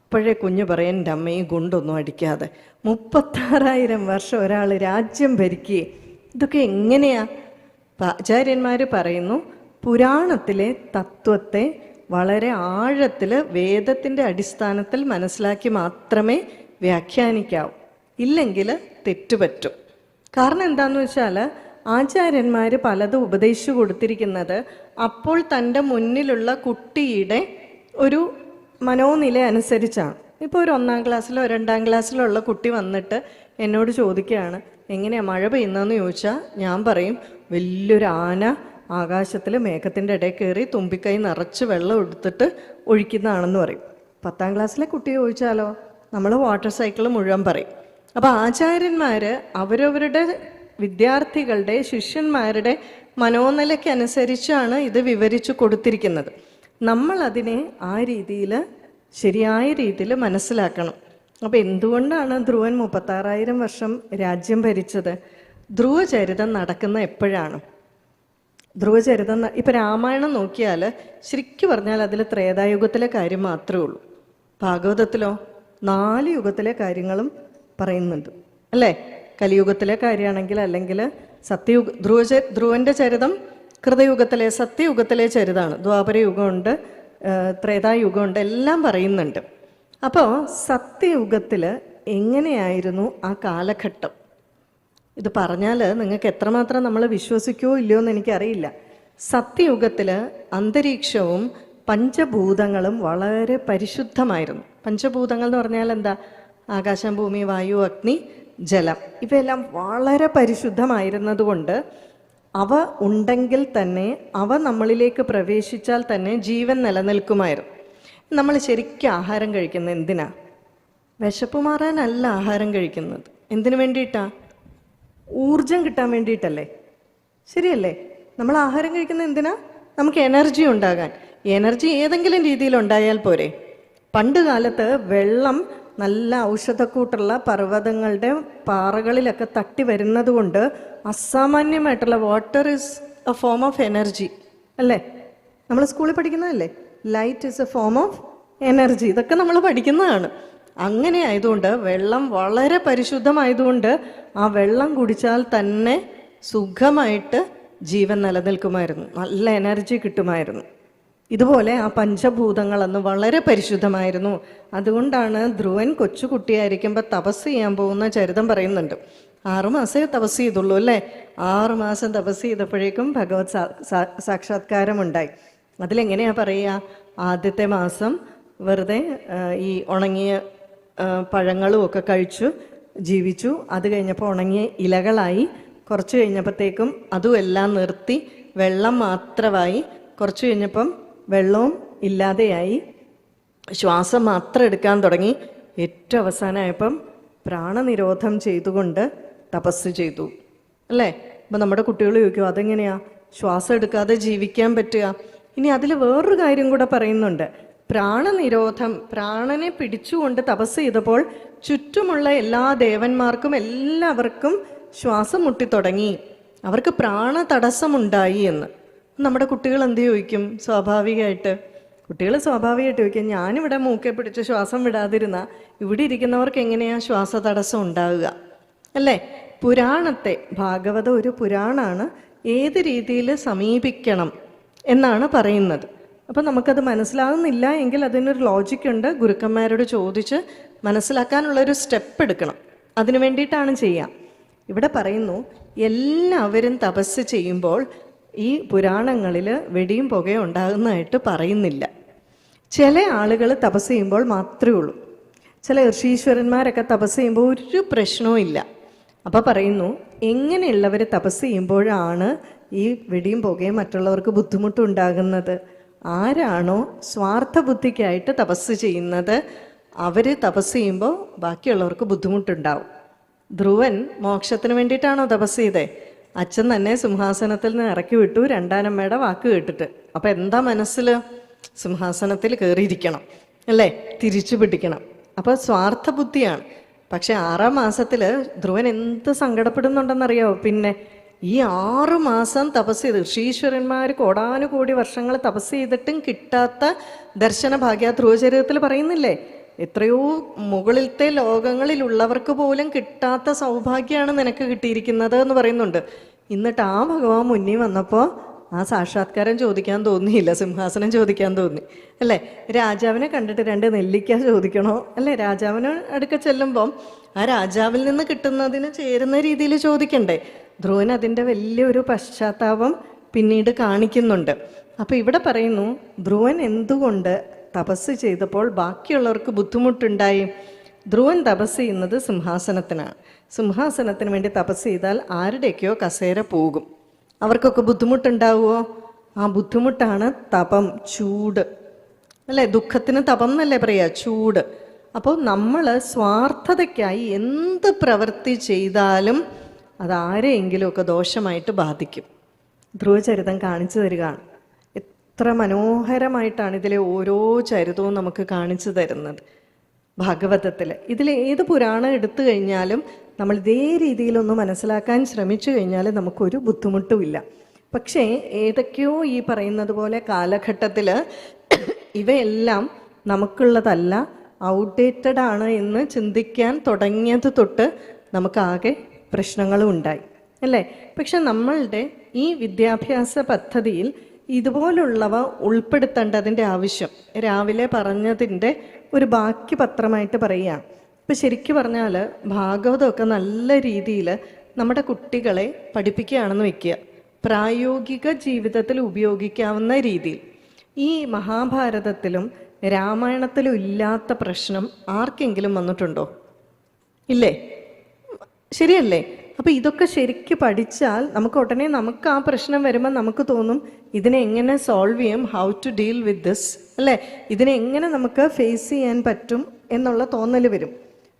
അപ്പോഴേ കുഞ്ഞ് പറയും, എൻ്റെ അമ്മയും ഗുണ്ടൊന്നും അടിക്കാതെ 36,000 വർഷം ഒരാൾ രാജ്യം ഭരിക്കുകയെ, ഇതൊക്കെ എങ്ങനെയാ? ആചാര്യന്മാർ പറയുന്നു, പുരാണത്തിലെ തത്വത്തെ വളരെ ആഴത്തിൽ വേദത്തിൻ്റെ അടിസ്ഥാനത്തിൽ മനസ്സിലാക്കി മാത്രമേ വ്യാഖ്യാനിക്കാവൂ, ഇല്ലെങ്കിൽ തെറ്റുപറ്റും. കാരണം എന്താണെന്ന് വെച്ചാൽ ആചാര്യന്മാർ പലതും ഉപദേശിച്ചു കൊടുത്തിരിക്കുന്നത് അപ്പോൾ തൻ്റെ മുന്നിലുള്ള കുട്ടിയുടെ ഒരു മനോനില അനുസരിച്ചാണ്. ഇപ്പോൾ ഒരു 1-ാം ക്ലാസ്സിലോ 2-ാം ക്ലാസ്സിലോ ഉള്ള കുട്ടി വന്നിട്ട് എന്നോട് ചോദിക്കുകയാണ് എങ്ങനെയാണ് മഴ പെയ്യുന്നതെന്ന് ചോദിച്ചാൽ ഞാൻ പറയും വലിയൊരു ആന ആകാശത്തിൽ മേഘത്തിൻ്റെ ഇടയിൽ കയറി തുമ്പിക്കൈ നിറച്ച് വെള്ളം എടുത്തിട്ട് ഒഴിക്കുന്നതാണെന്ന് പറയും. 10-ാം ക്ലാസ്സിലെ കുട്ടി ചോദിച്ചാലോ നമ്മൾ വാട്ടർ സൈക്കിൾ മുഴുവൻ പറയും. അപ്പോൾ ആചാര്യന്മാർ അവരവരുടെ വിദ്യാർത്ഥികളുടെ ശിഷ്യന്മാരുടെ മനോനിലയ്ക്കനുസരിച്ചാണ് ഇത് വിവരിച്ചു കൊടുത്തിരിക്കുന്നത്. നമ്മളതിനെ ആ രീതിയിൽ ശരിയായ രീതിയിൽ മനസ്സിലാക്കണം. അപ്പോൾ എന്തുകൊണ്ടാണ് ധ്രുവൻ 36,000 വർഷം രാജ്യം ഭരിച്ചത്? ധ്രുവചരിതം നടക്കുന്ന എപ്പോഴാണ്? ധ്രുവചരിതം ഇപ്പം രാമായണം നോക്കിയാൽ ശരിക്കും പറഞ്ഞാൽ അതിൽ ത്രേതായുഗത്തിലെ കാര്യം മാത്രമേ ഉള്ളൂ. ഭാഗവതത്തിലോ 4 യുഗത്തിലെ കാര്യങ്ങളും പറയുന്നുണ്ട് അല്ലേ? കലിയുഗത്തിലെ കാര്യമാണെങ്കിൽ, അല്ലെങ്കിൽ ധ്രുവൻ്റെ ചരിതം കൃതയുഗത്തിലെ സത്യയുഗത്തിലെ ചരിതമാണ്. ദ്വാപര യുഗമുണ്ട്, ത്രേതായുഗമുണ്ട്, എല്ലാം പറയുന്നുണ്ട്. അപ്പോൾ സത്യയുഗത്തിൽ എങ്ങനെയായിരുന്നു ആ കാലഘട്ടം? ഇത് പറഞ്ഞാൽ നിങ്ങൾക്ക് എത്രമാത്രം നമ്മൾ വിശ്വസിക്കുമോ ഇല്ലയോ എന്ന് എനിക്കറിയില്ല. സത്യയുഗത്തിൽ അന്തരീക്ഷവും പഞ്ചഭൂതങ്ങളും വളരെ പരിശുദ്ധമായിരുന്നു. പഞ്ചഭൂതങ്ങൾ എന്ന് പറഞ്ഞാൽ എന്താ? ആകാശം, ഭൂമി, വായു, അഗ്നി, ജലം, ഇവയെല്ലാം വളരെ പരിശുദ്ധമായിരുന്നത് കൊണ്ട് അവ ഉണ്ടെങ്കിൽ തന്നെ, അവ നമ്മളിലേക്ക് പ്രവേശിച്ചാൽ തന്നെ ജീവൻ നിലനിൽക്കുമായിരുന്നു. നമ്മൾ ശരിക്കും ആഹാരം കഴിക്കുന്നത് എന്തിനാ? വിശപ്പ് മാറാനല്ല ആഹാരം കഴിക്കുന്നത്. എന്തിനു വേണ്ടിയിട്ടാ? ഊർജം കിട്ടാൻ വേണ്ടിയിട്ടല്ലേ? ശരിയല്ലേ? നമ്മൾ ആഹാരം കഴിക്കുന്നത് എന്തിനാ? നമുക്ക് എനർജി ഉണ്ടാകാൻ. എനർജി ഏതെങ്കിലും രീതിയിൽ ഉണ്ടായാൽ പോരെ. പണ്ട് കാലത്ത് വെള്ളം നല്ല ഔഷധക്കൂട്ടുള്ള പർവ്വതങ്ങളുടെ പാറകളിലൊക്കെ തട്ടി വരുന്നത് കൊണ്ട് അസാമാന്യമായിട്ടുള്ള water is a form of energy അല്ലേ? നമ്മൾ സ്കൂളിൽ പഠിക്കുന്നതല്ലേ, light is a form of energy. ഇതൊക്കെ നമ്മൾ പഠിക്കുന്നതാണ്. അങ്ങനെ ആയതുകൊണ്ട് വെള്ളം വളരെ പരിശുദ്ധമായതുകൊണ്ട് ആ വെള്ളം കുടിച്ചാൽ തന്നെ സുഖമായിട്ട് ജീവൻ നിലനിൽക്കുമായിരുന്നു, നല്ല എനർജി കിട്ടുമായിരുന്നു. ഇതുപോലെ ആ പഞ്ചഭൂതങ്ങളന്ന് വളരെ പരിശുദ്ധമായിരുന്നു. അതുകൊണ്ടാണ് ധ്രുവൻ കൊച്ചുകുട്ടിയായിരിക്കുമ്പോൾ തപസ് ചെയ്യാൻ പോകുന്ന ചരിതം പറയുന്നുണ്ട്. 6 മാസമേ തപസ് ചെയ്തുള്ളൂ അല്ലേ? 6 മാസം തപസ് ചെയ്തപ്പോഴേക്കും ഭഗവത് സാക്ഷാത്കാരമുണ്ടായി. അതിലെങ്ങനെയാ പറയുക? ആദ്യത്തെ മാസം വെറുതെ ഈ ഉണങ്ങിയ പഴങ്ങളും ഒക്കെ കഴിച്ചു ജീവിച്ചു. അത് കഴിഞ്ഞപ്പോൾ ഉണങ്ങിയ ഇലകളായി. കുറച്ച് കഴിഞ്ഞപ്പോഴത്തേക്കും അതും എല്ലാം നിർത്തി വെള്ളം മാത്രമായി. കുറച്ച് കഴിഞ്ഞപ്പം വെള്ളവും ഇല്ലാതെയായി, ശ്വാസം മാത്രം എടുക്കാൻ തുടങ്ങി. ഏറ്റവും അവസാനമായപ്പം പ്രാണനിരോധം ചെയ്തുകൊണ്ട് തപസ് ചെയ്തു അല്ലേ? അപ്പം നമ്മുടെ കുട്ടികൾ ചോദിക്കും, അതെങ്ങനെയാ ശ്വാസം എടുക്കാതെ ജീവിക്കാൻ പറ്റുക? ഇനി അതിൽ വേറൊരു കാര്യം കൂടെ പറയുന്നുണ്ട്. പ്രാണനിരോധം, പ്രാണനെ പിടിച്ചുകൊണ്ട് തപസ് ചെയ്തപ്പോൾ ചുറ്റുമുള്ള എല്ലാ ദേവന്മാർക്കും എല്ലാവർക്കും ശ്വാസം മുട്ടിത്തുടങ്ങി, അവർക്ക് പ്രാണതടസ്സമുണ്ടായി എന്ന്. നമ്മുടെ കുട്ടികൾ എന്ത് ചോദിക്കും? കുട്ടികൾ സ്വാഭാവികമായിട്ട് ചോദിക്കും, ഞാനിവിടെ മൂക്കെ പിടിച്ച് ശ്വാസം വിടാതിരുന്ന ഇവിടെ ഇരിക്കുന്നവർക്ക് എങ്ങനെയാ ശ്വാസതടസ്സം ഉണ്ടാവുക അല്ലേ? പുരാണത്തെ, ഭാഗവതം ഒരു പുരാണാണ്, ഏത് രീതിയിൽ സമീപിക്കണം എന്നാണ് പറയുന്നത്. അപ്പം നമുക്കത് മനസ്സിലാകുന്നില്ല എങ്കിൽ അതിനൊരു ലോജിക്കുണ്ട്. ഗുരുക്കന്മാരോട് ചോദിച്ച് മനസ്സിലാക്കാനുള്ളൊരു സ്റ്റെപ്പ് എടുക്കണം. അതിനു വേണ്ടിയിട്ടാണ് ചെയ്യാം. ഇവിടെ പറയുന്നു, എല്ലാവരും തപസ് ചെയ്യുമ്പോൾ ഈ പുരാണങ്ങളിൽ വെടിയും പുകയും ഉണ്ടാകുന്നതായിട്ട് പറയുന്നില്ല. ചില ആളുകൾ തപസ് ചെയ്യുമ്പോൾ മാത്രമേ ഉള്ളൂ. ചില ഋഷീശ്വരന്മാരൊക്കെ തപസ് ചെയ്യുമ്പോൾ ഒരു പ്രശ്നവും ഇല്ല. അപ്പോൾ പറയുന്നു, എങ്ങനെയുള്ളവർ തപസ് ചെയ്യുമ്പോഴാണ് ഈ വെടിയും പുകയും മറ്റുള്ളവർക്ക് ബുദ്ധിമുട്ടുണ്ടാകുന്നത്? ആരാണോ സ്വാർത്ഥ ബുദ്ധിക്കായിട്ട് തപസ് ചെയ്യുന്നത്, അവർ തപസ് ചെയ്യുമ്പോൾ ബാക്കിയുള്ളവർക്ക് ബുദ്ധിമുട്ടുണ്ടാവും. ധ്രുവൻ മോക്ഷത്തിന് വേണ്ടിയിട്ടാണോ തപസ് ചെയ്തേ? അച്ഛൻ തന്നെ സിംഹാസനത്തിൽ നിന്ന് ഇറക്കി വിട്ടു, രണ്ടാനമ്മയുടെ വാക്ക് കേട്ടിട്ട്. അപ്പം എന്താ മനസ്സിൽ? സിംഹാസനത്തിൽ കയറിയിരിക്കണം അല്ലേ, തിരിച്ചു പിടിക്കണം. അപ്പോൾ സ്വാർത്ഥ ബുദ്ധിയാണ്. പക്ഷെ 6-ാം മാസത്തിൽ ധ്രുവൻ എന്ത് സങ്കടപ്പെടുന്നുണ്ടെന്നറിയാമോ? പിന്നെ ഈ 6 മാസം തപസ് ചെയ്ത് ഋഷീശ്വരന്മാർ കോടാനുകോടി വർഷങ്ങൾ തപസ് ചെയ്തിട്ടും കിട്ടാത്ത ദർശന ഭാഗ്യ ധ്രുവചരിതത്തിൽ പറയുന്നില്ലേ? എത്രയോ മുകളിലത്തെ ലോകങ്ങളിലുള്ളവർക്ക് പോലും കിട്ടാത്ത സൗഭാഗ്യമാണ് നിനക്ക് കിട്ടിയിരിക്കുന്നത് എന്ന് പറയുന്നുണ്ട്. എന്നിട്ട് ആ ഭഗവാൻ മുന്നിൽ വന്നപ്പോൾ ആ സാക്ഷാത്കാരം ചോദിക്കാൻ തോന്നിയില്ല, സിംഹാസനം ചോദിക്കാൻ തോന്നി അല്ലേ? രാജാവിനെ കണ്ടിട്ട് 2 നെല്ലിക്ക ചോദിക്കണോ അല്ലേ? രാജാവിന് അടുക്ക ചെല്ലുമ്പം ആ രാജാവിൽ നിന്ന് കിട്ടുന്നതിന് ചേരുന്ന രീതിയിൽ ചോദിക്കണ്ടേ? ധ്രുവൻ അതിൻ്റെ വലിയൊരു പശ്ചാത്താപം പിന്നീട് കാണിക്കുന്നുണ്ട്. അപ്പം ഇവിടെ പറയുന്നു, ധ്രുവൻ എന്തുകൊണ്ട് തപസ് ചെയ്തപ്പോൾ ബാക്കിയുള്ളവർക്ക് ബുദ്ധിമുട്ടുണ്ടായി? ധ്രുവൻ തപസ് ചെയ്യുന്നത് സിംഹാസനത്തിനാണ്. സിംഹാസനത്തിന് വേണ്ടി തപസ് ചെയ്താൽ ആരുടെയൊക്കെയോ കസേര പോകും. അവർക്കൊക്കെ ബുദ്ധിമുട്ടുണ്ടാവുമോ? ആ ബുദ്ധിമുട്ടാണ് തപം, ചൂട് അല്ലേ? ദുഃഖത്തിന് തപം എന്നല്ലേ പറയുക, ചൂട്. അപ്പോൾ നമ്മൾ സ്വാർത്ഥതയ്ക്കായി എന്ത് പ്രവൃത്തി ചെയ്താലും അതാരെയെങ്കിലുമൊക്കെ ദോഷമായിട്ട് ബാധിക്കും. ധ്രുവചരിതം കാണിച്ചു തരികയാണ്. എത്ര മനോഹരമായിട്ടാണ് ഇതിലെ ഓരോ ചരിതവും നമുക്ക് കാണിച്ചു തരുന്നത് ഭാഗവതത്തിൽ. ഇതിൽ ഏത് പുരാണം എടുത്തു കഴിഞ്ഞാലും നമ്മൾ ഇതേ രീതിയിലൊന്ന് മനസ്സിലാക്കാൻ ശ്രമിച്ചു കഴിഞ്ഞാൽ നമുക്കൊരു ബുദ്ധിമുട്ടുമില്ല. പക്ഷേ ഏതൊക്കെയോ ഈ പറയുന്നത് പോലെ കാലഘട്ടത്തിൽ ഇവയെല്ലാം നമുക്കുള്ളതല്ല, ഔട്ട്ഡേറ്റഡ് ആണ് എന്ന് ചിന്തിക്കാൻ തുടങ്ങിയത് തൊട്ട് നമുക്കാകെ പ്രശ്നങ്ങളും ഉണ്ടായി അല്ലേ? പക്ഷെ നമ്മളുടെ ഈ വിദ്യാഭ്യാസ പദ്ധതിയിൽ ഇതുപോലുള്ളവ ഉൾപ്പെടുത്തേണ്ടതിൻ്റെ ആവശ്യം രാവിലെ പറഞ്ഞതിൻ്റെ ഒരു ബാക്കി പത്രമായിട്ട് പറയുകയാണ്. ഇപ്പം ശരിക്കും പറഞ്ഞാൽ ഭാഗവതമൊക്കെ നല്ല രീതിയിൽ നമ്മുടെ കുട്ടികളെ പഠിപ്പിക്കുകയാണെന്ന് വയ്ക്കുക, പ്രായോഗിക ജീവിതത്തിൽ ഉപയോഗിക്കാവുന്ന രീതിയിൽ. ഈ മഹാഭാരതത്തിലും രാമായണത്തിലും ഇല്ലാത്ത പ്രശ്നം ആർക്കെങ്കിലും വന്നിട്ടുണ്ടോ? ഇല്ലേ? ശരിയല്ലേ? അപ്പോൾ ഇതൊക്കെ ശരിക്ക് പഠിച്ചാൽ നമുക്ക് ഉടനെ നമുക്ക് ആ പ്രശ്നം വരുമ്പോൾ നമുക്ക് തോന്നും ഇതിനെ എങ്ങനെ സോൾവ് ചെയ്യും, how to deal with this അല്ലേ? ഇതിനെ എങ്ങനെ നമുക്ക് ഫേസ് ചെയ്യാൻ പറ്റും എന്നുള്ള തോന്നൽ വരും.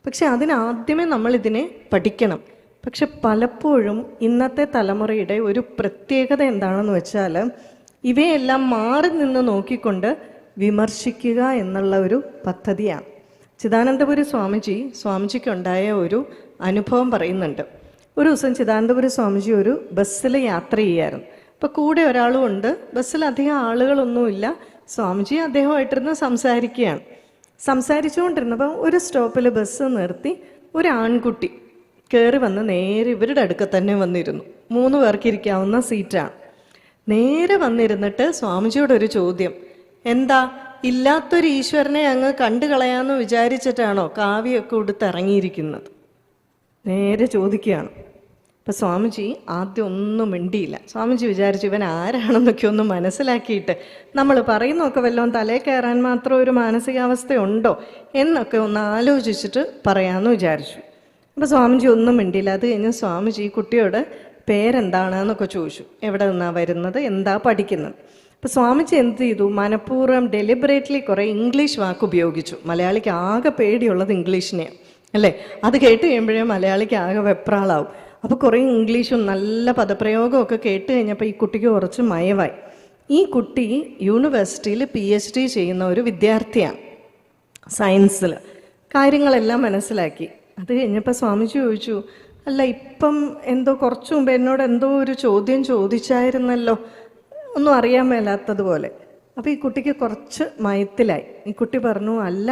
പക്ഷെ അതിനാദ്യമേ നമ്മൾ ഇതിനെ പഠിക്കണം. പക്ഷെ പലപ്പോഴും ഇന്നത്തെ തലമുറയുടെ ഒരു പ്രത്യേകത എന്താണെന്ന് വെച്ചാൽ ഇവയെല്ലാം മാറി നിന്ന് നോക്കിക്കൊണ്ട് വിമർശിക്കുക എന്നുള്ള ഒരു പദ്ധതിയാണ്. ചിദാനന്ദപുരി സ്വാമിജിക്കുണ്ടായ ഒരു അനുഭവം പറയുന്നുണ്ട്. ഒരു ദിവസം ചിദാനന്ദപുരി സ്വാമിജി ഒരു ബസ്സിൽ യാത്ര ചെയ്യായിരുന്നു. അപ്പോൾ കൂടെ ഒരാളും ഉണ്ട്, ബസ്സിൽ അധികം ആളുകളൊന്നുമില്ല. സ്വാമിജി അദ്ദേഹമായിട്ടിരുന്ന് സംസാരിക്കുകയാണ്. സംസാരിച്ചുകൊണ്ടിരുന്നപ്പോൾ ഒരു സ്റ്റോപ്പിൽ ബസ് നിർത്തി ഒരു ആൺകുട്ടി കയറി വന്ന് നേരെ ഇവരുടെ അടുക്ക തന്നെ വന്നിരുന്നു. 3 പേർക്ക് ഇരിക്കാവുന്ന സീറ്റാണ്. നേരെ വന്നിരുന്നിട്ട് സ്വാമിജിയോടൊരു ചോദ്യം, എന്താ ഇല്ലാത്തൊരു ഈശ്വരനെ അങ്ങ് കണ്ടു കളയാമെന്ന് വിചാരിച്ചിട്ടാണോ കാവ്യമൊക്കെ ഉടുത്തിറങ്ങിയിരിക്കുന്നത്? നേരെ ചോദിക്കുകയാണ്. അപ്പം സ്വാമിജി ആദ്യം ഒന്നും മിണ്ടിയില്ല. സ്വാമിജി വിചാരിച്ചു ഇവൻ ആരാണെന്നൊക്കെ ഒന്ന് മനസ്സിലാക്കിയിട്ട് നമ്മൾ പറയുന്നതൊക്കെ വല്ലതും തലയിൽ കയറാൻ മാത്രം ഒരു മാനസികാവസ്ഥയുണ്ടോ എന്നൊക്കെ ഒന്ന് ആലോചിച്ചിട്ട് പറയാമെന്ന് വിചാരിച്ചു. അപ്പോൾ സ്വാമിജി ഒന്നും മിണ്ടിയില്ല. അത് കഴിഞ്ഞ് സ്വാമിജി കുട്ടിയോട് പേരെന്താണെന്നൊക്കെ ചോദിച്ചു, എവിടെ നിന്നാണ് വരുന്നത്, എന്താ പഠിക്കുന്നത്. അപ്പോൾ സ്വാമിജി എന്ത് ചെയ്തു, മനഃപൂർവ്വം ഡെലിബറേറ്റ്ലി കുറേ ഇംഗ്ലീഷ് വാക്ക് ഉപയോഗിച്ചു. മലയാളിക്ക് ആകെ പേടിയുള്ളത് ഇംഗ്ലീഷിനെയാണ് അല്ലേ? അത് കേട്ട് കഴിയുമ്പോഴേ മലയാളിക്ക് ആകെ വെപ്രാളാവും. അപ്പോൾ കുറേ ഇംഗ്ലീഷും നല്ല പദപ്രയോഗമൊക്കെ കേട്ട് കഴിഞ്ഞപ്പോൾ ഈ കുട്ടിക്ക് കുറച്ച് മയവായി. ഈ കുട്ടി യൂണിവേഴ്സിറ്റിയിൽ PhD ചെയ്യുന്ന ഒരു വിദ്യാർത്ഥിയാണ്, സയൻസിൽ. കാര്യങ്ങളെല്ലാം മനസ്സിലാക്കി. അത് കഴിഞ്ഞപ്പോൾ സ്വാമിജി ചോദിച്ചു, അല്ല ഇപ്പം എന്തോ കുറച്ചു മുമ്പ് എന്നോട് എന്തോ ഒരു ചോദ്യം ചോദിച്ചായിരുന്നല്ലോ, ഒന്നും അറിയാൻ മേലാത്തതുപോലെ. അപ്പോൾ ഈ കുട്ടിക്ക് കുറച്ച് മയത്തിലായി. ഈ കുട്ടി പറഞ്ഞു, അല്ല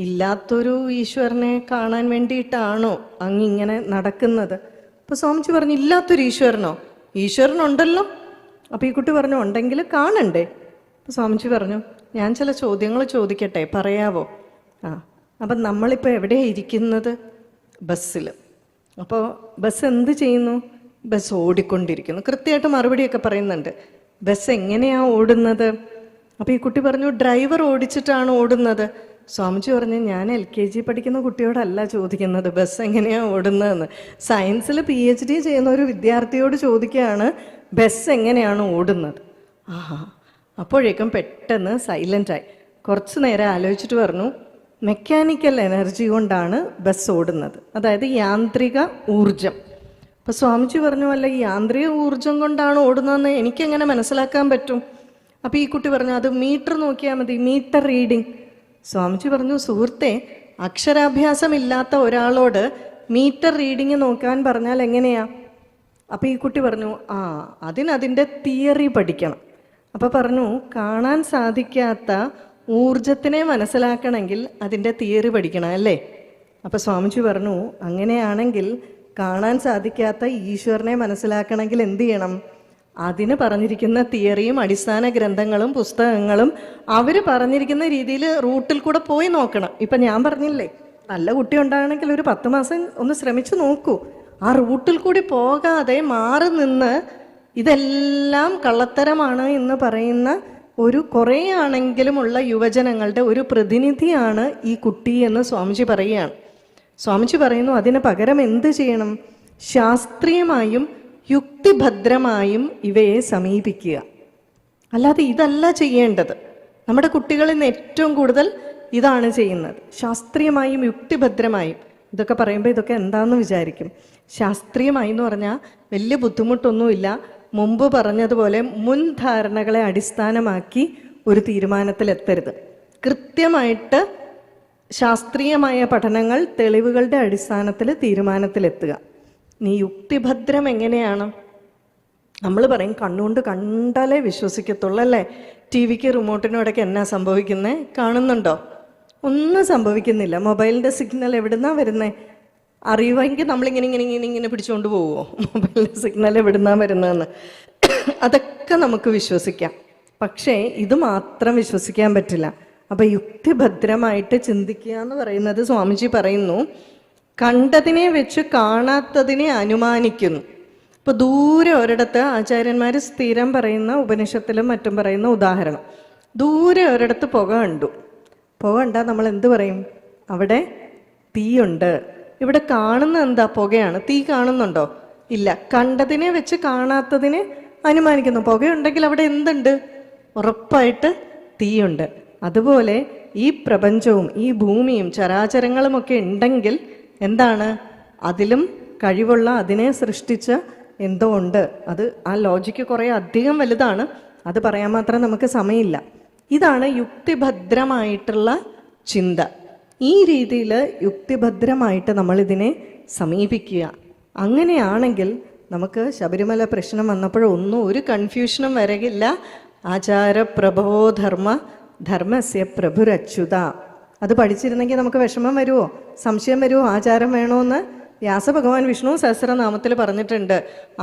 ഇല്ലാത്തൊരു ഈശ്വരനെ കാണാൻ വേണ്ടിയിട്ടാണോ അങ്ങിങ്ങനെ നടക്കുന്നത്? അപ്പോൾ സ്വാമിജി പറഞ്ഞു, ഇല്ലാത്തൊരു ഈശ്വരനോ? ഈശ്വരനുണ്ടല്ലോ. അപ്പോൾ ഈ കുട്ടി പറഞ്ഞു, ഉണ്ടെങ്കിൽ കാണണ്ടേ? അപ്പോൾ സ്വാമിജി പറഞ്ഞു, ഞാൻ ചില ചോദ്യങ്ങൾ ചോദിക്കട്ടെ, പറയാവോ? അപ്പം നമ്മളിപ്പോൾ എവിടെയാണ് ഇരിക്കുന്നത്? ബസ്സിൽ. അപ്പോൾ ബസ് എന്ത് ചെയ്യുന്നു? ബസ് ഓടിക്കൊണ്ടിരിക്കുന്നു. കൃത്യമായിട്ട് മറുപടിയൊക്കെ പറയുന്നുണ്ട്. ബസ് എങ്ങനെയാണ് ഓടുന്നത്? അപ്പോൾ ഈ കുട്ടി പറഞ്ഞു, ഡ്രൈവർ ഓടിച്ചിട്ടാണ് ഓടുന്നത്. സ്വാമിജി പറഞ്ഞു, ഞാൻ LKG പഠിക്കുന്ന കുട്ടിയോടല്ല ചോദിക്കുന്നത് ബസ് എങ്ങനെയാണ് ഓടുന്നതെന്ന്. സയൻസിൽ PhD ചെയ്യുന്ന ഒരു വിദ്യാർത്ഥിയോട് ചോദിക്കുകയാണ് ബസ് എങ്ങനെയാണ് ഓടുന്നത്. അപ്പോഴേക്കും പെട്ടെന്ന് സൈലൻ്റായി. കുറച്ച് നേരം ആലോചിച്ചിട്ട് പറഞ്ഞു, മെക്കാനിക്കൽ എനർജി കൊണ്ടാണ് ബസ് ഓടുന്നത്, അതായത് യാന്ത്രിക ഊർജം. അപ്പോൾ സ്വാമിജി പറഞ്ഞു, അല്ല ഈ യാന്ത്രിക ഊർജം കൊണ്ടാണ് ഓടുന്നതെന്ന് എനിക്കെങ്ങനെ മനസ്സിലാക്കാൻ പറ്റും? അപ്പോൾ ഈ കുട്ടി പറഞ്ഞു, അത് മീറ്റർ നോക്കിയാൽ മതി, മീറ്റർ റീഡിങ്. സ്വാമിജി പറഞ്ഞു, സുഹൃത്തെ, അക്ഷരാഭ്യാസമില്ലാത്ത ഒരാളോട് മീറ്റർ റീഡിങ് നോക്കാൻ പറഞ്ഞാൽ എങ്ങനെയാ? അപ്പോൾ ഈ കുട്ടി പറഞ്ഞു, അതിനതിൻ്റെ തിയറി പഠിക്കണം. അപ്പോൾ പറഞ്ഞു, കാണാൻ സാധിക്കാത്ത ഊർജത്തിനെ മനസ്സിലാക്കണമെങ്കിൽ അതിൻ്റെ തിയറി പഠിക്കണം അല്ലേ? അപ്പോൾ സ്വാമിജി പറഞ്ഞു, അങ്ങനെയാണെങ്കിൽ കാണാൻ സാധിക്കാത്ത ഈശ്വരനെ മനസ്സിലാക്കണമെങ്കിൽ എന്ത് ചെയ്യണം? അതിന് പറഞ്ഞിരിക്കുന്ന തിയറിയും അടിസ്ഥാന ഗ്രന്ഥങ്ങളും പുസ്തകങ്ങളും അവർ പറഞ്ഞിരിക്കുന്ന രീതിയിൽ റൂട്ടിൽ കൂടെ പോയി നോക്കണം. ഇപ്പം ഞാൻ പറഞ്ഞില്ലേ, നല്ല കുട്ടി ഉണ്ടാകണമെങ്കിൽ ഒരു 10 മാസം ഒന്ന് ശ്രമിച്ചു നോക്കൂ. ആ റൂട്ടിൽ കൂടി പോകാതെ മാറി നിന്ന് ഇതെല്ലാം കള്ളത്തരമാണ് എന്ന് പറയുന്ന ഒരു കുറേ ആണെങ്കിലുമുള്ള യുവജനങ്ങളുടെ ഒരു പ്രതിനിധിയാണ് ഈ കുട്ടി എന്ന് സ്വാമിജി പറയുകയാണ്. സ്വാമിജി പറയുന്നു, അതിന് പകരം എന്ത് ചെയ്യണം? ശാസ്ത്രീയമായും യുക്തിഭദ്രമായും ഇവയെ സമീപിക്കുക. അല്ലാതെ ഇതല്ല ചെയ്യേണ്ടത്. നമ്മുടെ കുട്ടികളിൽ നിന്ന് ഏറ്റവും കൂടുതൽ ഇതാണ് ചെയ്യുന്നത്. ശാസ്ത്രീയമായും യുക്തിഭദ്രമായും. ഇതൊക്കെ പറയുമ്പോൾ ഇതൊക്കെ എന്താണെന്ന് വിചാരിക്കും. ശാസ്ത്രീയമായി എന്ന് പറഞ്ഞാൽ വലിയ ബുദ്ധിമുട്ടൊന്നുമില്ല. മുമ്പ് പറഞ്ഞതുപോലെ മുൻധാരണകളെ അടിസ്ഥാനമാക്കി ഒരു തീരുമാനത്തിലെത്തരുത്. കൃത്യമായിട്ട് ശാസ്ത്രീയമായ പഠനങ്ങൾ, തെളിവുകളുടെ അടിസ്ഥാനത്തിൽ തീരുമാനത്തിലെത്തുക. നീ യുക്തിഭദ്രം എങ്ങനെയാണ്? നമ്മൾ പറയും കണ്ണുകൊണ്ട് കണ്ടാലേ വിശ്വസിക്കത്തുള്ളൂ അല്ലേ? ടി വിക്ക് റിമോട്ടിനോടൊക്കെ എന്നാ സംഭവിക്കുന്നത് കാണുന്നുണ്ടോ? ഒന്നും സംഭവിക്കുന്നില്ല. മൊബൈലിൻ്റെ സിഗ്നൽ എവിടുന്നാ വരുന്നത്? അറിയുമെങ്കിൽ നമ്മളിങ്ങനെ ഇങ്ങനെ ഇങ്ങനെ ഇങ്ങനെ പിടിച്ചുകൊണ്ട് പോവുമോ? മൊബൈലിൻ്റെ സിഗ്നൽ എവിടുന്നാ വരുന്നതെന്ന് അതൊക്കെ നമുക്ക് വിശ്വസിക്കാം. പക്ഷേ ഇത് മാത്രം വിശ്വസിക്കാൻ പറ്റില്ല. അപ്പം യുക്തിഭദ്രമായിട്ട് ചിന്തിക്കുക എന്ന് പറയുന്നത് സ്വാമിജി പറയുന്നു, കണ്ടതിനെ വെച്ച് കാണാത്തതിനെ അനുമാനിക്കുന്നു. ഇപ്പോൾ ദൂരെ ഒരിടത്ത് ആചാര്യന്മാർ സ്ഥിരം പറയുന്ന, ഉപനിഷത്തിലും മറ്റും പറയുന്ന ഉദാഹരണം, ദൂരെ ഒരിടത്ത് പുക കണ്ടു. പുക കണ്ടാൽ നമ്മൾ എന്ത് പറയും? അവിടെ തീയുണ്ട്. ഇവിടെ കാണുന്ന എന്താ? പുകയാണ്. തീ കാണുന്നുണ്ടോ? ഇല്ല. കണ്ടതിനെ വെച്ച് കാണാത്തതിനെ അനുമാനിക്കുന്നു. പുകയുണ്ടെങ്കിൽ അവിടെ എന്തുണ്ട്? ഉറപ്പായിട്ട് തീയുണ്ട്. അതുപോലെ ഈ പ്രപഞ്ചവും ഈ ഭൂമിയും ചരാചരങ്ങളുമൊക്കെ ഉണ്ടെങ്കിൽ എന്താണ്? അതിലും കഴിവുള്ള, അതിനെ സൃഷ്ടിച്ച എന്തോ ഉണ്ട്. അത് ആ ലോജിക്ക് കുറേ അധികം വലുതാണ്. അത് പറയാൻ മാത്രം നമുക്ക് സമയമില്ല. ഇതാണ് യുക്തിഭദ്രമായിട്ടുള്ള ചിന്ത. ഈ രീതിയിൽ യുക്തിഭദ്രമായിട്ട് നമ്മളിതിനെ സമീപിക്കുക. അങ്ങനെയാണെങ്കിൽ നമുക്ക് ശബരിമല പ്രശ്നം വന്നപ്പോഴൊന്നും ഒരു കൺഫ്യൂഷനും വരകില്ല. ആചാരപ്രഭവോ ധർമ്മ ധർമ്മസ്യ പ്രഭുരച്യുത. അത് പഠിച്ചിരുന്നെങ്കിൽ നമുക്ക് വിഷമം വരുമോ? സംശയം വരുമോ? ആചാരം വേണമെന്ന് വ്യാസഭഗവാൻ വിഷ്ണു സഹസ്രനാമത്തിൽ പറഞ്ഞിട്ടുണ്ട്.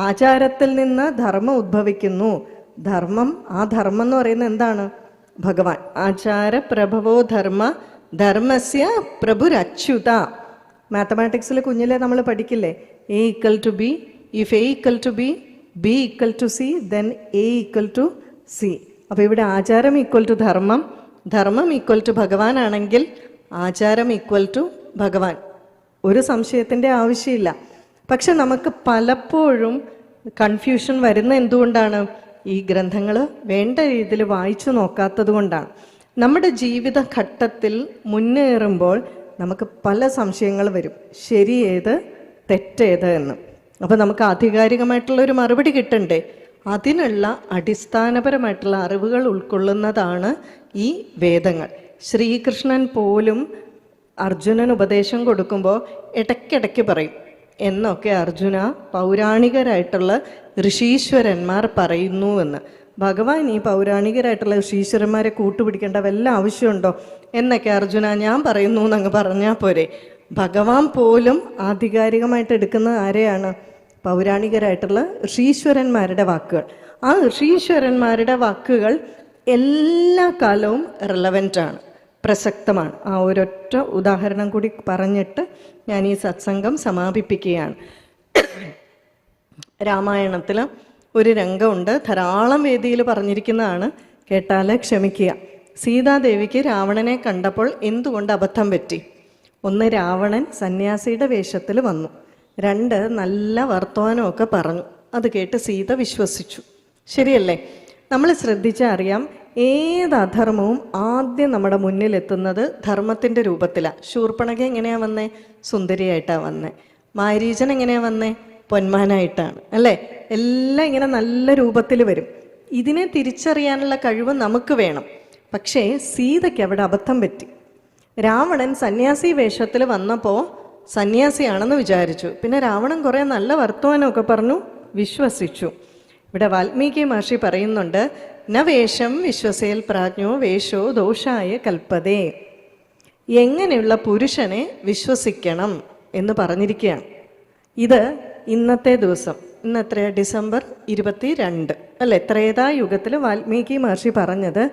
ആചാരത്തിൽ നിന്ന് ധർമ്മം ഉദ്ഭവിക്കുന്നു. ധർമ്മം, ആ ധർമ്മം എന്ന് പറയുന്നത് എന്താണ്? ഭഗവാൻ. ആചാരപ്രഭവോ ധർമ്മ ധർമ്മസ്യ പ്രഭുരച്യുത. മാത്തമാറ്റിക്സിൽ കുഞ്ഞിലെ നമ്മൾ പഠിക്കില്ലേ? A equal to B, if A equal to B, B equal to C, then A equal to C. അപ്പോൾ ഇവിടെ ആചാരം ഈക്വൽ ടു ധർമ്മം, ധർമ്മം ഈക്വൽ ടു ഭഗവാൻ ആണെങ്കിൽ ആചാരം ഈക്വൽ ടു ഭഗവാൻ. ഒരു സംശയത്തിൻ്റെ ആവശ്യമില്ല. പക്ഷെ നമുക്ക് പലപ്പോഴും കൺഫ്യൂഷൻ വരുന്ന എന്തുകൊണ്ടാണ്? ഈ ഗ്രന്ഥങ്ങൾ വേണ്ട രീതിയിൽ വായിച്ചു നോക്കാത്തത് കൊണ്ടാണ്. നമ്മുടെ ജീവിതഘട്ടത്തിൽ മുന്നേറുമ്പോൾ നമുക്ക് പല സംശയങ്ങൾ വരും, ശരി ഏത് തെറ്റേത് എന്ന്. അപ്പോൾ നമുക്ക് ആധികാരികമായിട്ടുള്ളൊരു മറുപടി കിട്ടണ്ടേ? അതിനുള്ള അടിസ്ഥാനപരമായിട്ടുള്ള അറിവുകൾ ഉൾക്കൊള്ളുന്നതാണ് ഈ വേദങ്ങൾ. ശ്രീകൃഷ്ണൻ പോലും അർജുനന് ഉപദേശം കൊടുക്കുമ്പോൾ ഇടയ്ക്കിടയ്ക്ക് പറയും, എന്നൊക്കെ അർജുന പൗരാണികരായിട്ടുള്ള ഋഷീശ്വരന്മാർ പറയുന്നു എന്ന്. ഭഗവാൻ ഈ പൗരാണികരായിട്ടുള്ള ഋഷീശ്വരന്മാരെ കൂട്ടുപിടിക്കേണ്ട വല്ല ആവശ്യമുണ്ടോ എന്നൊക്കെ അർജുന ഞാൻ പറയുന്നു എന്നങ്ങ് പറഞ്ഞാൽ പോരെ. ഭഗവാൻ പോലും ആധികാരികമായിട്ട് എടുക്കുന്നത് ആരെയാണ്? പൗരാണികരായിട്ടുള്ള ഋഷീശ്വരന്മാരുടെ വാക്കുകൾ. ആ ഋഷീശ്വരന്മാരുടെ വാക്കുകൾ എല്ലാ കാലവും റെലവൻ്റാണ്, പ്രസക്തമാണ്. ആ ഒരൊറ്റ ഉദാഹരണം കൂടി പറഞ്ഞിട്ട് ഞാൻ ഈ സത്സംഗം സമാപിപ്പിക്കുകയാണ്. രാമായണത്തിൽ ഒരു രംഗമുണ്ട്, ധാരാളം വേദിയിൽ പറഞ്ഞിരിക്കുന്നതാണ്, കേട്ടാൽ ക്ഷമിക്കുക. സീതാദേവിക്ക് രാവണനെ കണ്ടപ്പോൾ എന്തുകൊണ്ട് അബദ്ധം പറ്റി? ഒന്ന്, രാവണൻ സന്യാസിയുടെ വേഷത്തിൽ വന്നു. രണ്ട്, നല്ല വർത്തമാനമൊക്കെ പറഞ്ഞു. അത് കേട്ട് സീത വിശ്വസിച്ചു. ശരിയല്ലേ? നമ്മൾ ശ്രദ്ധിച്ചാൽ അറിയാം, ഏത് അധർമ്മവും ആദ്യം നമ്മുടെ മുന്നിലെത്തുന്നത് ധർമ്മത്തിൻ്റെ രൂപത്തിലാണ്. ശൂർപ്പണഖ എങ്ങനെയാണ് വന്നേ? സുന്ദരിയായിട്ടാണ് വന്നേ. മാരീചൻ എങ്ങനെയാണ് വന്നേ? പൊന്മാനായിട്ടാണ് അല്ലേ? എല്ലാം ഇങ്ങനെ നല്ല രൂപത്തിൽ വരും. ഇതിനെ തിരിച്ചറിയാനുള്ള കഴിവ് നമുക്ക് വേണം. പക്ഷേ സീതയ്ക്ക് അവിടെ അബദ്ധം പറ്റി. രാവണൻ സന്യാസി വേഷത്തിൽ വന്നപ്പോൾ സന്യാസിയാണെന്ന് വിചാരിച്ചു. പിന്നെ രാവണൻ കുറേ നല്ല വർത്തമാനമൊക്കെ പറഞ്ഞു, വിശ്വസിച്ചു. ഇവിടെ വാൽമീകി മഹർഷി പറയുന്നുണ്ട്, ന വേഷം വിശ്വസേൽ പ്രാജ്ഞോ വേഷോ ദോഷായ കൽപ്പതേ. എങ്ങനെയുള്ള പുരുഷനെ വിശ്വസിക്കണം എന്ന് പറഞ്ഞിരിക്കുകയാണ്. ഇത് ഇന്നത്തെ ദിവസം, ഇന്നത്ര ഡിസംബർ 22 അല്ലെ, ത്രേതായുഗത്തിൽ വാൽമീകി മഹർഷി പറഞ്ഞത്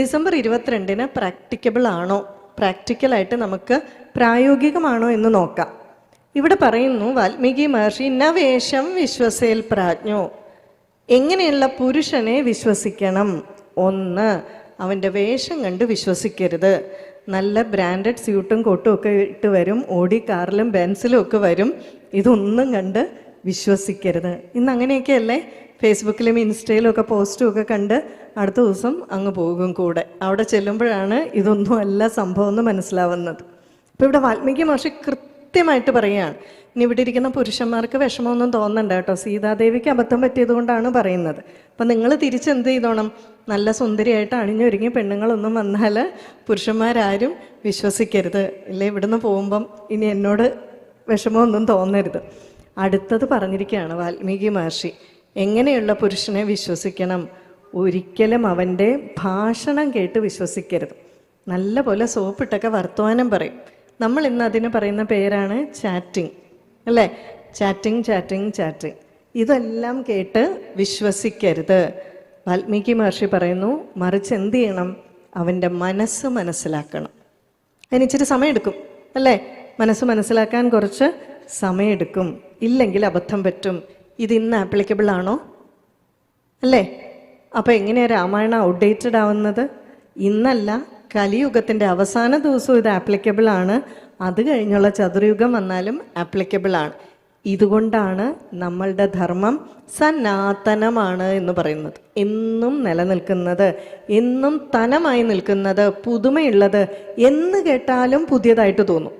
ഡിസംബർ 22 പ്രാക്ടിക്കബിൾ ആണോ, പ്രാക്ടിക്കലായിട്ട് നമുക്ക് പ്രായോഗികമാണോ എന്ന് നോക്കാം. ഇവിടെ പറയുന്നു വാൽമീകി മഹർഷി, ന വേഷം വിശ്വസേൽ പ്രാജ്ഞോ, എങ്ങനെയുള്ള പുരുഷനെ വിശ്വസിക്കണം. ഒന്ന്, അവൻ്റെ വേഷം കണ്ട് വിശ്വസിക്കരുത്. നല്ല ബ്രാൻഡഡ് സ്യൂട്ടും കോട്ടും ഒക്കെ ഇട്ട് വരും, ഓടി കാറിലും ബെൻസിലും ഒക്കെ വരും, ഇതൊന്നും കണ്ട് വിശ്വസിക്കരുത്. ഇന്ന് അങ്ങനെയൊക്കെയല്ലേ, ഫേസ്ബുക്കിലും ഇൻസ്റ്റയിലും ഒക്കെ പോസ്റ്റും ഒക്കെ കണ്ട് അടുത്ത ദിവസം അങ്ങ് പോകും കൂടെ. അവിടെ ചെല്ലുമ്പോഴാണ് ഇതൊന്നും അല്ല സംഭവം എന്ന് മനസ്സിലാവുന്നത്. അപ്പോൾ ഇവിടെ വാൽമീകി മഹർഷി കൃത്യമായിട്ട് പറയുകയാണ്. ഇനി ഇവിടെ ഇരിക്കുന്ന പുരുഷന്മാർക്ക് വിഷമമൊന്നും തോന്നണ്ട കേട്ടോ, സീതാദേവിക്ക് അബദ്ധം പറ്റിയത് കൊണ്ടാണ് പറയുന്നത്. അപ്പം നിങ്ങൾ തിരിച്ചെന്ത് ചെയ്തോണം, നല്ല സുന്ദരിയായിട്ട് അണിഞ്ഞൊരുങ്ങി പെണ്ണുങ്ങളൊന്നും വന്നാൽ പുരുഷന്മാരാരും വിശ്വസിക്കരുത്, ഇല്ലേ ഇവിടുന്ന് പോകുമ്പം ഇനി എന്നോട് വിഷമമൊന്നും തോന്നരുത്. അടുത്തത് പറഞ്ഞിരിക്കുകയാണ് വാൽമീകി മഹർഷി, എങ്ങനെയുള്ള പുരുഷനെ വിശ്വസിക്കണം. ഒരിക്കലും അവൻ്റെ ഭാഷണം കേട്ട് വിശ്വസിക്കരുത്. നല്ല പോലെ സോപ്പിട്ടൊക്കെ വർത്തമാനം പറയും. നമ്മൾ ഇന്ന് അതിന് പറയുന്ന പേരാണ് ചാറ്റിംഗ്, അല്ലേ? ചാറ്റിംഗ്. ഇതെല്ലാം കേട്ട് വിശ്വസിക്കരുത്. വാൽമീകി മഹർഷി പറയുന്നു, മറിച്ച് എന്ത് ചെയ്യണം, അവൻ്റെ മനസ്സ് മനസ്സിലാക്കണം. അതിനിച്ചിരി സമയമെടുക്കും, അല്ലേ? മനസ്സ് മനസ്സിലാക്കാൻ കുറച്ച് സമയമെടുക്കും, ഇല്ലെങ്കിൽ അബദ്ധം പറ്റും. ഇതിന്ന് ആപ്ലിക്കബിൾ ആണോ, അല്ലേ? അപ്പോൾ എങ്ങനെയാണ് രാമായണം ഔട്ട്ഡേറ്റഡ് ആവുന്നത്? ഇന്നല്ല, കലിയുഗത്തിൻ്റെ അവസാന ദിവസവും ഇത് ആപ്ലിക്കബിൾ ആണ്. അത് കഴിഞ്ഞുള്ള ചതുർയുഗം വന്നാലും ആപ്ലിക്കബിൾ ആണ്. ഇതുകൊണ്ടാണ് നമ്മളുടെ ധർമ്മം സനാതനമാണ് എന്ന് പറയുന്നത്. എന്നും നിലനിൽക്കുന്നത്, എന്നും തനമായി നിൽക്കുന്നത്, പുതുമയുള്ളത്, എന്ന് കേട്ടാലും പുതിയതായിട്ട് തോന്നും.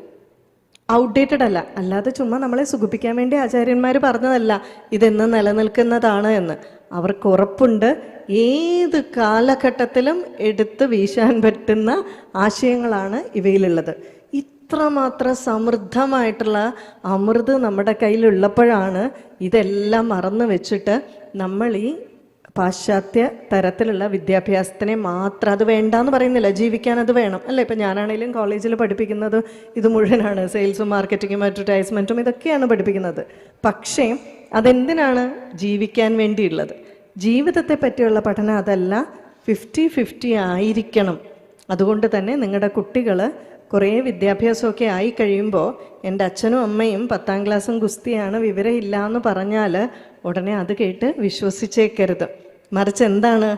ഔട്ട്ഡേറ്റഡ് അല്ല. അല്ലാതെ ചുമ്മാ നമ്മളെ സുഖിപ്പിക്കാൻ വേണ്ടി ആചാര്യന്മാർ പറഞ്ഞതല്ല ഇതെന്ന് നിലനിൽക്കുന്നതാണ് എന്ന്. അവർക്ക് ഉറപ്പുണ്ട്, ഏത് കാലഘട്ടത്തിലും എടുത്ത് വീശാൻ പറ്റുന്ന ആശയങ്ങളാണ് ഇവയിലുള്ളത്. ഇത്രമാത്രം സമൃദ്ധമായിട്ടുള്ള അമൃത് നമ്മുടെ കയ്യിലുള്ളപ്പോഴാണ് ഇതെല്ലാം മറന്നു വെച്ചിട്ട് നമ്മൾ ഈ പാശ്ചാത്യ തരത്തിലുള്ള വിദ്യാഭ്യാസത്തിനെ മാത്രം, അത് വേണ്ടാന്ന് പറയുന്നില്ല, ജീവിക്കാൻ അത് വേണം, അല്ലേ? ഇപ്പം ഞാനാണെങ്കിലും കോളേജിൽ പഠിപ്പിക്കുന്നത് ഇത് മുഴുവനാണ്, സെയിൽസും മാർക്കറ്റിങ്ങും അഡ്വർടൈസ്മെൻറ്റും ഇതൊക്കെയാണ് പഠിപ്പിക്കുന്നത്. പക്ഷേ അതെന്തിനാണ്? ജീവിക്കാൻ വേണ്ടിയുള്ളത്. ജീവിതത്തെ പറ്റിയുള്ള പഠനം അതല്ല, 50-50 ആയിരിക്കണം. അതുകൊണ്ട് തന്നെ നിങ്ങളുടെ കുട്ടികൾ കുറേ വിദ്യാഭ്യാസമൊക്കെ ആയി കഴിയുമ്പോൾ, എൻ്റെ അച്ഛനും അമ്മയും 10ാം ക്ലാസ്സും ഗുസ്തിയാണ്, വിവരമില്ല എന്ന് പറഞ്ഞാൽ ഉടനെ അത് കേട്ട് വിശ്വസിച്ചേക്കരുത്. മറിച്ച് എന്താണ്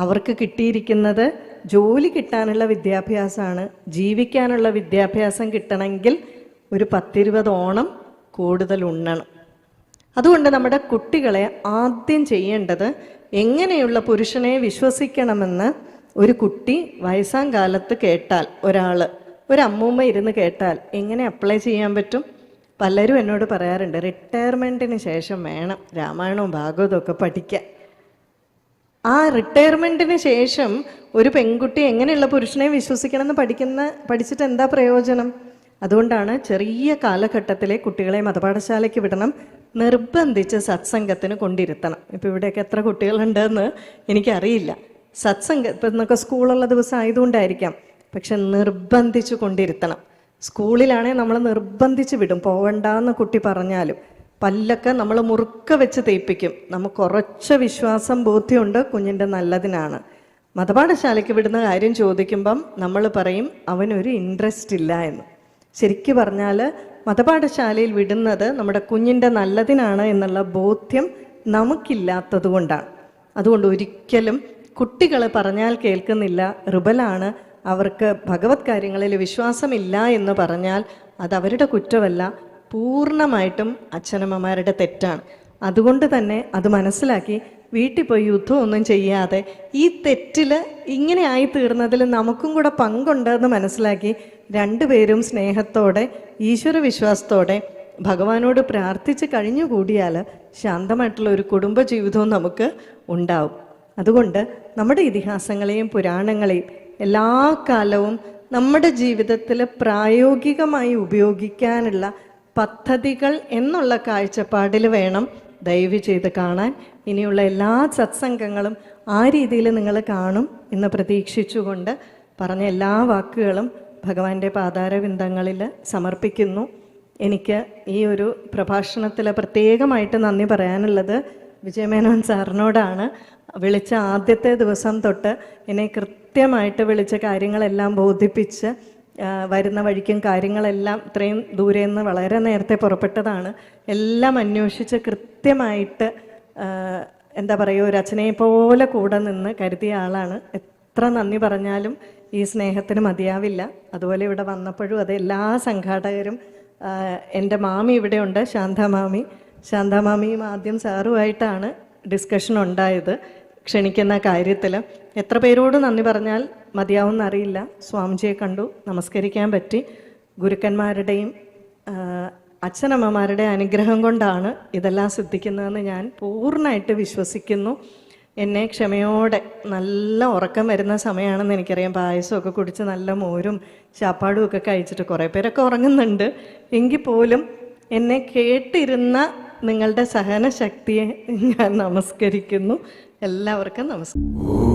അവർക്ക് കിട്ടിയിരിക്കുന്നത്? ജോലി കിട്ടാനുള്ള വിദ്യാഭ്യാസമാണ്. ജീവിക്കാനുള്ള വിദ്യാഭ്യാസം കിട്ടണമെങ്കിൽ ഒരു 10-20 ഓണം കൂടുതൽ ഉണ്ണണം. അതുകൊണ്ട് നമ്മുടെ കുട്ടികളെ ആദ്യം ചെയ്യേണ്ടത്, എങ്ങനെയുള്ള പുരുഷനെ വിശ്വസിക്കണമെന്ന് ഒരു കുട്ടി വയസ്സാം കാലത്ത് കേട്ടാൽ, ഒരു അമ്മൂമ്മ ഇരുന്ന് കേട്ടാൽ എങ്ങനെ അപ്ലൈ ചെയ്യാൻ പറ്റും? പലരും എന്നോട് പറയാറുണ്ട്, റിട്ടയർമെൻറ്റിന് ശേഷം വേണം രാമായണവും ഭാഗവതവും ഒക്കെ പഠിക്കാൻ. ആ റിട്ടയർമെൻറ്റിന് ശേഷം ഒരു പെൺകുട്ടി എങ്ങനെയുള്ള പുരുഷനെ വിശ്വസിക്കണമെന്ന് പഠിച്ചിട്ട് എന്താ പ്രയോജനം? അതുകൊണ്ടാണ് ചെറിയ കാലഘട്ടത്തിലെ കുട്ടികളെ മതപാഠശാലയ്ക്ക് വിടണം, നിർബന്ധിച്ച് സത്സംഗത്തിന് കൊണ്ടിരുത്തണം. ഇപ്പോൾ ഇവിടെയൊക്കെ എത്ര കുട്ടികളുണ്ടെന്ന് എനിക്കറിയില്ല. ഇപ്പം ഇന്നൊക്കെ സ്കൂളുള്ള ദിവസം ആയതുകൊണ്ടായിരിക്കാം, പക്ഷെ നിർബന്ധിച്ച് കൊണ്ടിരുത്തണം. സ്കൂളിലാണെങ്കിൽ നമ്മൾ നിർബന്ധിച്ച് വിടും, പോവണ്ടെന്ന് കുട്ടി പറഞ്ഞാലും. പല്ലൊക്കെ നമ്മൾ മുറുക്ക വെച്ച് തേപ്പിക്കും. നമുക്ക് ഉറച്ച വിശ്വാസം, ബോധ്യമുണ്ട് കുഞ്ഞിൻ്റെ നല്ലതിനാണ്. മതപാഠശാലയ്ക്ക് വിടുന്ന കാര്യം ചോദിക്കുമ്പം നമ്മൾ പറയും അവനൊരു ഇൻട്രസ്റ്റ് ഇല്ല എന്ന്. ശരിക്കും പറഞ്ഞാൽ മതപാഠശാലയിൽ വിടുന്നത് നമ്മുടെ കുഞ്ഞിൻ്റെ നല്ലതിനാണ് എന്നുള്ള ബോധ്യം നമുക്കില്ലാത്തത് കൊണ്ടാണ്. അതുകൊണ്ട് ഒരിക്കലും കുട്ടികൾ പറഞ്ഞാൽ കേൾക്കുന്നില്ല, റിബലാണ്, അവർക്ക് ഭഗവത് കാര്യങ്ങളിൽ വിശ്വാസമില്ല എന്ന് പറഞ്ഞാൽ അത് അവരുടെ കുറ്റമല്ല, പൂർണ്ണമായിട്ടും അച്ഛനമ്മമാരുടെ തെറ്റാണ്. അതുകൊണ്ട് തന്നെ അത് മനസ്സിലാക്കി വീട്ടിൽ പോയി യുദ്ധമൊന്നും ചെയ്യാതെ ഈ തെറ്റിൽ ഇങ്ങനെ ആയി തീർന്നതിൽ നമുക്കും കൂടെ പങ്കുണ്ടെന്ന് മനസ്സിലാക്കി രണ്ടുപേരും സ്നേഹത്തോടെ ഈശ്വര വിശ്വാസത്തോടെ ഭഗവാനോട് പ്രാർത്ഥിച്ച് കഴിഞ്ഞുകൂടിയാൽ ശാന്തമായിട്ടുള്ള ഒരു കുടുംബജീവിതവും നമുക്ക് ഉണ്ടാവും. അതുകൊണ്ട് നമ്മുടെ ഇതിഹാസങ്ങളെയും പുരാണങ്ങളെയും എല്ലാ കാലവും നമ്മുടെ ജീവിതത്തിൽ പ്രായോഗികമായി ഉപയോഗിക്കാനുള്ള പദ്ധതികൾ എന്നുള്ള കാഴ്ചപ്പാടിൽ വേണം ദയവ് ചെയ്ത് കാണാൻ. ഇനിയുള്ള എല്ലാ സത്സംഗങ്ങളും ആ രീതിയിൽ നിങ്ങൾ കാണും എന്ന് പ്രതീക്ഷിച്ചുകൊണ്ട് പറഞ്ഞ എല്ലാ വാക്കുകളും ഭഗവാന്റെ പാതാരവിന്ദങ്ങളിൽ സമർപ്പിക്കുന്നു. എനിക്ക് ഈ ഒരു പ്രഭാഷണത്തിൽ പ്രത്യേകമായിട്ട് നന്ദി പറയാനുള്ളത് വിജയമേനോൻ സാറിനോടാണ്. വിളിച്ച ആദ്യത്തെ ദിവസം തൊട്ട് എന്നെ കൃത്യമായിട്ട് വിളിച്ച കാര്യങ്ങളെല്ലാം ബോധിപ്പിച്ച് വരുന്ന വഴിക്കും കാര്യങ്ങളെല്ലാം ഇത്രയും ദൂരെ നിന്ന് വളരെ നേരത്തെ പുറപ്പെട്ടതാണ്, എല്ലാം അന്വേഷിച്ച് കൃത്യമായിട്ട് എന്താ പറയുക, ഒരു അച്ഛനെ പോലെ കൂടെ നിന്ന് കരുതിയ ആളാണ്. എത്ര നന്ദി പറഞ്ഞാലും ഈ സ്നേഹത്തിന് മതിയാവില്ല. അതുപോലെ ഇവിടെ വന്നപ്പോഴും അത് എല്ലാ സംഘാടകരും, എൻ്റെ മാമി ഇവിടെയുണ്ട്, ശാന്താമാമിയും ആദ്യം സാറുമായിട്ടാണ് ഡിസ്കഷൻ ഉണ്ടായത് ക്ഷണിക്കുന്ന കാര്യത്തിൽ. എത്ര പേരോട് നന്ദി പറഞ്ഞാൽ മതിയാവുമെന്നറിയില്ല. സ്വാമിജിയെ കണ്ടു, നമസ്കരിക്കാൻ പറ്റി. ഗുരുക്കന്മാരുടെയും അച്ഛനമ്മമാരുടെ അനുഗ്രഹം കൊണ്ടാണ് ഇതെല്ലാം സിദ്ധിക്കുന്നതെന്ന് ഞാൻ പൂർണ്ണമായിട്ട് വിശ്വസിക്കുന്നു. എന്നെ ക്ഷമയോടെ, നല്ല ഉറക്കം വരുന്ന സമയമാണെന്ന് എനിക്കറിയാം, പായസമൊക്കെ കുടിച്ച് നല്ല മോരും ചാപ്പാടും ഒക്കെ കഴിച്ചിട്ട് കുറേ പേരൊക്കെ ഉറങ്ങുന്നുണ്ട്. എങ്കിൽ പോലും എന്നെ കേട്ടിരുന്ന നിങ്ങളുടെ സഹനശക്തിയെ ഞാൻ നമസ്കരിക്കുന്നു. എല്ലാവർക്കും നമസ്കാരം.